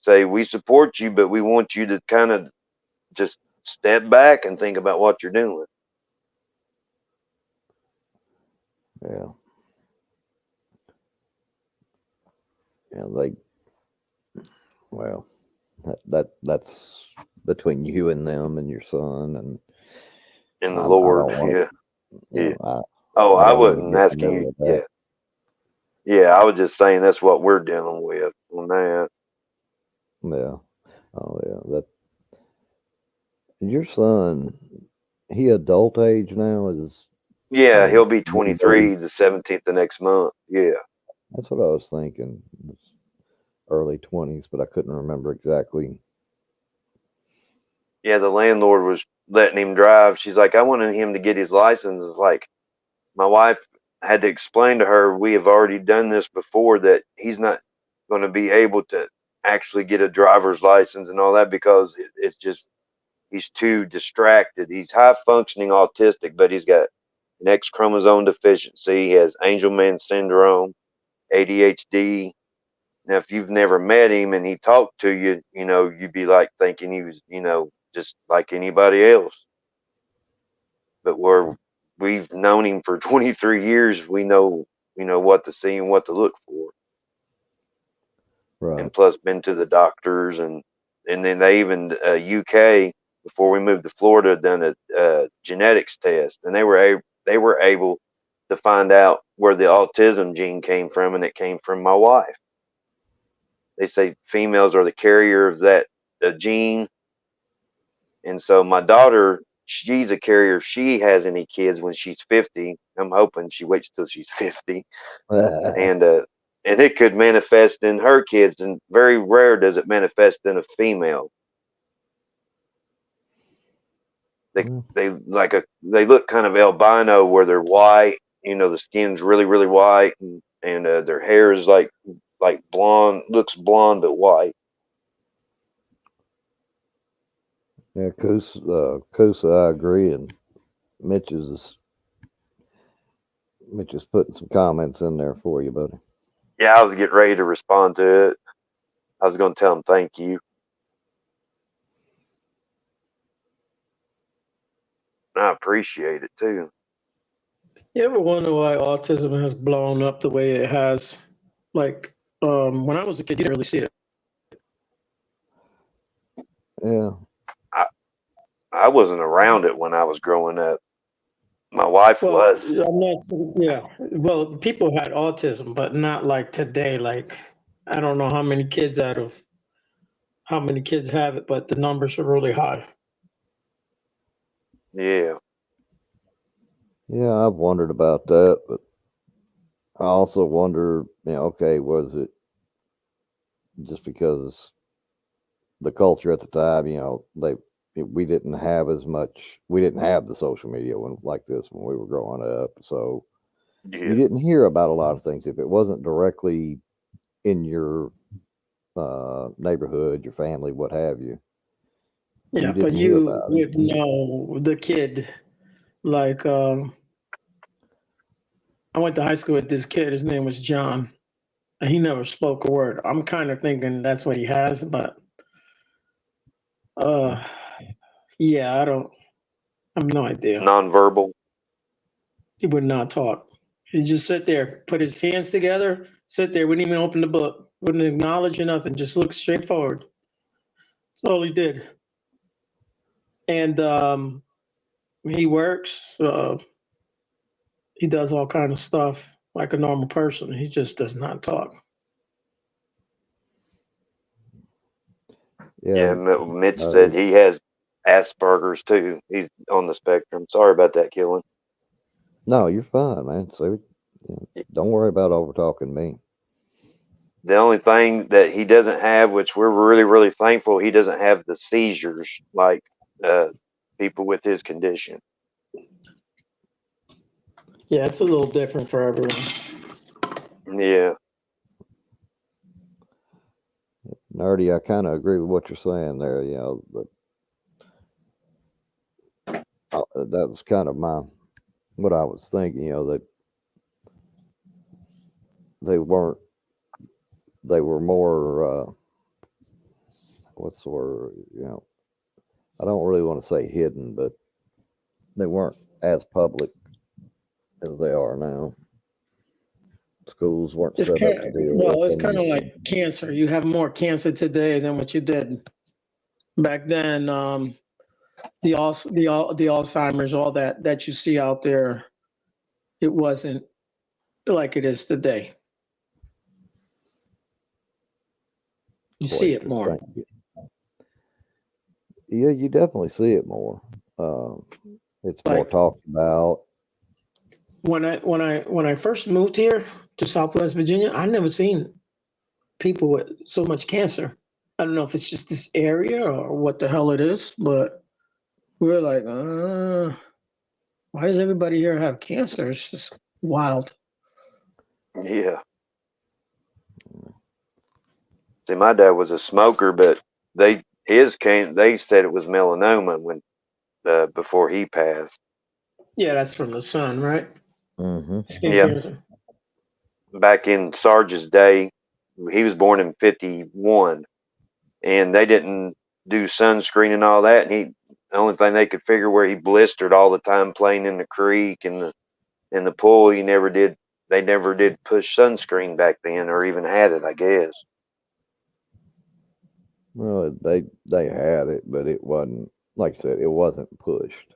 E: say we support you, but we want you to kind of just step back and think about what you're doing.
C: Yeah. That's between you and them and your son and
E: the Lord. I wasn't asking you. Yeah. Yeah, I was just saying that's what we're dealing with on that.
C: Yeah. Oh yeah. Your son, he adult age now is.
E: Yeah, he'll be 23 the 17th the next month. Yeah.
C: That's what I was thinking. Early 20s, but I couldn't remember exactly.
E: Yeah, the landlord was letting him drive. She's like, I wanted him to get his license. It's like, my wife had to explain to her, we have already done this before, that he's not going to be able to actually get a driver's license and all that because it's just, he's too distracted. He's high functioning autistic, but he's got an X chromosome deficiency. He has Angelman syndrome, ADHD. Now, if you've never met him and he talked to you, you'd be like thinking he was, just like anybody else. But we've known him for 23 years, we know, what to see and what to look for.
C: Right.
E: And plus been to the doctors and then they even, UK, before we moved to Florida, done a genetics test, and they were able to find out where the autism gene came from, and it came from my wife. They say females are the carrier of that gene. And so my daughter, she's a carrier. If she has any kids when she's 50, I'm hoping she waits till she's 50. And it could manifest in her kids, and very rare does it manifest in a female. They look kind of albino, where they're white, the skin's really, really white, and their hair is like blonde, looks blonde but white.
C: Yeah, Kusa, I agree, and Mitch is putting some comments in there for you, buddy.
E: Yeah, I was getting ready to respond to it. I was going to tell him thank you. I appreciate it too.
G: You ever wonder why autism has blown up the way it has? Like, when I was a kid, you didn't really see it.
C: Yeah.
E: I wasn't around it when I was growing up. My wife was.
G: I'm not. Yeah. Well, people had autism, but not like today. Like, I don't know how many kids have it, but the numbers are really high.
E: Yeah.
C: Yeah, I've wondered about that, but I also wonder, okay, was it just because the culture at the time, we didn't have the social media like this when we were growing up, so you didn't hear about a lot of things if it wasn't directly in your neighborhood, your family, what have you.
G: Yeah, but you would know the kid. Like, I went to high school with this kid. His name was John, and he never spoke a word. I'm kind of thinking that's what he has, but Yeah, I have no idea.
E: Nonverbal.
G: He would not talk. He'd just sit there, put his hands together, sit there, wouldn't even open the book, wouldn't acknowledge or nothing, just look straight forward. That's all he did. And he works. He does all kind of stuff like a normal person. He just does not talk.
E: Yeah,
C: Yeah.
E: Mitch said he has Asperger's too. He's on the spectrum. Sorry about that, Killen.
C: No, you're fine, man. So don't worry about over talking me.
E: The only thing that he doesn't have, which we're really, really thankful, he doesn't have the seizures like people with his condition.
G: Yeah, it's a little different for everyone.
E: Yeah.
C: Nerdy, I kind of agree with what you're saying there. You know, but that was kind of what I was thinking. You know, that they were more. What's the word? You know, I don't really want to say hidden, but they weren't as public as they are now. Schools weren't set up to deal with.
G: Well, it's kind of like cancer. You have more cancer today than what you did back then. The Alzheimer's, all that you see out there, it wasn't like it is today. You see it more.
C: Yeah, you definitely see it more. It's more
G: Like-
C: talked about.
G: When I first moved here to Southwest Virginia, I never seen people with so much cancer. I don't know if it's just this area or what the hell it is, but we're like, why does everybody here have cancer? It's just wild.
E: Yeah. See, my dad was a smoker, but they said it was melanoma when before he passed.
G: Yeah, that's from the sun, right?
C: Mm-hmm.
G: Skin
E: Yeah.
G: cancer.
E: Back in Sarge's day, he was born in 51, and they didn't do sunscreen and all that. And the only thing they could figure where he blistered all the time playing in the creek and the pool. They never did push sunscreen back then, or even had it, I guess.
C: Well, they had it, but it wasn't, like I said, it wasn't pushed.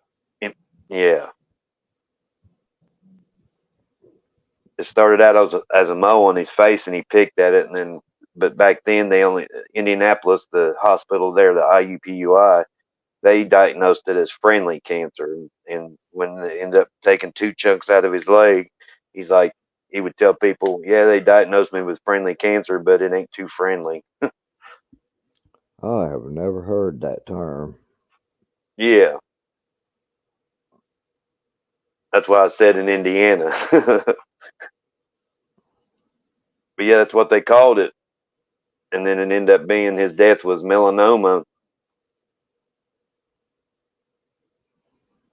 E: Yeah. It started out as a mole on his face, and he picked at it, but back then Indianapolis, the hospital there, the IUPUI, they diagnosed it as friendly cancer, and when they ended up taking 2 chunks out of his leg, he's like, he would tell people, yeah, they diagnosed me with friendly cancer, but it ain't too friendly.
C: I have never heard that term.
E: Yeah. That's why I said in Indiana. But yeah, that's what they called it. And then it ended up being his death was melanoma.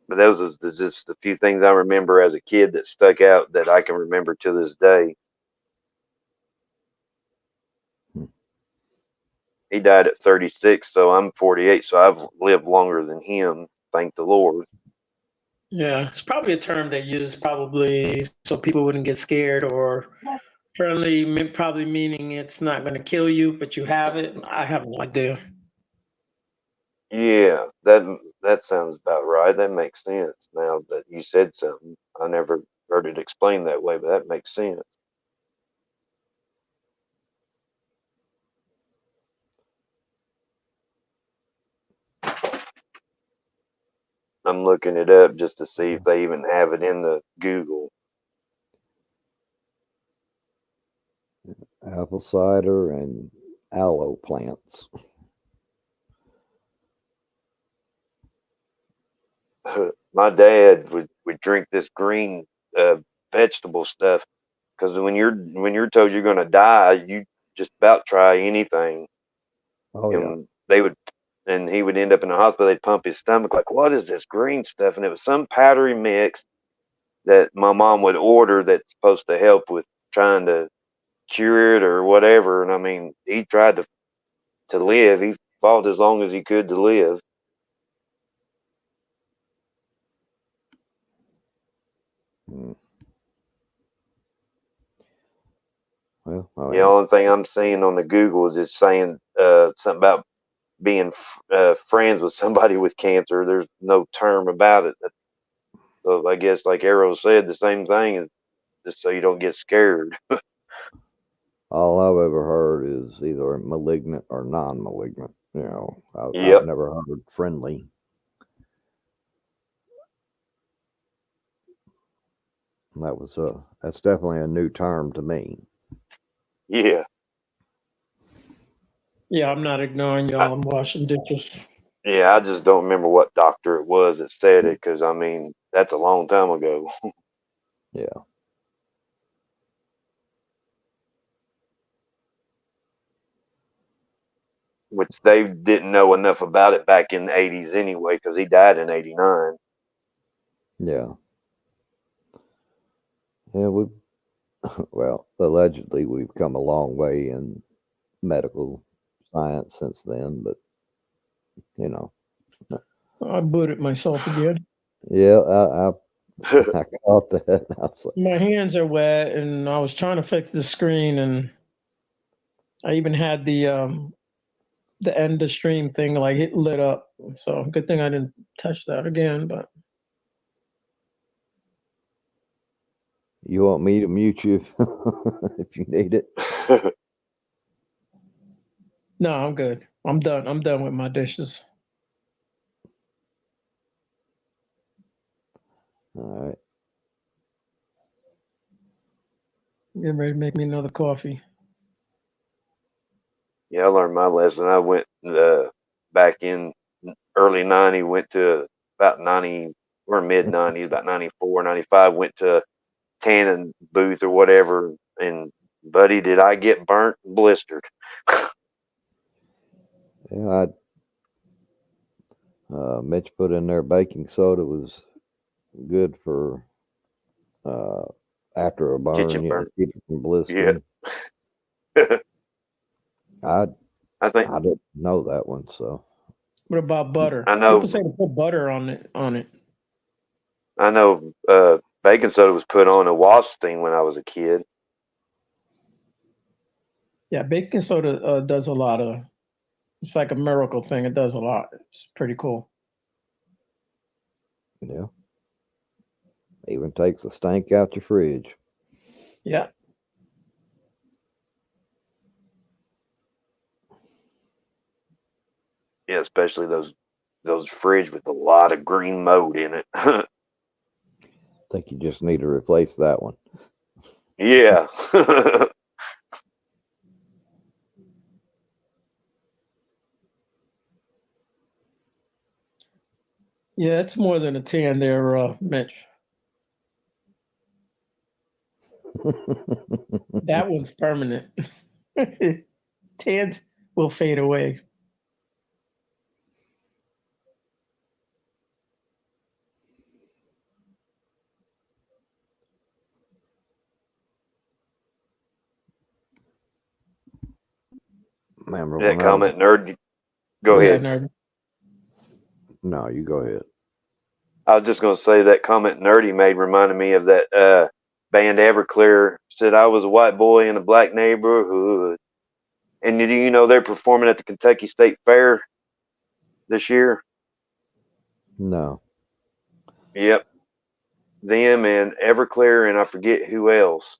E: But those are just a few things I remember as a kid that stuck out that I can remember to this day. He died at 36, so I'm 48, so I've lived longer than him, thank the Lord.
G: Yeah, it's probably a term they use probably so people wouldn't get scared, or friendly, probably meaning it's not going to kill you, but you have it. I have no idea.
E: Yeah, that sounds about right. That makes sense now that you said something. I never heard it explained that way, but that makes sense. I'm looking it up just to see if they even have it in the Google.
C: Apple cider and aloe plants.
E: My dad would drink this green vegetable stuff because when you're told you're going to die, you just about try anything.
C: Oh yeah.
E: And he would end up in the hospital. They'd pump his stomach like, what is this green stuff? And it was some powdery mix that my mom would order that's supposed to help with trying to cure it or whatever. And I mean, he tried to live. He fought as long as he could to live.
C: Hmm. Well, I
E: The
C: mean,
E: only thing I'm seeing on the Google is it's saying something about being friends with somebody with cancer. There's no term about it. So I guess, like Arrow said, the same thing is just so you don't get scared.
C: all I've ever heard is either malignant or non-malignant. You know, I've
E: Yep.
C: never heard friendly. That's definitely a new term to me.
E: Yeah.
G: Yeah, I'm not ignoring y'all. I'm washing dishes.
E: Yeah, I just don't remember what doctor it was that said it, because I mean that's a long time ago.
C: Yeah.
E: Which they didn't know enough about it back in the 80s anyway, because he died in 89.
C: Yeah. Yeah, well, allegedly we've come a long way in medical science since then, but you know,
G: I booted myself again.
C: yeah, I caught that. I was like,
G: My hands are wet, and I was trying to fix the screen, and I even had the end of stream thing like it lit up. So good thing I didn't touch that again. But
C: you want me to mute you if you need it?
G: no, I'm good. I'm done. I'm done with my dishes.
C: All right.
G: Getting ready to make me another coffee.
E: Yeah, I learned my lesson. I went back in early 90, went to about 90 or mid 90s, about 94, 95, went to tanning booth or whatever, and buddy, did I get burnt and blistered.
C: Yeah, Mitch put in there baking soda was good for after a burn,
E: Kitchen burn.
C: keep it from blistering.
E: Yeah.
C: I
E: think
C: I didn't know that one, so
G: What about butter?
E: I know.
G: People say to put butter on it.
E: I know baking soda was put on a wasp sting when I was a kid.
G: Yeah, baking soda does a lot of. It's like a miracle thing. It does a lot. It's pretty cool.
C: yeah. Even takes the stank out your fridge.
G: Yeah.
E: Yeah, especially those fridge with a lot of green mold in it.
C: I think you just need to replace that one.
E: Yeah.
G: Yeah, it's more than a tan there, Mitch. That one's permanent. Tans will fade away.
C: Remember
E: That
C: when
E: comment, nerd. Go ahead.
G: Nerd.
C: No, you go ahead.
E: I was just going to say that comment Nerdy made reminded me of that band Everclear. Said I was a white boy in a black neighborhood. And do you know they're performing at the Kentucky State Fair this year?
C: No.
E: Yep. Them and Everclear, and I forget who else.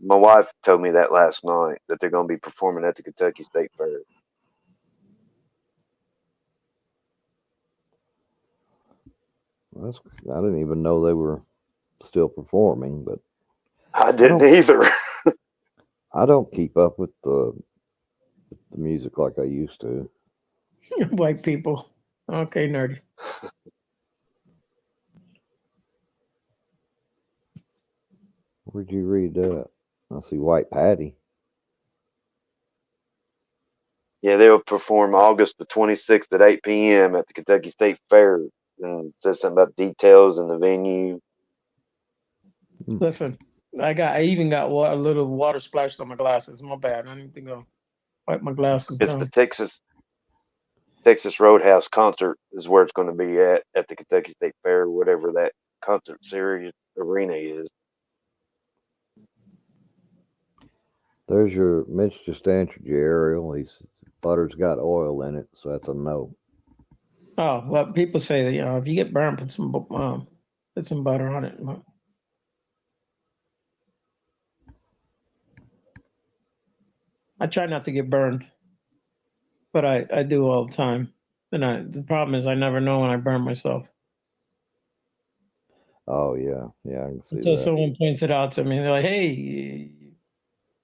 E: My wife told me that last night, that they're going to be performing at the Kentucky State Fair.
C: I didn't even know they were still performing, but
E: I didn't either.
C: I don't keep up with the music like I used to.
G: White people. Okay, Nerdy.
C: Where'd you read that? I see White Patty.
E: Yeah, they'll perform August the 26th at 8 p.m. at the Kentucky State Fair. And it says something about details in the venue.
G: Listen, I even got a little water splashed on my glasses. My bad. I need to go wipe my glasses
E: It's
G: down.
E: the Texas Roadhouse concert is where it's going to be at the Kentucky State Fair, or whatever that concert series arena is.
C: There's your Mitch just answered you, Ariel. He's butter's got oil in it, so that's a no.
G: Oh, well, people say that, if you get burned, put some butter on it. I try not to get burned, but I do all the time. And the problem is I never know when I burn myself.
C: Oh yeah, I can see
G: Until
C: that.
G: someone points it out to me. They're like, hey,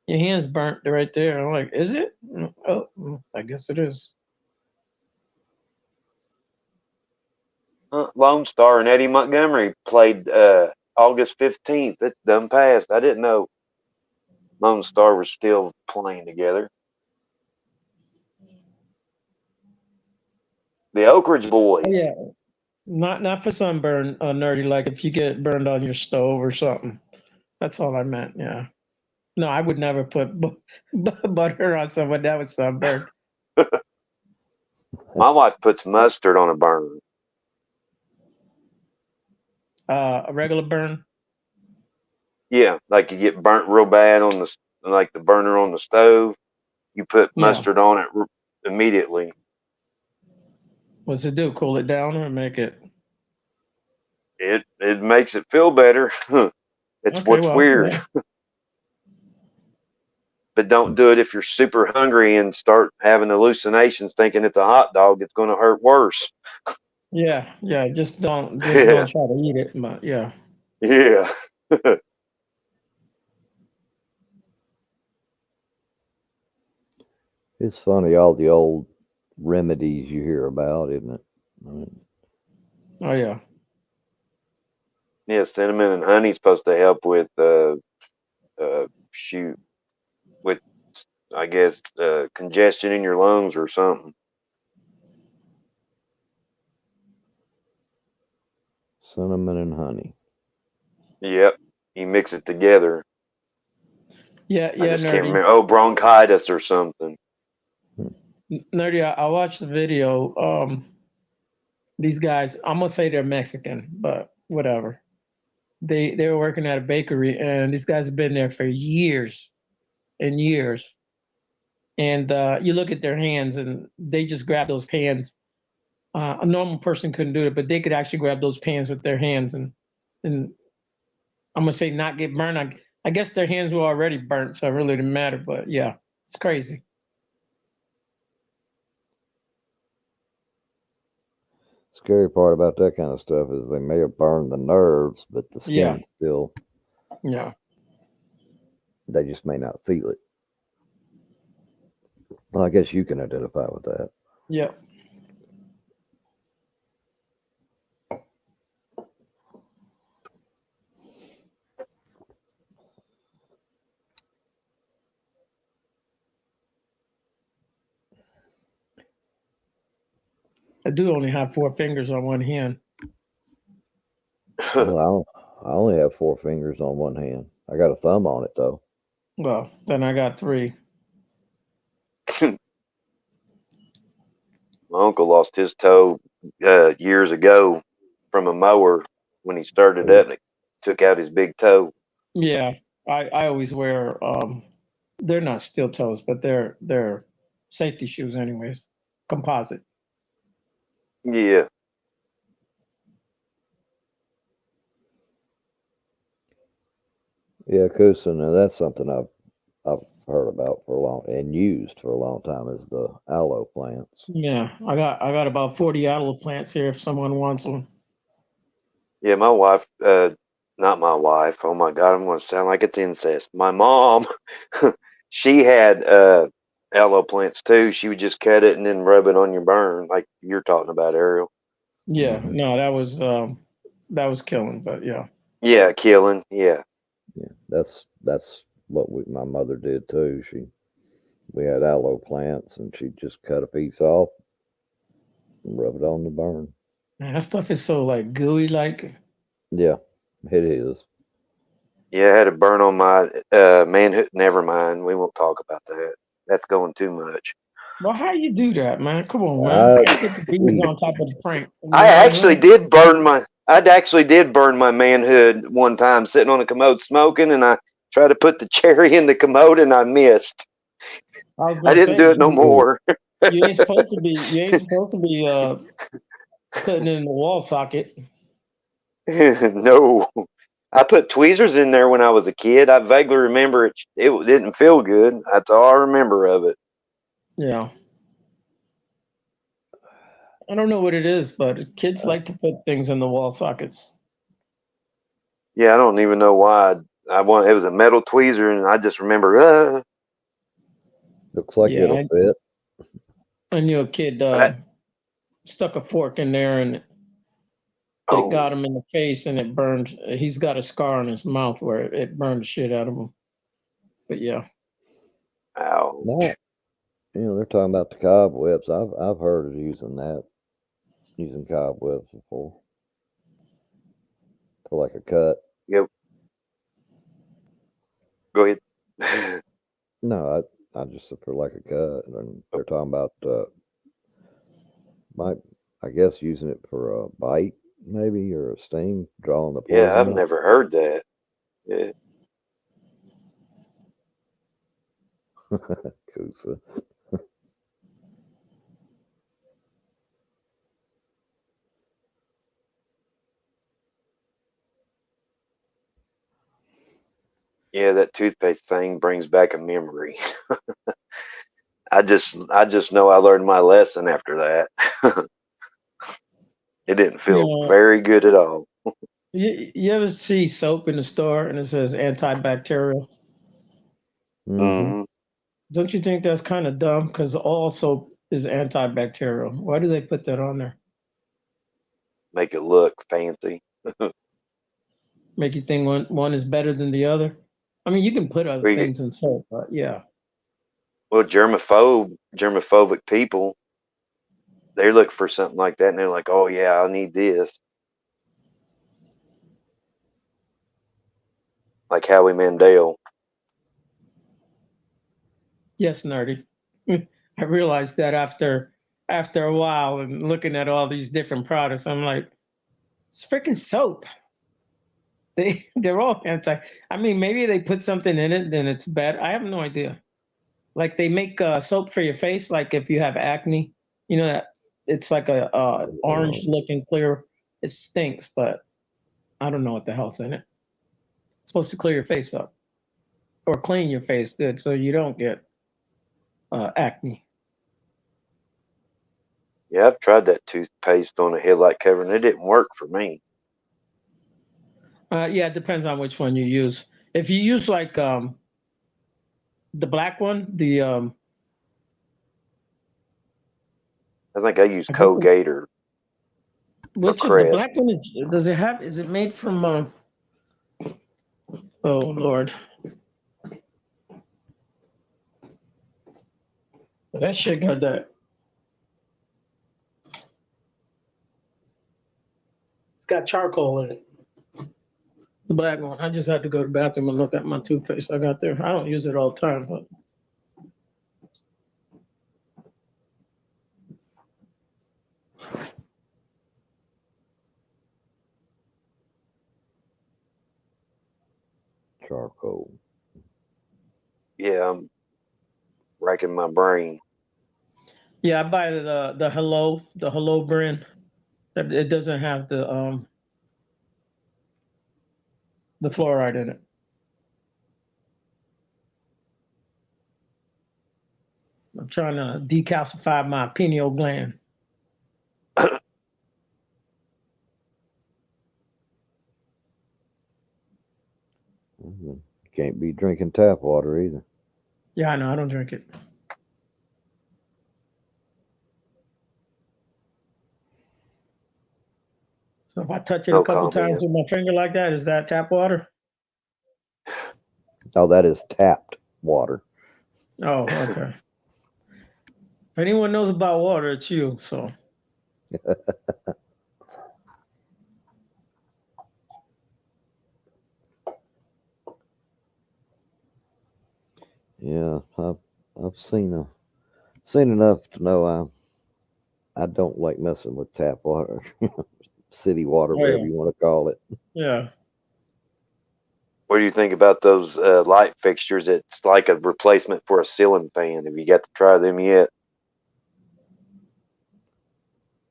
G: your hand's burnt right there. I'm like, is it? Oh, I guess it is.
E: Lone Star and Eddie Montgomery played August 15th. It's done passed. I didn't know Lone Star was still playing together. The Oak Ridge Boys.
G: Oh, yeah. Not for sunburn, nerdy, like if you get burned on your stove or something. That's all I meant, yeah. No, I would never put butter on someone that was sunburned.
E: My wife puts mustard on a burn.
G: A regular burn?
E: Yeah, like you get burnt real bad on the burner on the stove. You put mustard on it immediately.
G: What's it do? Cool it down or make it?
E: It makes it feel better. It's
G: Okay,
E: what's
G: well,
E: weird.
G: yeah.
E: But don't do it if you're super hungry and start having hallucinations thinking it's a hot dog. It's going to hurt worse.
G: Yeah, just don't try to eat it, but yeah.
E: Yeah.
C: It's funny, all the old remedies you hear about, isn't it? I mean,
G: Oh yeah.
E: Yeah, cinnamon and honey's supposed to help with with I guess congestion in your lungs or something.
C: cinnamon and honey.
E: Yep. You mix it together.
G: Yeah,
E: I just can't
G: nerdy.
E: remember. Oh, bronchitis or something.
G: Nerdy, I watched the video. These guys, I'm gonna say they're Mexican, but whatever. They were working at a bakery, and these guys have been there for years and years. And you look at their hands, and they just grab those pans. A normal person couldn't do it, but they could actually grab those pans with their hands, and I'm gonna say not get burned. I guess their hands were already burnt, so it really didn't matter. But yeah, it's crazy.
C: Scary part about that kind of stuff is they may have burned the nerves, but the skin's still.
G: Yeah.
C: They just may not feel it. Well, I guess you can identify with that.
G: Yeah. I do only have 4 fingers on one hand.
C: Well, I only have 4 fingers on one hand. I got a thumb on it though.
G: Well, then I got 3.
E: My uncle lost his toe years ago from a mower when he started up, and it took out his big toe.
G: Yeah, I always wear they're not steel toes, but they're safety shoes anyways. Composite.
E: Yeah.
C: Yeah, Kusin, and that's something I've heard about for a long and used for a long time is the aloe plants.
G: Yeah, I got about 40 aloe plants here if someone wants them.
E: Yeah, my wife, not my wife. Oh my God, I'm going to sound like it's incest. My mom, she had aloe plants too. She would just cut it and then rub it on your burn, like you're talking about, Ariel.
G: Yeah, no, that was killing, but yeah.
E: Yeah, killing. Yeah.
C: Yeah, that's what my mother did too. We had aloe plants, and she'd just cut a piece off and rub it on the burn.
G: Man, that stuff is so like gooey, like.
C: Yeah, it is.
E: Yeah, I had a burn on my manhood. Never mind. We won't talk about that. That's going too much.
G: Well, how you do that, man? Come on, man.
C: I,
G: How you get the bees on top of the prank? You
E: I
G: know what
E: actually did burn my manhood one time sitting on a commode smoking, and I tried to put the cherry in the commode and I missed.
G: I was
E: I
G: gonna
E: didn't
G: say
E: do it no more.
G: you ain't supposed to be. You ain't supposed to be putting it in the wall socket.
E: No. I put tweezers in there when I was a kid. I vaguely remember it. It didn't feel good. That's all I remember of it.
G: Yeah. I don't know what it is, but kids like to put things in the wall sockets.
E: Yeah, I don't even know why. I want. It was a metal tweezer, and I just remember.
C: looks like
G: Yeah,
C: it'll fit.
G: I knew a kid
E: But
G: stuck a fork in there and it
E: oh,
G: got him in the face and it burned. He's got a scar on his mouth where it burned the shit out of him. But yeah.
E: ow.
C: No, they're talking about the cobwebs. I've heard of using cobwebs before for like a cut.
E: Yep. Go ahead.
C: No, I just said for like a cut, and they're talking about might I guess using it for a bite maybe or a sting, drawing the
E: Yeah,
C: poison
E: I've
C: out.
E: never heard that. Yeah.
C: Kusa.
E: Yeah, that toothpaste thing brings back a memory. I just know I learned my lesson after that. It didn't feel
G: Yeah.
E: very good at all.
G: You ever see soap in the store and it says antibacterial?
C: Mm-hmm.
E: Hmm.
G: Don't you think that's kind of dumb? Because all soap is antibacterial. Why do they put that on there?
E: Make it look fancy.
G: Make you think one is better than the other? I mean, you can put other
E: Well,
G: things in soap, but yeah.
E: well, germophobic people, they look for something like that, and they're like, "Oh yeah, I need this." Like Howie Mandel.
G: Yes, nerdy. I realized that after a while and looking at all these different products, I'm like, it's freaking soap. They're all anti. I mean, maybe they put something in it and it's bad. I have no idea. Like they make soap for your face, like if you have acne, that it's like a orange looking clear. It stinks, but I don't know what the hell's in it. It's supposed to clear your face up or clean your face good so you don't get acne.
E: Yeah, I've tried that toothpaste on a headlight cover, and it didn't work for me.
G: Yeah, it depends on which one you use. If you use like the black one,
E: I think I used
G: I think
E: Colgate or
G: which of the
E: Crest.
G: black one does it have? Is it made from? Oh Lord, that shit got that. It's got charcoal in it. The black one. I just had to go to the bathroom and look at my toothpaste I got there. I don't use it all the time, but
C: Charcoal.
E: Yeah, I'm racking my brain.
G: yeah, I buy the Hello brand. It doesn't have the fluoride in it. I'm trying to decalcify my pineal gland.
C: You can't be drinking tap water either.
G: Yeah, I know. I don't drink it. So if I touch it
E: No
G: a couple times
E: comment.
G: with my finger like that, is that tap water?
C: Oh, that is tapped water.
G: Oh, okay. If anyone knows about water, it's you. So
C: Yeah, I've seen seen enough to know I don't like messing with tap water, city water,
G: Oh,
C: whatever
G: yeah.
C: you want to call it.
G: Yeah.
E: What do you think about those light fixtures? It's like a replacement for a ceiling fan. Have you got to try them yet?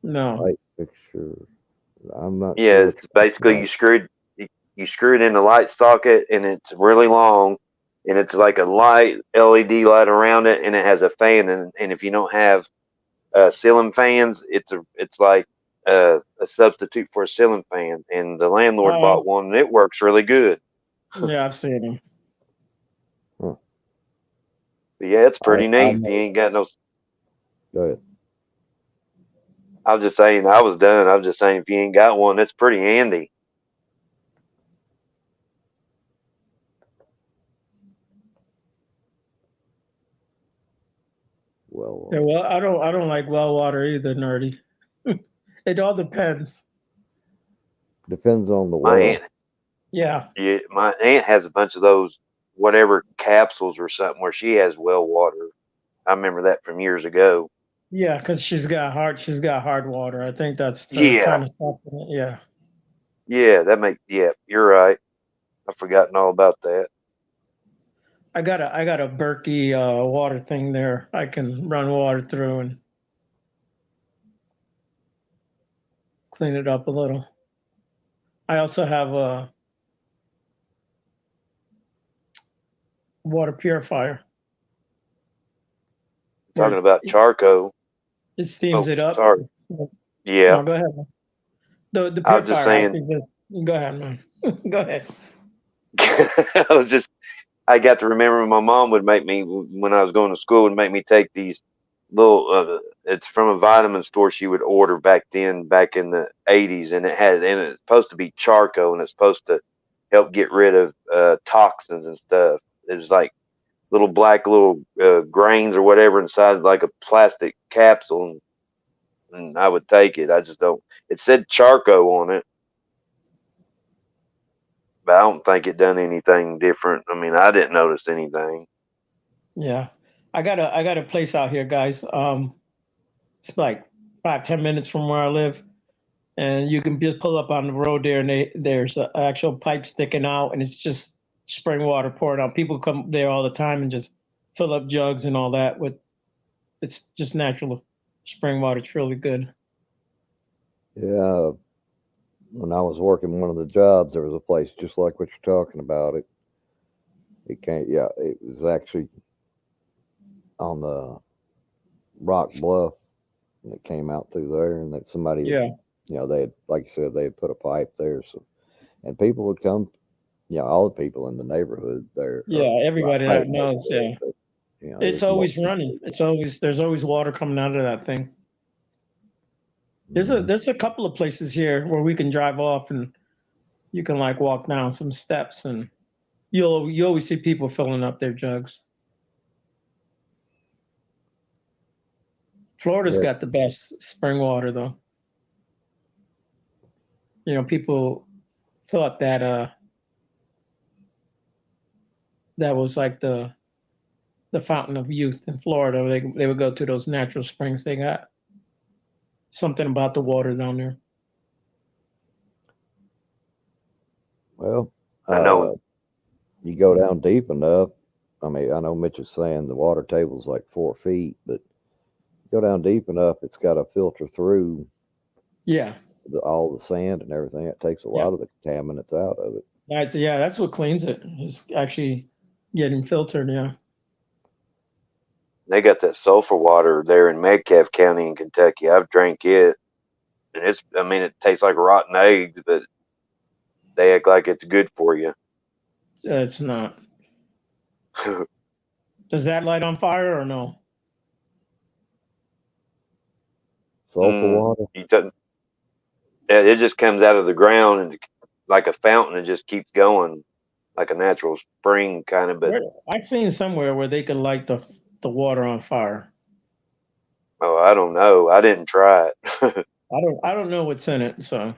G: No.
C: Light fixture. I'm not
E: Yeah,
C: sure what
E: it's
C: you're
E: basically
C: talking
E: you screw it in the light socket, and it's really long, and it's like a light LED light around it, and it has a fan. And if you don't have ceiling fans, it's like a substitute for a ceiling fan. And the landlord
G: Oh,
E: bought one, and it works really good.
G: yeah, I've seen them.
C: about.
E: But yeah, it's pretty
C: I
E: neat. If you ain't got no,
C: Go ahead.
E: I was just saying, I was done. I was just saying, if you ain't got one, that's pretty handy.
C: Well,
G: Yeah, well, I don't like well water either, nerdy. It all depends.
C: depends on the
E: My
C: well.
E: aunt,
G: Yeah.
E: yeah, my aunt has a bunch of those whatever capsules or something where she has well water. I remember that from years ago.
G: Yeah, because she's got hard water. I think that's to
E: Yeah,
G: kind of stop it. Yeah.
E: yeah, you're right. I've forgotten all about that.
G: I got a Berkey water thing there. I can run water through and clean it up a little. I also have a water purifier.
E: Talking
G: Where
E: about charcoal.
G: it steams
E: Oh,
G: it up.
E: sorry. Yeah,
G: No, go ahead. Man. The
E: I was just
G: purifier
E: saying.
G: actually just go ahead, man. Go ahead.
E: I got to remember my mom would make me when I was going to school would make me take these little. It's from a vitamin store she would order back then, back in the '80s, and it's supposed to be charcoal, and it's supposed to help get rid of toxins and stuff. It's like little black grains or whatever inside like a plastic capsule, and I would take it. I just don't. It said charcoal on it, but I don't think it done anything different. I mean, I didn't notice anything.
G: Yeah. I got a place out here, guys. It's like 5-10 minutes from where I live. And you can just pull up on the road there, and there's an actual pipe sticking out, and it's just spring water pouring out. People come there all the time and just fill up jugs and all that. It's just natural spring water. It's really good.
C: Yeah. When I was working one of the jobs, there was a place just like what you're talking about. It can't. Yeah, it was actually on the Rock Bluff, and it came out through there, and that somebody,
G: Yeah.
C: they had, like you said, they had put a pipe there, so and people would come, all the people in the neighborhood there.
G: Yeah, everybody that
C: right
G: knows. Yeah,
C: there,
G: it's
C: there's
G: always
C: more.
G: running. There's always water coming out of that thing. There's a couple of places here where we can drive off and you can like walk down some steps and you always see people filling up their jugs. Florida's
C: Yeah.
G: got the best spring water though. People thought that that was like the fountain of youth in Florida. They would go to those natural springs. They got something about the water down there.
C: Well,
E: I know.
C: you go down deep enough. I mean, I know Mitch is saying the water table's like 4 feet, but go down deep enough, it's got to filter through
G: Yeah.
C: all the sand and everything. It takes a lot of the contaminants out of it.
G: That's what cleans it. It's actually getting filtered. Yeah.
E: They got that sulfur water there in Metcalfe County in Kentucky. I've drank it, and it tastes like rotten eggs, but they act like it's good for you.
G: It's not. Does that light on fire or no?
C: Sulfur water?
E: It just comes out of the ground and like a fountain. It just keeps going like a natural spring kind of. But
G: I've seen somewhere where they could light the water on fire.
E: Oh, I don't know. I didn't try it.
G: I don't know what's in it. So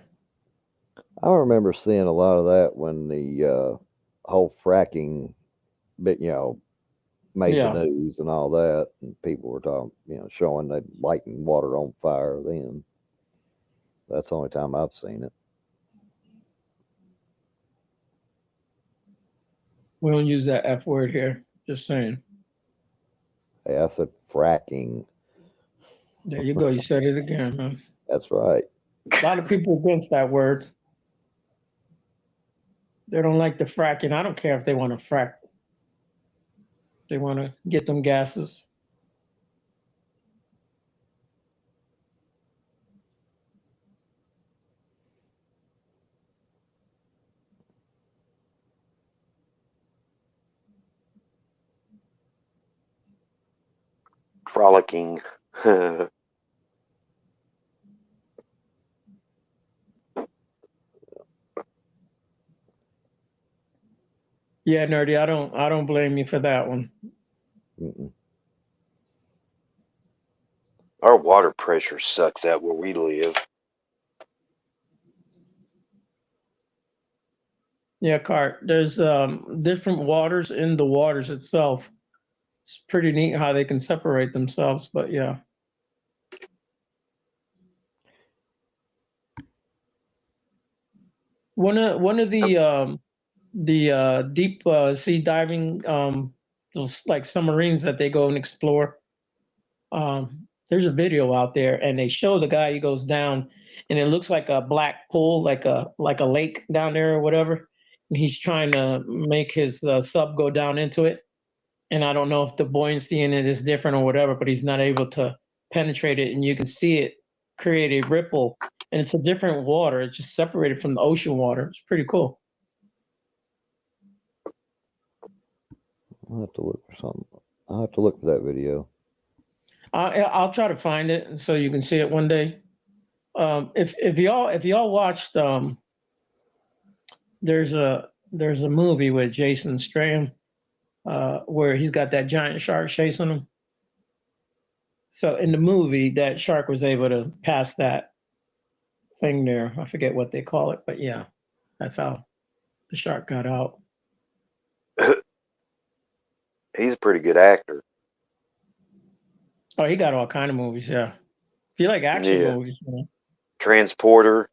C: I remember seeing a lot of that when the whole fracking bit, made
G: Yeah.
C: the news and all that, and people were talking, showing they lighting water on fire. Then that's the only time I've seen it.
G: We don't use that F word here. Just saying.
C: Hey, I said fracking.
G: There you go. You said it again, man.
C: That's right.
G: A lot of people against that word. They don't like the fracking. I don't care if they want to frack. They want to get them gases.
E: Frolicking.
G: Yeah, nerdy. I don't blame you for that one.
C: Mm-mm.
E: Our water pressure sucks out where we live.
G: Yeah, Cart. There's different waters in the waters itself. It's pretty neat how they can separate themselves, but yeah. One of the deep sea diving those like submarines that they go and explore. There's a video out there, and they show the guy. He goes down, and it looks like a black pool, like a lake down there or whatever. And he's trying to make his sub go down into it. And I don't know if the buoyancy in it is different or whatever, but he's not able to penetrate it, and you can see it create a ripple. And it's a different water. It's just separated from the ocean water. It's pretty cool.
C: I'll have to look for something. I'll have to look for that video.
G: I'll try to find it so you can see it one day. If y'all watched, there's a movie with Jason Statham where he's got that giant shark chasing him. So in the movie, that shark was able to pass that thing there. I forget what they call it, but yeah, that's how the shark got out.
E: He's a pretty good actor.
G: Oh, he got all kind of movies. Yeah, if you like action
E: Yeah.
G: movies, man.
E: Transporter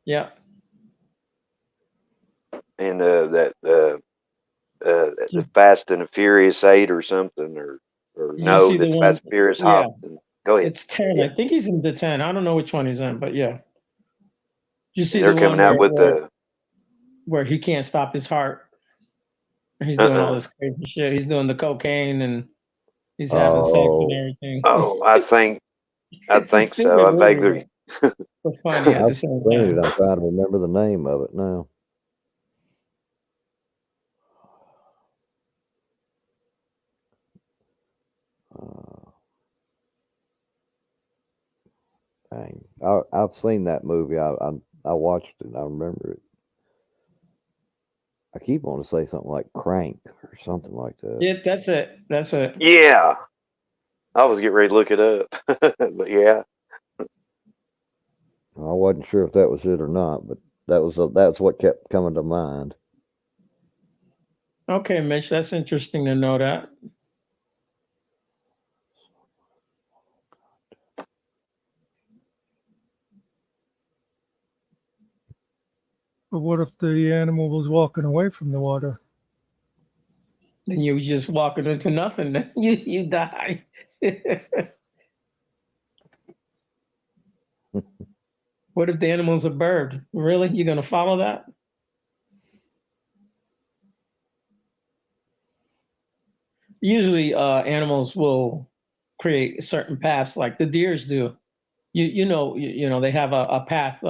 G: Yeah.
E: and the Fast and the Furious 8 or something, or
G: Did you
E: no,
G: see the
E: that's
G: one?
E: Fast and Furious
G: Yeah,
E: Hobbs. Go ahead.
G: it's 10.
E: Yeah.
G: I think he's in the 10. I don't know which one he's in, but yeah. Did you see
E: They're
G: the
E: coming
G: one
E: out with the
G: where he can't stop his heart? And he's doing all
E: uh-uh.
G: this crazy shit. He's doing the cocaine and he's having sex and
C: Oh,
G: everything.
E: Oh, I think
G: It's a
E: so.
G: stupid
E: I
G: movie,
E: vaguely
G: but funny at the
C: I've
G: same
C: seen it.
G: time.
C: I'm trying to remember the name of it now. Dang, I've seen that movie. I watched it. I remember it. I keep wanting to say something like Crank or something like that.
G: Yeah, that's it. That's it.
E: yeah. I was getting ready to look it up. But yeah.
C: I wasn't sure if that was it or not, but that's what kept coming to mind.
G: Okay, Mitch, that's interesting to know that.
A: But what if the animal was walking away from the water?
G: Then you just walking into nothing. Then you die. What if the animal's a bird? Really? You're gonna follow that? Usually, animals will create certain paths, like the deers do. You know they have a path.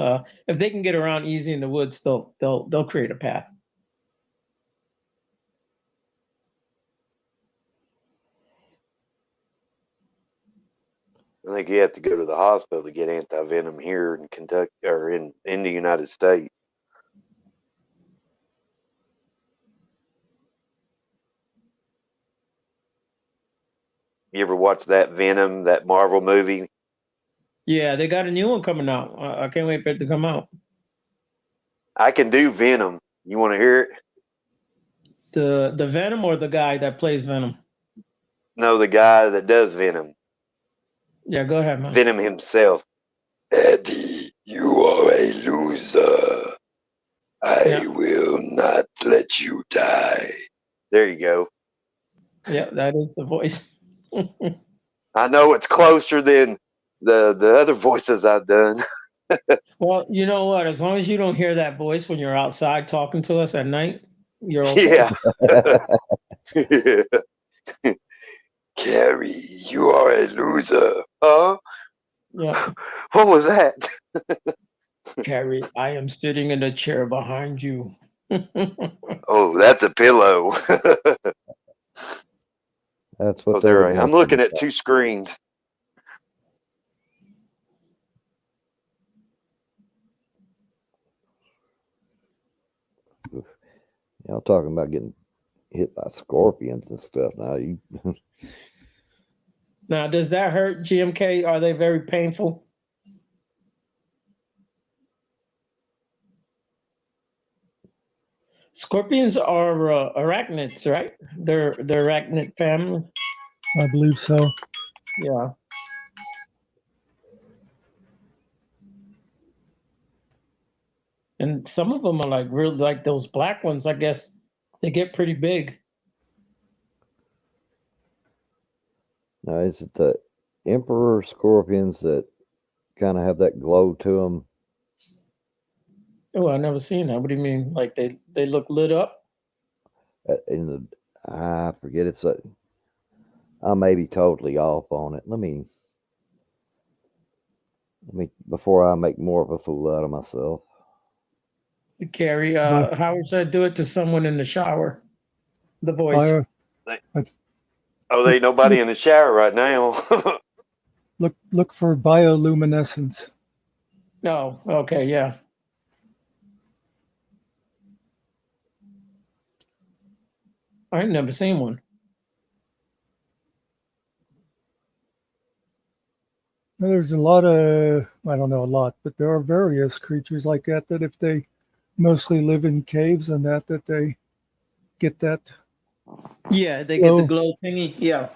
G: If they can get around easy in the woods, they'll create a path.
E: I think you have to go to the hospital to get anti-venom here in Kentucky or in the United States. You ever watch that Venom, that Marvel movie?
G: Yeah, they got a new one coming out. I can't wait for it to come out.
E: I can do Venom. You want to hear it?
G: The Venom or the guy that plays Venom?
E: No, the guy that does Venom.
G: Yeah, go ahead, man.
E: Venom himself. Eddie, you are a loser. I will not let you die. There you go.
G: Yeah, that is the voice.
E: I know it's closer than the other voices I've done.
G: Well, you know what? As long as you don't hear that voice when you're outside talking to us at night, you're okay.
E: Yeah. Carrie, you are a loser. Huh?
G: Yeah.
E: What was that?
G: Carrie, I am sitting in the chair behind you.
E: Oh, that's a pillow.
C: That's what
E: Oh,
C: they
E: there
C: were
E: I am. I'm
C: going
E: looking
C: for.
E: at two screens.
C: Y'all talking about getting hit by scorpions and stuff. Now you
G: Now, does that hurt, GMK? Are they very painful? Scorpions are arachnids, right? They're arachnid family.
A: I believe so.
G: Yeah. And some of them are like real, like those black ones. I guess they get pretty big.
C: now is it the emperor scorpions that kind of have that glow to them?
G: Oh, I never seen that. What do you mean? Like they look lit up?
C: In the I forget it's a, I may be totally off on it. Let me before I make more of a fool out of myself.
G: Carrie, Howard said, do it to someone in the shower. The voice.
E: Oh, there ain't nobody in the shower right now.
A: Look for bioluminescence.
G: No. Okay. Yeah. I ain't never seen one.
A: Now, there's a lot of, I don't know a lot, but there are various creatures like that that if they mostly live in caves and that they get that.
G: Yeah, they get the glow thingy. Yeah.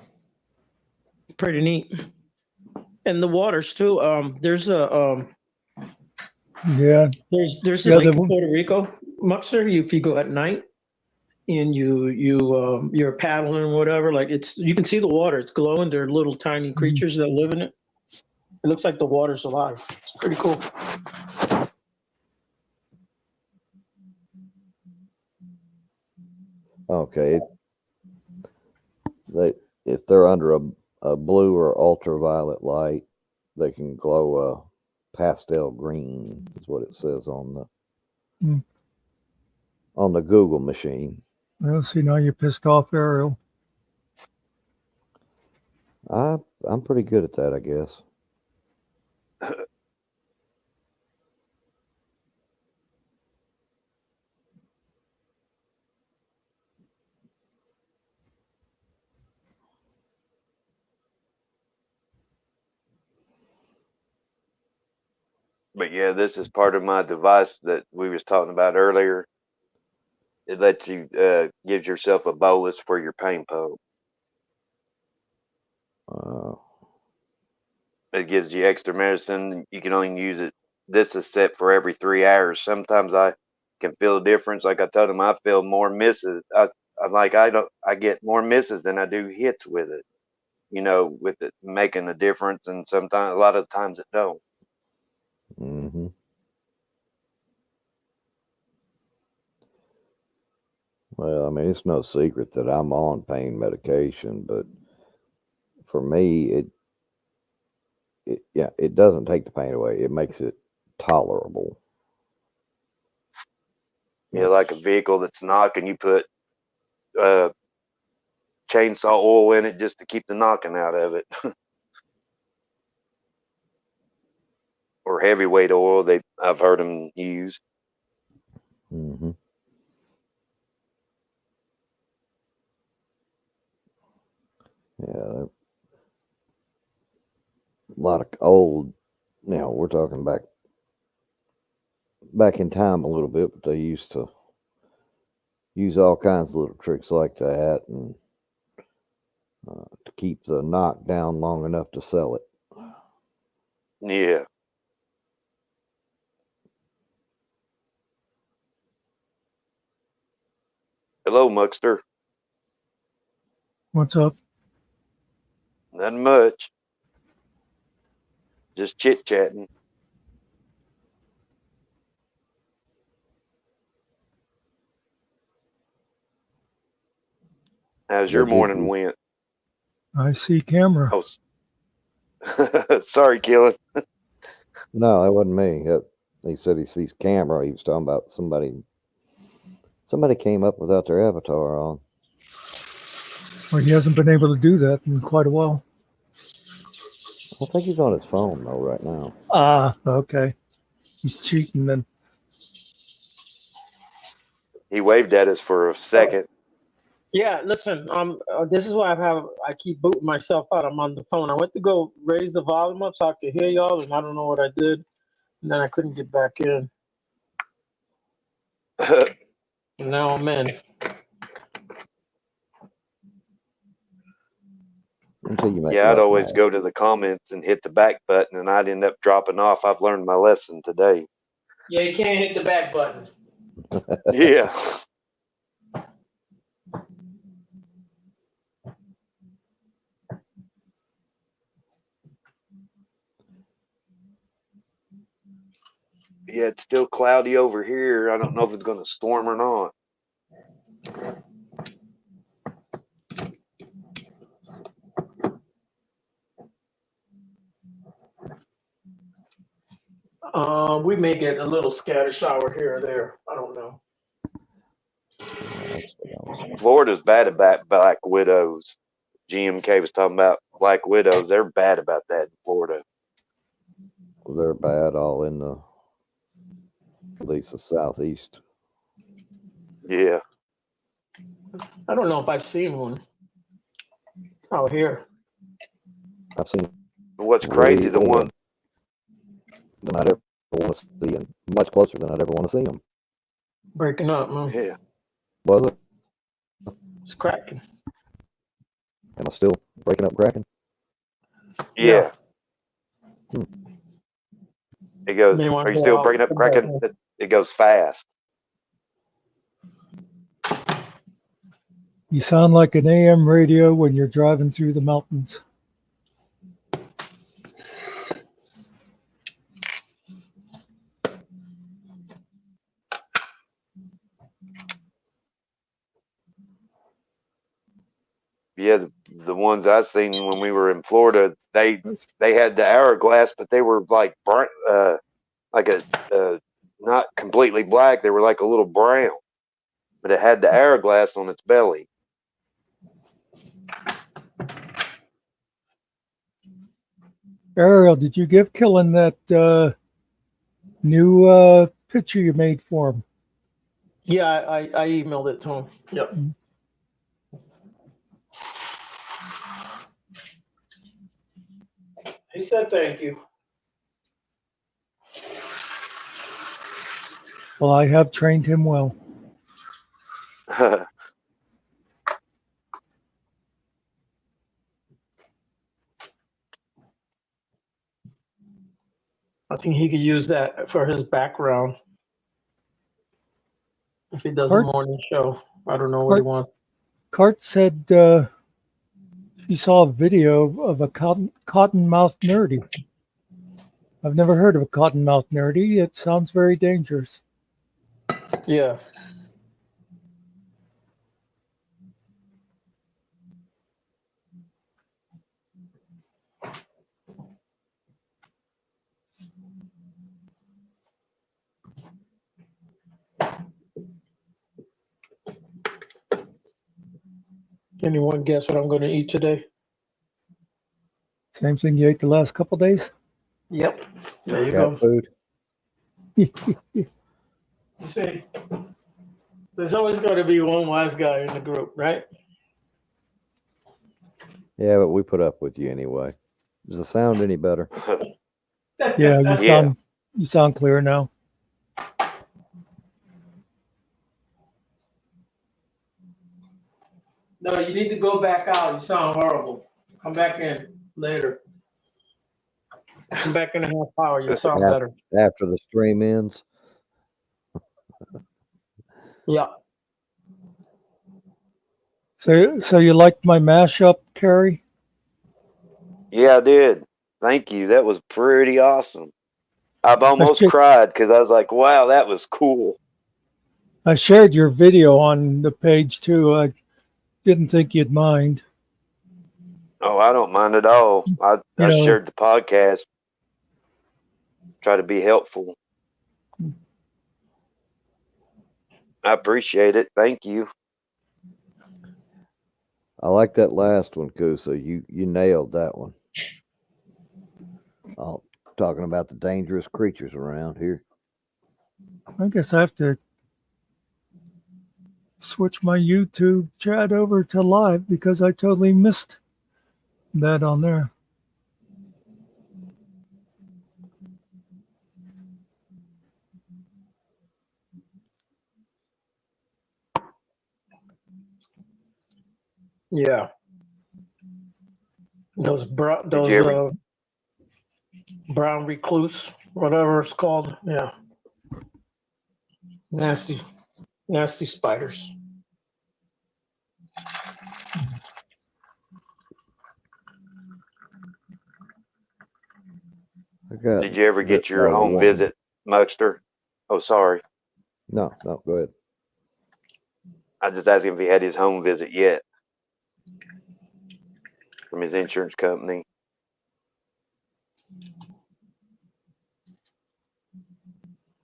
G: Pretty neat. And the waters too. There's a
A: Yeah.
G: there's this
A: Yeah,
G: lake in Puerto Rico, Muxter. If you go at night and you're paddling or whatever, like you can see the water. It's glowing. There are little tiny creatures that live in it. It looks like the water's alive. It's pretty cool.
C: Okay. If they're under a blue or ultraviolet light, they can glow a pastel green, is what it says on the Google machine.
A: Well, see, now you're pissed off, Ariel.
C: I'm pretty good at that, I guess.
E: But yeah, this is part of my device that we was talking about earlier. It lets you gives yourself a bolus for your pain pump. It gives you extra medicine. You can only use it. This is set for every 3 hours. Sometimes I can feel a difference. Like I told him, I feel more misses. I'm like, I get more misses than I do hits with it. You know, with it making a difference, and sometimes, a lot of times, it don't.
C: Mm-hmm. Well, I mean, it's no secret that I'm on pain medication, but for me, it doesn't take the pain away. It makes it tolerable.
E: Yeah, like a vehicle that's knocking, you put chainsaw oil in it just to keep the knocking out of it. Or heavyweight oil, I've heard them use.
C: Mm-hmm. Yeah, a lot of old. We're talking back in time a little bit, but they used to use all kinds of little tricks like that and to keep the knock down long enough to sell it.
E: Yeah. Hello, Muckster.
A: What's up?
E: Nothing much. Just chit chatting. How's your
C: They did
E: morning
C: the-
E: went?
A: I see camera.
E: Oh, sorry, Killen.
C: No, that wasn't me. He said he sees camera. He was talking about somebody came up without their avatar on.
A: Well, he hasn't been able to do that in quite a while.
C: I think he's on his phone though right now.
A: Ah, okay. He's cheating then.
E: He waved at us for a second.
G: Yeah, listen. This is why I keep booting myself out. I'm on the phone. I went to go raise the volume up so I could hear y'all, and I don't know what I did, and then I couldn't get back in. And now I'm in.
C: Until you make
E: Yeah, I'd
C: love
E: always
C: mad.
E: go to the comments and hit the back button, and I'd end up dropping off. I've learned my lesson today.
G: Yeah, you can't hit the back button.
E: Yeah. Yeah, it's still cloudy over here. I don't know if it's going to storm or not.
G: We may get a little scatter shower here or there. I don't know.
C: That's what I was-
E: Florida's bad about black widows. GMK was talking about black widows. They're bad about that in Florida.
C: They're bad all in the, at least the southeast.
E: Yeah.
G: I don't know if I've seen one out here.
C: I've seen
E: What's crazy, the
C: way more
E: one,
C: than I'd ever want to see, and much closer than I'd ever want to see them.
G: Breaking up, man.
E: yeah.
C: Was it?
G: It's cracking.
C: Am I still breaking up, cracking?
E: Yeah.
C: Hmm.
E: It goes,
G: May wanna
E: are you
G: go
E: still
G: out,
E: breaking up,
G: come back
E: cracking?
G: in.
E: It goes fast.
A: You sound like an AM radio when you're driving through the mountains.
E: Yeah, the ones I seen when we were in Florida, they had the hourglass, but they were like burnt, like a not completely black. They were like a little brown, but it had the hourglass on its belly.
A: Ariel, did you give Killen that new picture you made for him?
G: Yeah, I emailed it to him. Yep. He said thank you.
A: Well, I have trained him well.
G: I think he could use that for his background if he does
A: Cart-
G: a morning show. I don't know what he wants.
A: Cart said she saw a video of a cottonmouth nerdy. I've never heard of a cottonmouth nerdy. It sounds very dangerous.
G: Yeah. Anyone guess what I'm going to eat today?
A: Same thing you ate the last couple days?
G: Yep. There you
C: Cat
G: go.
C: food.
G: You see, there's always going to be one wise guy in the group, right?
C: Yeah, but we put up with you anyway. Does the sound any better?
A: Yeah, you sound clear now.
G: No, you need to go back out. You sound horrible. Come back in later. Come back in a half hour. You
E: Yes,
G: sound
C: Af-
G: better.
C: After the stream ends.
G: Yeah.
A: So you liked my mashup, Carrie?
E: Yeah, I did. Thank you. That was pretty awesome. I've almost
A: should-
E: cried because I was like, wow, that was cool.
A: I shared your video on the page too. I didn't think you'd mind.
E: Oh, I don't mind at all. I
A: know-
E: shared the podcast. Try to be helpful. I appreciate it. Thank you.
C: I like that last one, Kusa. You nailed that one. Oh, talking about the dangerous creatures around here.
A: I guess I have to switch my YouTube chat over to live because I totally missed that on there.
G: Yeah. Those
E: Did you ever-
G: brown recluse, whatever it's called. Yeah. Nasty spiders.
E: Did you ever get your
C: all I
E: home
C: wanted.
E: visit, Muxter? Oh, sorry.
C: No, go ahead.
E: I just asked him if he had his home visit yet from his insurance company.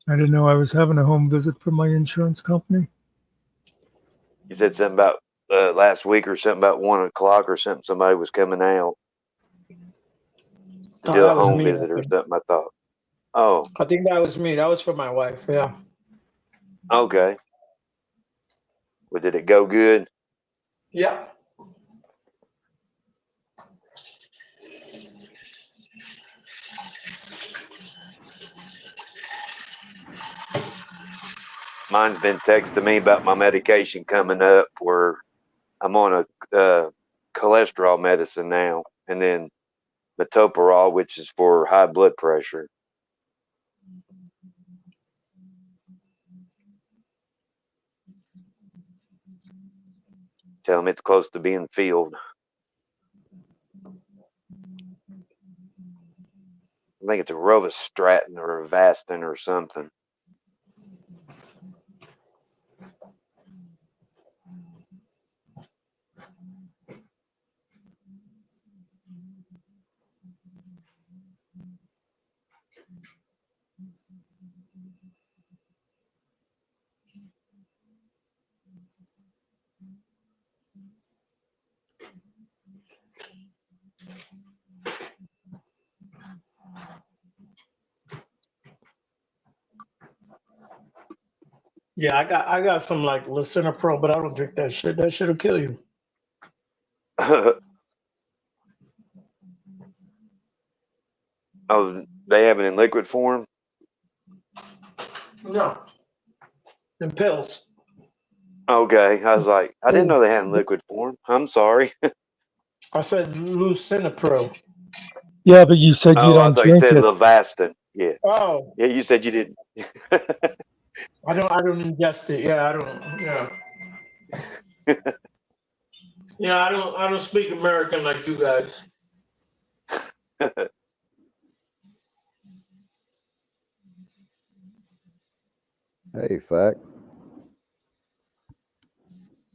A: I didn't know I was having a home visit from my insurance company.
E: He said something about last week or something about 1 o'clock or something. Somebody was coming out to
G: Oh,
E: do a
G: that was
E: home
G: me,
E: visit
G: I
E: or
G: think.
E: something. I thought. Oh,
G: I think that was me. That was for my wife. Yeah.
E: okay. Well, did it go good?
G: Yeah.
E: Mine's been texting me about my medication coming up where I'm on a cholesterol medicine now, and then metoprolol, which is for high blood pressure. Tell them it's close to being filled. I think it's a rovastatin or a Avastin or something.
G: Yeah, I got some like Lisinopril, but I don't drink that shit. That shit'll kill you.
E: Oh, they have it in liquid form?
G: No. In pills.
E: Okay. I was like, I didn't know they had in liquid form. I'm sorry.
G: I said Lisinopril.
A: Yeah, but you said you
E: Oh, I
A: don't
E: thought you
A: drink
E: said
A: it.
E: Avastin. Yeah.
G: Oh,
E: Yeah, you said you didn't.
G: I don't ingest it. Yeah, I don't. Yeah. Yeah, I don't speak American like you guys.
C: Hey, fact.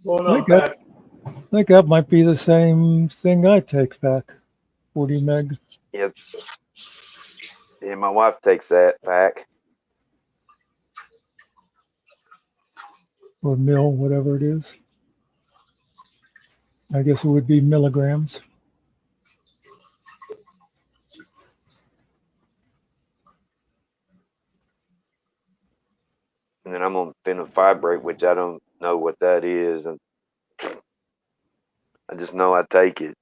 G: Going
A: I
G: on, Pat.
A: think that might be the same thing I take back. 40 meg
E: Yeah. Yeah, my wife takes that back.
A: or mil, whatever it is. I guess it would be milligrams.
E: And then I'm on fenofibrate, which I don't know what that is. And I just know I take it.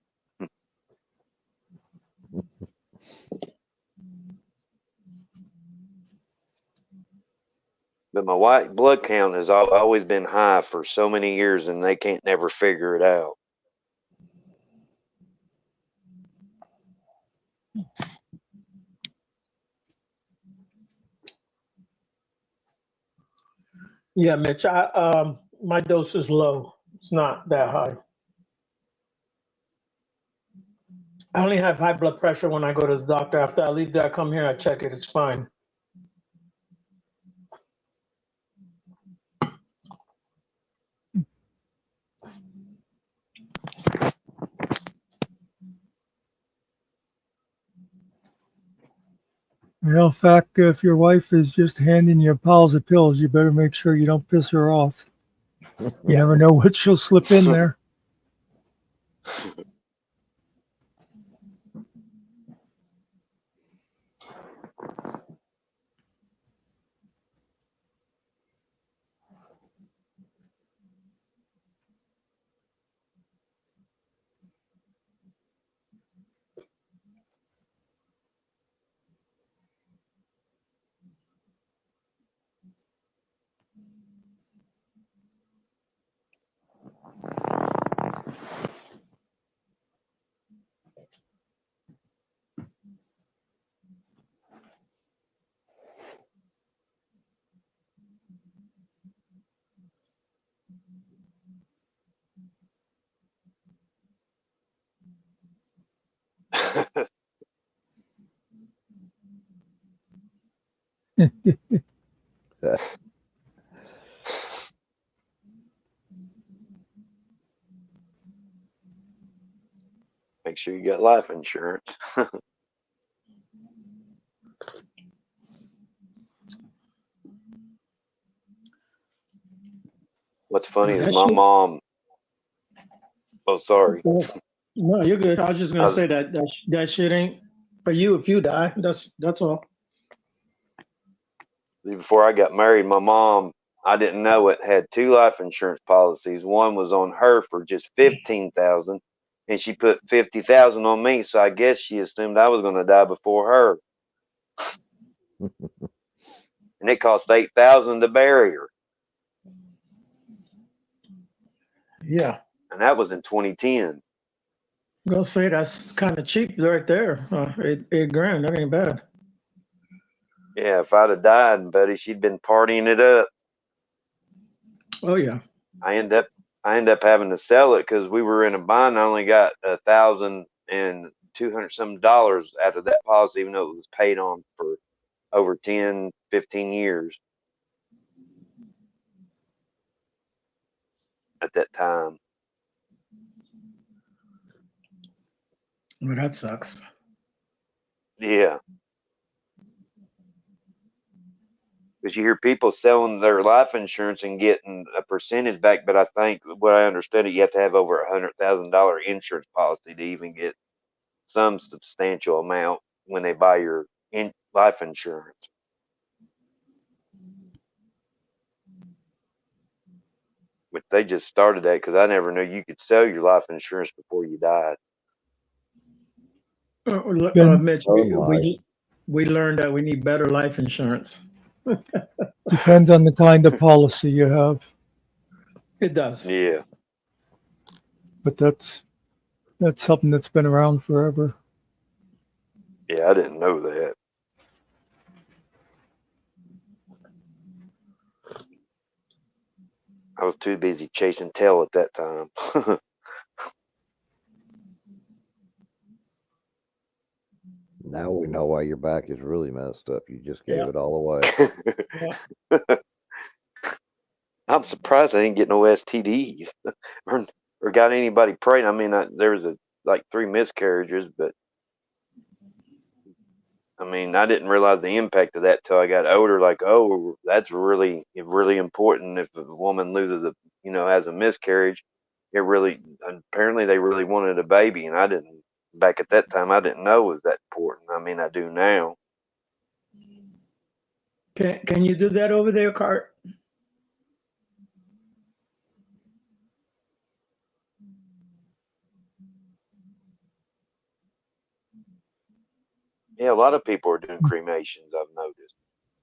E: But my white blood count has always been high for so many years, and they can't never figure it out.
G: Yeah, Mitch. My dose is low. It's not that high. I only have high blood pressure when I go to the doctor. After I leave there, I come here, I check it. It's fine.
A: Well, in fact, if your wife is just handing you piles of pills, you better make sure you don't piss her off. You never know what she'll slip in there.
E: Make sure you got life insurance. What's funny is
G: That
E: my
G: shit-
E: mom. Oh, sorry.
G: No, you're good. I was just
E: I
G: gonna
E: was-
G: say that shit ain't for you if you die. That's all.
E: Before I got married, my mom, I didn't know it, had two life insurance policies. One was on her for just 15,000, and she put 50,000 on me. So I guess she assumed I was going to die before her, and it cost 8,000 to bury her,
G: Yeah.
E: and that was in 2010.
G: I'm gonna say that's kind of cheap right there. $8 grand. That ain't bad.
E: Yeah, if I'd have died, buddy, she'd been partying it up.
G: Oh yeah.
E: I end up having to sell it because we were in a bind. I only got $1,200 some dollars out of that policy, even though it was paid on for over 10, 15 years at that time.
G: Well, that sucks.
E: Yeah. Because you hear people selling their life insurance and getting a percentage back, but I think what I understand it, you have to have over $100,000 insurance policy to even get some substantial amount when they buy your life insurance. But they just started that because I never knew you could sell your life insurance before you died.
G: Mitch, we learned that we need better life insurance.
A: Depends on the kind of policy you have,
G: It does.
E: Yeah.
A: but that's something that's been around forever.
E: Yeah, I didn't know that. I was too busy chasing tail at that time.
C: Now we know why your back is really messed up. You just gave
G: Yeah.
C: it all away.
E: I'm surprised I didn't get no STDs or got anybody pregnant. I mean, there was like 3 miscarriages, but I mean, I didn't realize the impact of that till I got older. Like, oh, that's really important. If a woman has a miscarriage, apparently they really wanted a baby, and I didn't. Back at that time, I didn't know it was that important. I mean, I do now.
G: Can you do that over there, Cart?
E: Yeah, a lot of people are doing cremations, I've noticed.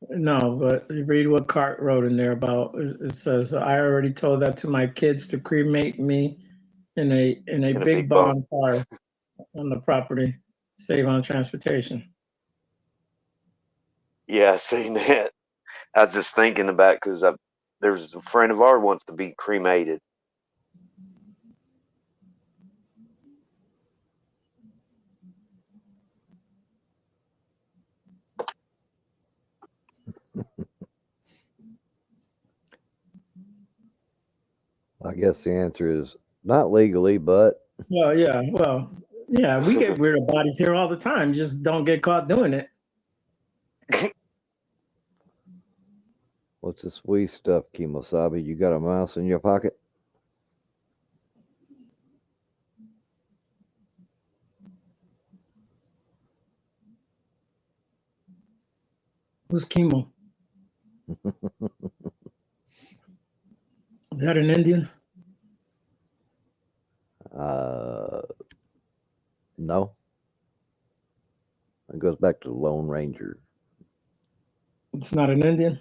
G: No, but read what Cart wrote in there about. It says, "I already told that to my kids to cremate me in a big bonfire on the property." Save on transportation.
E: Yeah, I seen that. I was just thinking about because there's a friend of ours wants to be cremated.
C: I guess the answer is not legally, but
G: Well, yeah, we get rid of bodies here all the time. Just don't get caught doing it.
C: what's this wee stuff, Kimosabi? You got a mouse in your pocket?
G: Who's chemo? Is that an Indian?
C: No. It goes back to the Lone Ranger.
G: It's not an Indian.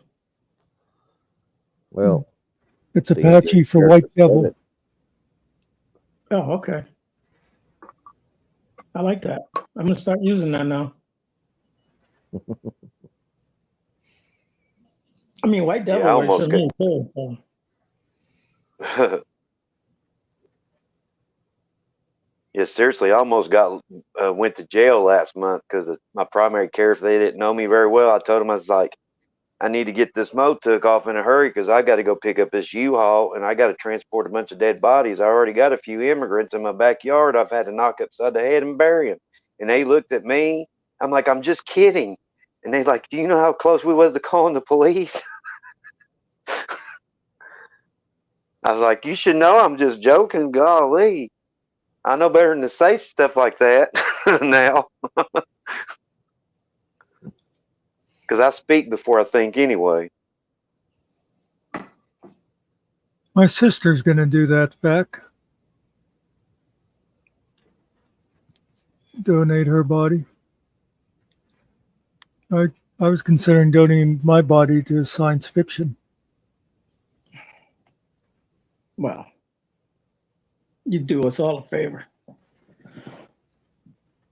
C: Well,
A: It's
C: the
A: Apache
C: Indian
A: for
C: sheriff
A: White
C: said
A: Devil.
C: it.
G: Oh, okay. I like that. I'm gonna start using that now. I mean, White
E: Yeah, I
G: Devil works for
E: almost
G: me too. So.
E: Yeah, seriously, I almost got went to jail last month because my primary care. If they didn't know me very well, I told them I was like, I need to get this moat took off in a hurry because I got to go pick up this U-Haul and I got to transport a bunch of dead bodies. I already got a few immigrants in my backyard. I've had to knock upside the head and bury them. And they looked at me. I'm like, I'm just kidding. And they like, do you know how close we was to calling the police? I was like, you should know I'm just joking. Golly. I know better than to say stuff like that now. Because I speak before I think anyway.
A: My sister's going to do that back. Donate her body. I was considering donating my body to science fiction.
G: Well, you do us all a favor.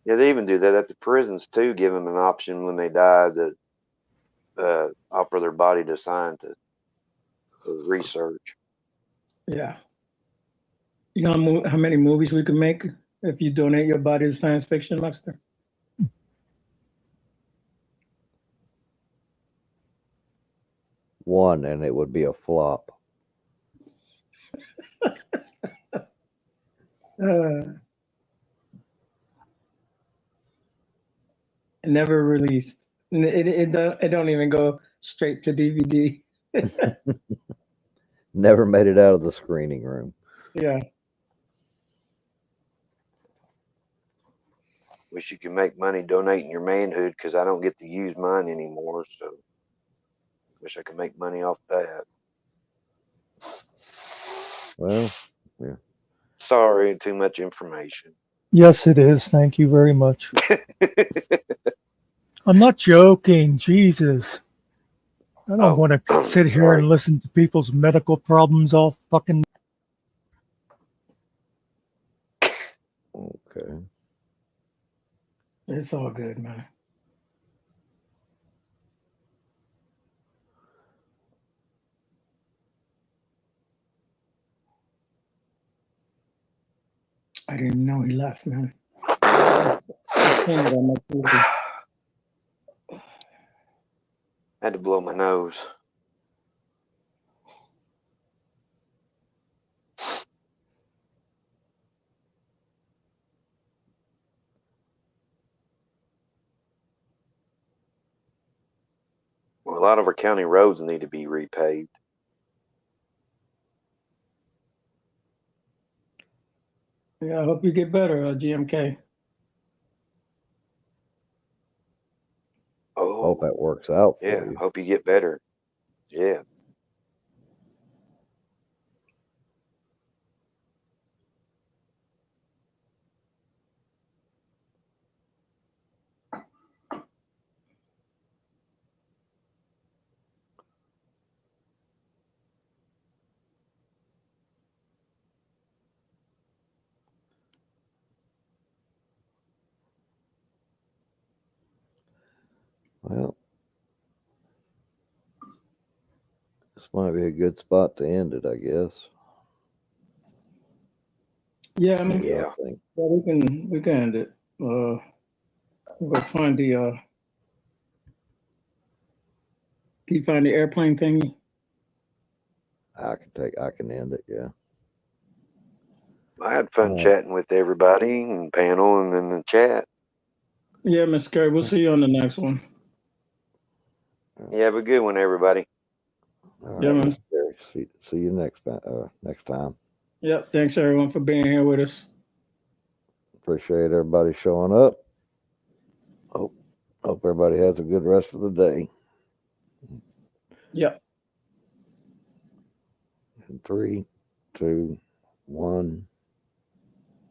E: Yeah, they even do that at the prisons too. Give them an option when they die to offer their body to scientists for research.
G: Yeah. You know how many movies we could make if you donate your body to science fiction, Lester?
C: One, and it would be a flop.
G: Never released. It don't even go straight to DVD.
C: Never made it out of the screening room.
G: Yeah.
E: Wish you could make money donating your manhood because I don't get to use mine anymore. So wish I could make money off that.
C: Well, yeah.
E: Sorry, too much information.
A: Yes, it is. Thank you very much. I'm not joking. Jesus. I don't want to sit here
E: sorry.
A: and listen to people's medical problems all fucking.
C: Okay.
G: It's all good, man. I didn't know he left, man. I seen it on my TV.
E: Had to blow my nose. Well, a lot of our county roads need to be repaved.
G: Yeah, I hope you get better, GMK.
E: Oh,
C: Hope that works out for
E: yeah.
C: you.
E: Hope you get better. Yeah.
C: This might be a good spot to end it, I guess.
G: Yeah, I
C: What
G: mean,
C: do
E: Yeah.
C: y'all think?
G: yeah, we can end it. We'll go find the can you find the airplane thingy?
C: I can end it, yeah.
E: I had fun
C: All right.
E: chatting with everybody and panel and in the chat.
G: Yeah, Mr. Curry, we'll see you on the next one.
E: You have a good one, everybody.
C: All
G: Yeah,
C: right,
G: man.
C: Mr. Terry. See you next time.
G: Yep. Thanks everyone for being here with us.
C: Appreciate everybody showing up. Hope everybody has a good rest of the day.
G: Yep.
C: In 3, 2, 1.